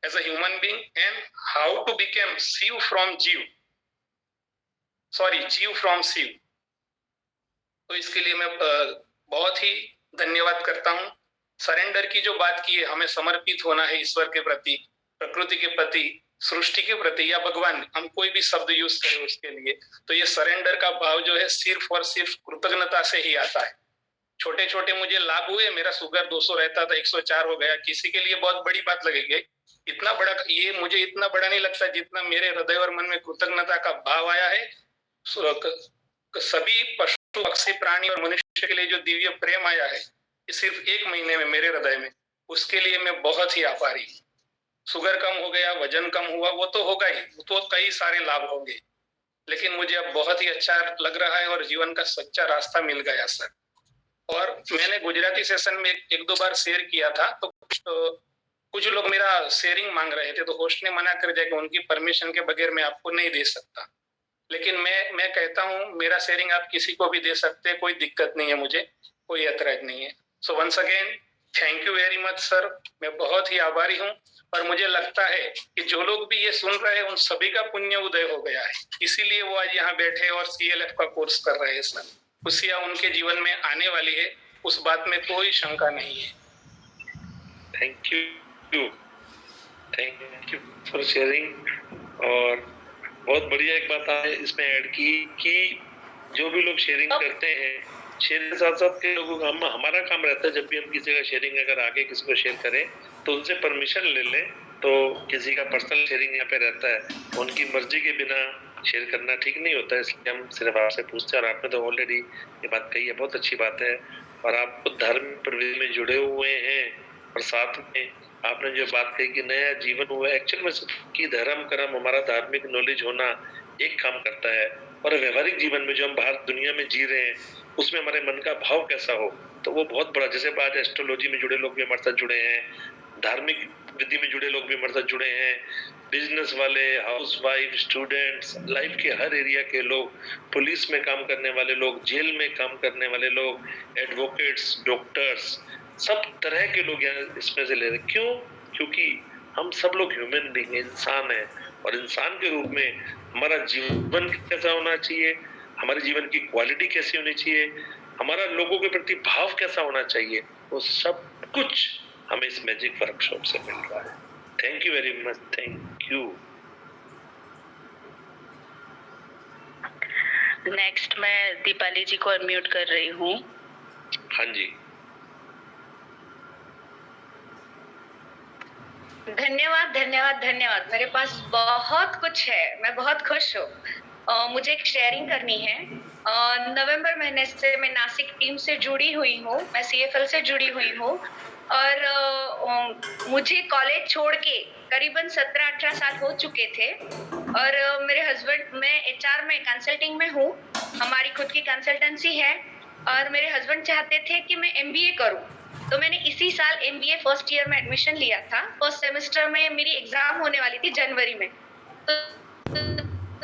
Speaker 20: as a human being and how to become Shiv from जीव, जीव फ्रॉम शिव। तो इसके लिए मैं बहुत ही धन्यवाद करता हूँ। सरेंडर की जो बात की है, हमें समर्पित होना है ईश्वर के प्रति, प्रकृति के प्रति, सृष्टि के प्रति, या भगवान, हम कोई भी शब्द यूज करें उसके लिए। तो ये सरेंडर का भाव जो है सिर्फ और सिर्फ कृतज्ञता से ही आता है। छोटे छोटे मुझे लाभ हुए। मेरा शुगर 200 रहता था, 104 हो गया। किसी के लिए बहुत बड़ी बात लगेगी, इतना बड़ा ये मुझे इतना बड़ा नहीं लगता जितना मेरे हृदय और मन में कृतज्ञता का भाव आया है। सभी पशु पक्षी प्राणी और मनुष्य के लिए जो दिव्य प्रेम आया है सिर्फ 1 महीने में मेरे हृदय में, उसके लिए मैं बहुत ही आभारी हूँ। शुगर कम हो गया, वजन कम हुआ, वो तो होगा ही, वो तो कई सारे लाभ होंगे, लेकिन मुझे अब बहुत ही अच्छा लग रहा है और जीवन का सच्चा रास्ता मिल गया सर। और मैंने गुजराती सेशन में 1-2 बार शेयर किया था, तो कुछ लोग मेरा शेयरिंग मांग रहे थे, तो होस्ट ने मना कर दिया कि उनकी परमिशन के बगैर मैं आपको नहीं दे सकता। लेकिन मैं कहता हूँ मेरा शेयरिंग आप किसी को भी दे सकते हैं, कोई दिक्कत नहीं है, मुझे कोई ऐतराज नहीं है। So once again thank you very much sir, मैं बहुत ही आभारी हूँ। और मुझे लगता है कि जो लोग भी ये सुन रहे हैं उन सभी का पुण्य उदय हो गया है, इसीलिए वो आज यहाँ बैठे और CLF का कोर्स कर रहे हैं सर। खुशियाँ उनके जीवन में आने वाली है, उस बात में कोई शंका नहीं है।
Speaker 12: Thank you for sharing. और बहुत बढ़िया एक बात है इसमें ऐड की कि जो भी लोग शेयरिंग करते हैं, शेयरिंग के साथ साथ के लोगों का हमारा काम रहता है, जब भी हम किसी का शेयरिंग अगर आगे किसी को शेयर करें तो उनसे परमिशन ले लें। तो किसी का पर्सनल शेयरिंग यहाँ पे रहता है, उनकी मर्जी के बिना शेयर करना ठीक नहीं होता है, इसलिए हम सिर्फ आपसे पूछते हैं। और आपने तो ऑलरेडी ये बात कही है, बहुत अच्छी बात है। और आप धर्म प्रवृत्ति में जुड़े हुए हैं, और साथ में आपने जो बात कही कि नया जीवन हुआ, एक्चुअल में कि धर्म कर्म हमारा धार्मिक नॉलेज होना एक काम करता है, और व्यवहारिक जीवन में जो हम बाहर दुनिया में जी रहे हैं उसमें हमारे मन का भाव कैसा हो, तो वो बहुत बड़ा। जैसे आज एस्ट्रोलॉजी में जुड़े लोग भी हमारे साथ जुड़े हैं, धार्मिक विधि में जुड़े लोग भी हमारे साथ जुड़े हैं, बिजनेस वाले, हाउस वाइफ, स्टूडेंट्स, लाइफ के हर एरिया के लोग, पुलिस में काम करने वाले लोग, जेल में काम करने वाले लोग, एडवोकेट्स, डॉक्टर्स, सब तरह के लोग यहाँ इसमें से ले रहे। क्यों? क्योंकि हम सब लोग ह्यूमन बीइंग इंसान हैं, और इंसान के रूप में हमारा जीवन कैसा होना चाहिए, हमारे जीवन की क्वालिटी कैसी होनी चाहिए, हमारा लोगों के प्रति भाव कैसा होना चाहिए, वो सब कुछ हमें इस मैजिक वर्कशॉप से मिल रहा है। Thank you very much, thank you.
Speaker 14: Next मैं दीपाली जी को अनम्यूट कर रही हूँ।
Speaker 12: हाँ जी।
Speaker 11: धन्यवाद धन्यवाद धन्यवाद। मेरे पास बहुत कुछ है, मैं बहुत खुश हूँ। मुझे एक शेयरिंग करनी है। नवंबर महीने से मैं नासिक टीम से जुड़ी हुई हूँ, मैं CFL से जुड़ी हुई हूँ, और मुझे कॉलेज छोड़ के करीबन 17-18 साल हो चुके थे। और मेरे हस्बैंड, मैं HR में कंसल्टिंग में हूँ, हमारी खुद की कंसल्टेंसी है, और मेरे हस्बैंड चाहते थे कि मैं MBA करूँ, तो मैंने इसी साल MBA फर्स्ट ईयर में एडमिशन लिया था। फर्स्ट सेमेस्टर में मेरी एग्जाम होने वाली थी जनवरी में। तो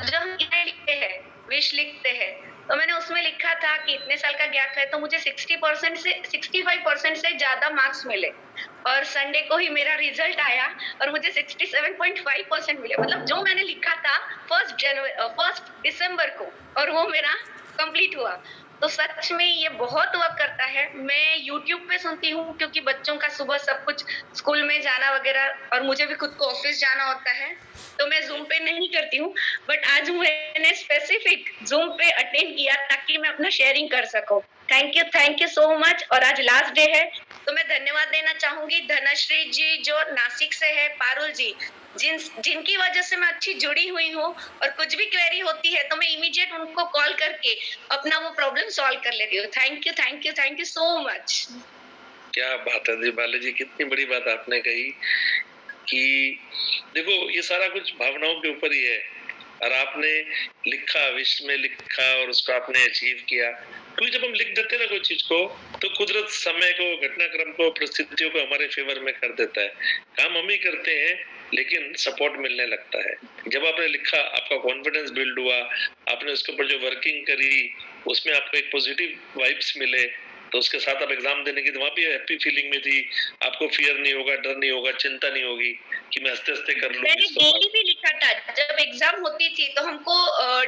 Speaker 11: जब हम लिखते हैं, विश लिखते हैं, तो मैंने उसमें लिखा था कि इतने साल का गैप है तो मुझे 60% से 65% से ज्यादा मार्क्स मिले, और संडे को ही मेरा रिजल्ट आया और मुझे 67.5% मिले। मतलब जो मैंने लिखा था 1 दिसंबर को, और वो मेरा कंप्लीट हुआ। तो सच में ये बहुत वर्क करता है। मैं YouTube पे सुनती हूँ क्योंकि बच्चों का सुबह सब कुछ स्कूल में जाना वगैरह, और मुझे भी खुद को ऑफिस जाना होता है, तो मैं Zoom पे नहीं करती हूँ। बट आज मैंने स्पेसिफिक Zoom पे अटेंड किया ताकि मैं अपना शेयरिंग कर सकूँ। Thank you so much. और आज लास्ट डे है, तो मैं धन्यवाद देना चाहूंगी धनश्री जी जो नासिक से है, पारुल जी जिनकी वजह से मैं अच्छी जुड़ी हुई हूँ, और कुछ भी क्वेरी होती है तो मैं इमीडिएट उनको कॉल करके अपना वो प्रॉब्लम सॉल्व कर लेती हूँ। Thank you so much.
Speaker 12: क्या बात है दीपाली जी, कितनी बड़ी बात आपने कही कि देखो ये सारा कुछ भावनाओं के ऊपर ही है, और आपने लिखा, विश में लिखा, और उसको आपने अचीव किया। क्योंकि जब हम लिख देते हैं ना कोई चीज को, तो कुदरत समय को, घटनाक्रम को, परिस्थितियों को हमारे फेवर में कर देता है। काम हम ही करते हैं लेकिन सपोर्ट मिलने लगता है। जब आपने लिखा, आपका कॉन्फिडेंस बिल्ड हुआ, आपने उसके ऊपर जो वर्किंग करी, उसमें आपको एक पॉजिटिव वाइब्स मिले, तो उसके साथ आप एग्जाम देने की, तो वहाँ भी हैप्पी फीलिंग में थी। आपको फियर नहीं होगा, डर नहीं होगा, चिंता नहीं होगी कि मैं हंसते हंसते कर लूंगी।
Speaker 11: मैंने डेली भी लिखा था, जब एग्जाम होती थी तो हमको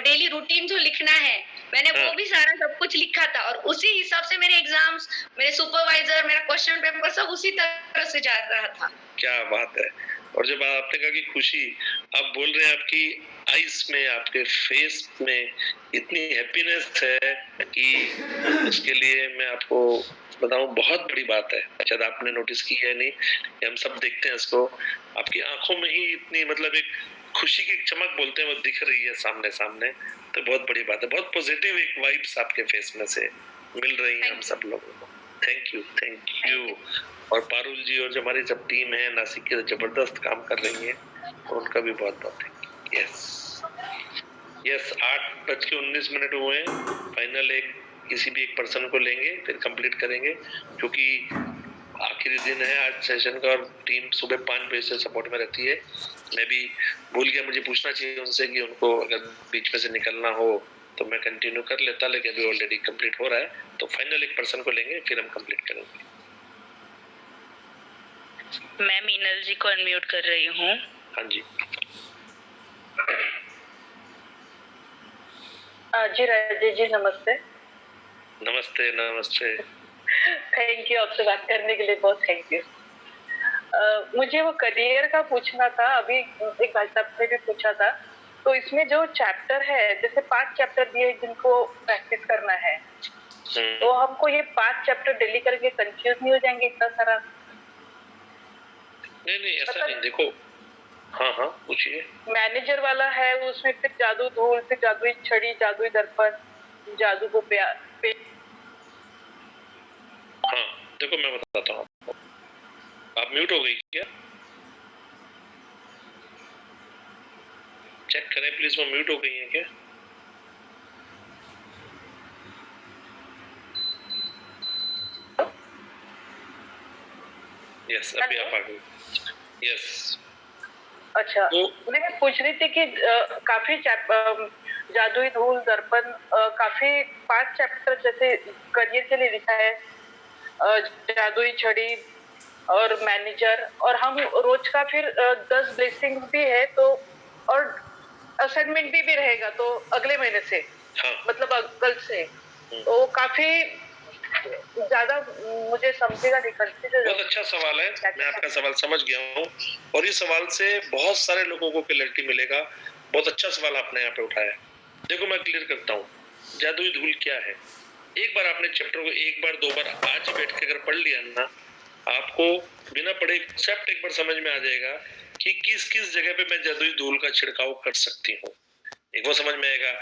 Speaker 11: डेली रूटीन जो लिखना है, मैंने वो भी सारा सब कुछ लिखा था, और उसी हिसाब से मेरे एग्जाम्स, मेरे सुपरवाइजर, मेरा क्वेश्चन पेपर सब उसी तरह से जा रहा था।
Speaker 12: क्या बात है। और जब आपने कहा कि खुशी, आप बोल रहे हैं आपकी आईज में, आपके फेस में इतनी हैप्पीनेस है कि उसके लिए मैं आपको बताऊं, बहुत बड़ी बात है। शायद आपने नोटिस की है नहीं, हम सब देखते हैं इसको, आपकी आंखों में ही इतनी, मतलब एक खुशी की चमक बोलते हैं, वो दिख रही है सामने सामने, तो बहुत बड़ी बात है। बहुत पॉजिटिव एक वाइब्स आपके फेस में से मिल रही है हम सब लोगों को। Thank you. और पारुल जी और जो हमारी सब टीम है नासिक की, जबरदस्त काम कर रही है, और उनका भी बहुत बहुत थैंक यू। यस 8:19 हुए हैं। फाइनल किसी भी एक पर्सन को लेंगे, फिर कंप्लीट करेंगे, क्योंकि आखिरी दिन है आज सेशन का, और टीम सुबह 5 बजे से सपोर्ट में रहती है। मैं भी भूल गया, मुझे पूछना चाहिए उनसे कि उनको अगर बीच में से निकलना हो तो मैं कंटिन्यू कर लेता, लेकिन अभी ऑलरेडी कंप्लीट हो रहा है, तो फाइनल एक पर्सन को लेंगे, फिर हम कंप्लीट करेंगे।
Speaker 14: मैं मीनल जी को अनम्यूट कर रही हूँ।
Speaker 12: हाँ जी।
Speaker 21: जी राजेश जी नमस्ते।
Speaker 12: नमस्ते।
Speaker 21: थैंक यू, आपसे बात करने के लिए बहुत थैंक यू। मुझे वो करियर का पूछना था, अभी एक भाई साहब ने भी पूछा था, तो इसमें जो चैप्टर है, जैसे 5 चैप्टर दिए जिनको प्रैक्टिस करना है, तो हमको ये 5 चैप्टर डेली करके कंफ्यूज नहीं हो जाएंगे इतना सारा?
Speaker 12: नहीं ऐसा नहीं, देखो हाँ पूछिए।
Speaker 21: मैनेजर वाला है, उसमें फिर जादू धूल, फिर जादुई छड़ी, जादुई दर्पण, जादू को
Speaker 12: हाँ देखो मैं बताता हूँ आपको। आप म्यूट हो गई क्या? चेक करें प्लीज, वो म्यूट हो गई है क्या? यस अभी आप आ गई। यस
Speaker 21: अच्छा, मैं पूछ रही थी कि काफी जादुई धूल, दर्पण, काफी 5 चैप्टर जैसे करियर के लिए लिखा है, जादुई छड़ी, और मैनेजर, और हम रोज का फिर 10 ब्लेसिंग भी है तो, और असाइनमेंट भी रहेगा तो अगले महीने से, मतलब कल से, तो काफी ज्यादा मुझे समझेगा नहीं।
Speaker 12: बहुत अच्छा सवाल है, मैं आपका सवाल समझ गया हूँ और इस सवाल से बहुत सारे लोगों को क्लैरिटी मिलेगा। बहुत अच्छा सवाल आपने यहाँ पे उठाया। देखो मैं क्लियर करता हूँ, जादुई धूल क्या है। एक बार आपने चैप्टर को एक बार दो बार आज बैठ के अगर पढ़ लिया ना, आपको बिना पढ़े कॉन्सेप्ट एक बार समझ में आ जाएगा कि किस किस जगह पे मैं जादुई धूल का छिड़काव कर सकती हूँ। एक वो समझ में आएगा।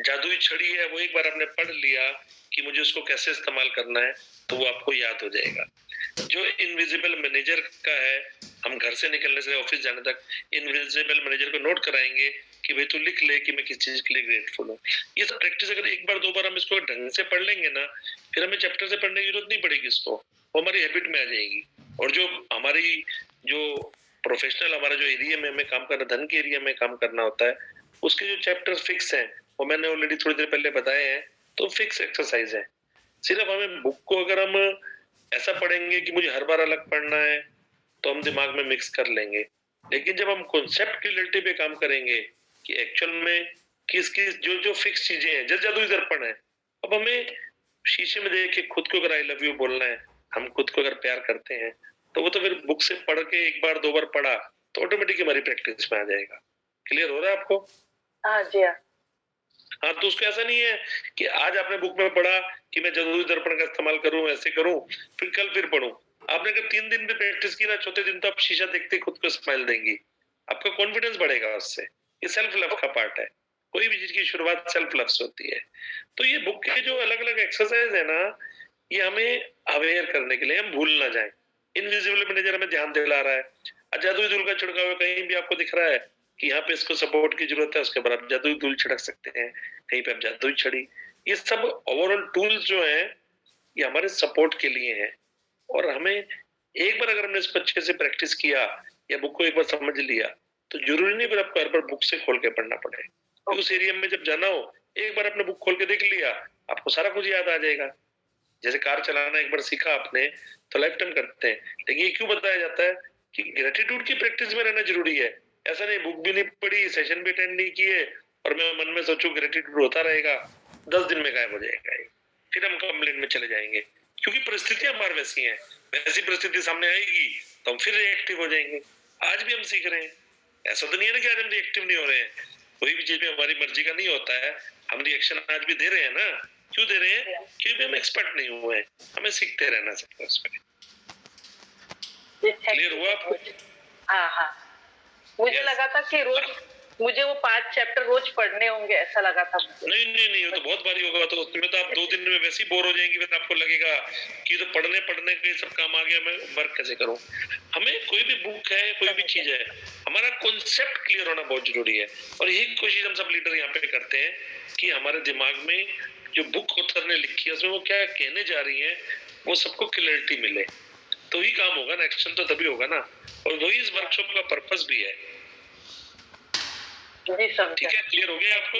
Speaker 12: जादुई छड़ी है वो एक बार आपने पढ़ लिया कि मुझे उसको कैसे इस्तेमाल करना है तो वो आपको याद हो जाएगा। जो इनविजिबल मैनेजर का है, हम घर से निकलने से ऑफिस जाने तक इनविजिबल मैनेजर को नोट कराएंगे कि भाई तू लिख ले कि मैं किस चीज के लिए ग्रेटफुल हूँ। ये सब प्रैक्टिस अगर एक बार दो बार हम इसको ढंग से पढ़ लेंगे ना, फिर हमें चैप्टर से पढ़ने की जरूरत नहीं पड़ेगी, इसको वो हमारी हैबिट में आ जाएगी। और जो हमारी जो प्रोफेशनल हमारा जो एरिया में हमें काम करना, धन के एरिया में काम करना होता है, उसके जो चैप्टर फिक्स हैं वो मैंने ऑलरेडी थोड़ी देर पहले बताए हैं, तो फिक्स एक्सरसाइज है। सिर्फ हमें बुक को अगर हम ऐसा पढ़ेंगे कि मुझे हर बार अलग पढ़ना है तो हम दिमाग में मिक्स कर लेंगे। लेकिन जब हम कॉन्सेप्ट क्लियरिटी पे काम करेंगे कि एक्चुअल में किस किस जो जो फिक्स चीजें हैं, जैसे जादुई दर्पण है, अब हमें शीशे में देख के खुद को अगर आई लव यू बोलना है, हम खुद को अगर प्यार करते हैं तो वो तो फिर बुक से पढ़ के एक बार दो बार पढ़ा तो ऑटोमेटिक हमारी प्रैक्टिस में आ जाएगा। क्लियर हो रहा है आपको?
Speaker 21: हाँ जी हाँ।
Speaker 12: हाँ, तो उसको ऐसा नहीं है कि आज आपने बुक में पढ़ा कि मैं जादुई दर्पण का इस्तेमाल करूं, ऐसे करूं, फिर कल फिर पढ़ूं। आपने अगर 3 दिन भी प्रैक्टिस की ना, चौथे दिन तो आप शीशा देखते खुद को स्माइल देंगी, आपका कॉन्फिडेंस बढ़ेगा उससे। ये सेल्फ लव का पार्ट है, कोई भी चीज की शुरुआत सेल्फ लव से होती है। तो ये बुक के जो अलग अलग एक्सरसाइज है ना, ये हमें अवेयर करने के लिए, हम भूल ना जाए। इनविजिबल मैनेजर हमें ध्यान दिला रहा है। जादुई धूल का छिड़काव कहीं भी आपको दिख रहा है कि यहाँ पे इसको सपोर्ट की जरूरत है, उसके बाद आप जादुई धूल छिड़क सकते हैं, कहीं पे आप जादुई छड़ी। ये सब ओवरऑल टूल्स जो हैं ये हमारे सपोर्ट के लिए हैं। और हमें एक बार अगर हमने इसको अच्छे से प्रैक्टिस किया या बुक को एक बार समझ लिया तो जरूरी नहीं फिर आपको हर बार बुक से खोल के पढ़ना पड़े। तो उस एरिया में जब जाना हो, एक बार आपने बुक खोल के देख लिया, आपको सारा कुछ याद आ जाएगा। जैसे कार चलाना एक बार सीखा आपने तो लाइफ टाइम करते हैं, लेकिन ये क्यों बताया जाता है कि ग्रेटिट्यूड की प्रैक्टिस में रहना जरूरी है। ऐसा नहीं बुक भी नहीं पढ़ी, सेशन भी अटेंड नहीं किए और मैं मन में सोचूं ग्रेटिट्यूड होता रहेगा, 10 दिन में गायब हो जाएगा, फिर हम कंप्लेंट में चले जाएंगे। क्योंकि परिस्थितियां हमारी वैसी हैं, वैसी परिस्थिति सामने आएगी तो हम फिर रिएक्टिव हो जाएंगे। आज भी हम सीख रहे हैं, ऐसा तो नहीं है ना कि आज हम रिएक्टिव नहीं हो रहे हैं। कोई भी चीज में हमारी मर्जी का नहीं होता है, हम रिएक्शन आज भी दे रहे हैं ना। क्यों दे रहे हैं? क्योंकि हम एक्सपर्ट नहीं हुए हैं, हमें सीखते रहना चाहिए उसमें। क्लियर हुआ आपको?
Speaker 21: हाँ हाँ, मुझे लगा था कि रोज मुझे वो 5 चैप्टर रोज पढ़ने होंगे, ऐसा लगा था मुझे।
Speaker 12: नहीं, वो तो बहुत भारी होगा। तो उसमें तो आप 2 दिन में वैसे ही बोर हो जाएंगे, फिर आपको लगेगा कि तो पढ़ने के सब काम आ गया, मैं वर्क कैसे करूं। हमें कोई भी बुक है, कोई भी चीज है, हमारा कॉन्सेप्ट क्लियर होना बहुत जरूरी है। और यही कोशिश हम सब लीडर यहाँ पे करते हैं कि हमारे दिमाग में जो बुक ऑथर ने लिखी है उसमें वो क्या कहने जा रही है वो सबको क्लियरिटी मिले, तो ही काम होगा ना, एक्शन तो तभी होगा ना। और वही इस वर्कशॉप का पर्पस भी है। ठीक है, क्लियर हो गया आपको?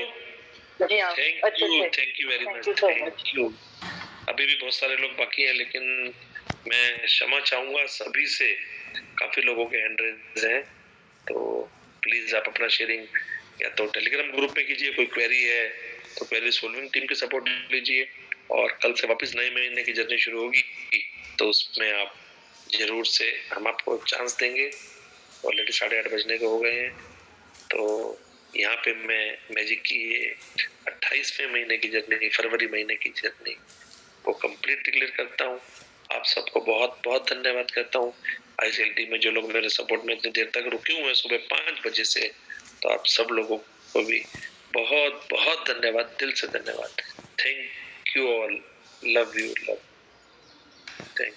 Speaker 12: Thank you very much, thank you. अभी भी बहुत सारे लोग बाकी हैं, लेकिन मैं क्षमा चाहूंगा सभी से, काफी लोगों के हैंड रेज हैं, तो प्लीज आप अपना शेयरिंग या तो टेलीग्राम ग्रुप में कीजिए, कोई क्वेरी है तो क्वेरी सॉल्विंग टीम की सपोर्ट लीजिए। और कल से वापस नए महीने की जर्नी शुरू होगी, तो उसमें आप जरूर से, हम आपको चांस देंगे। ऑलरेडी 8:30 बजने के हो गए हैं, तो यहाँ पे मैं मैजिक की 28वें महीने की जर्नी, फरवरी महीने की जर्नी वो कंप्लीट डिक्लेयर करता हूँ। आप सबको बहुत बहुत धन्यवाद करता हूँ। ICLT में जो लोग मेरे सपोर्ट में इतनी देर तक रुके हुए हैं सुबह 5 बजे से, तो आप सब लोगों को भी बहुत बहुत धन्यवाद, दिल से धन्यवाद। Thank you all, love you, love, thank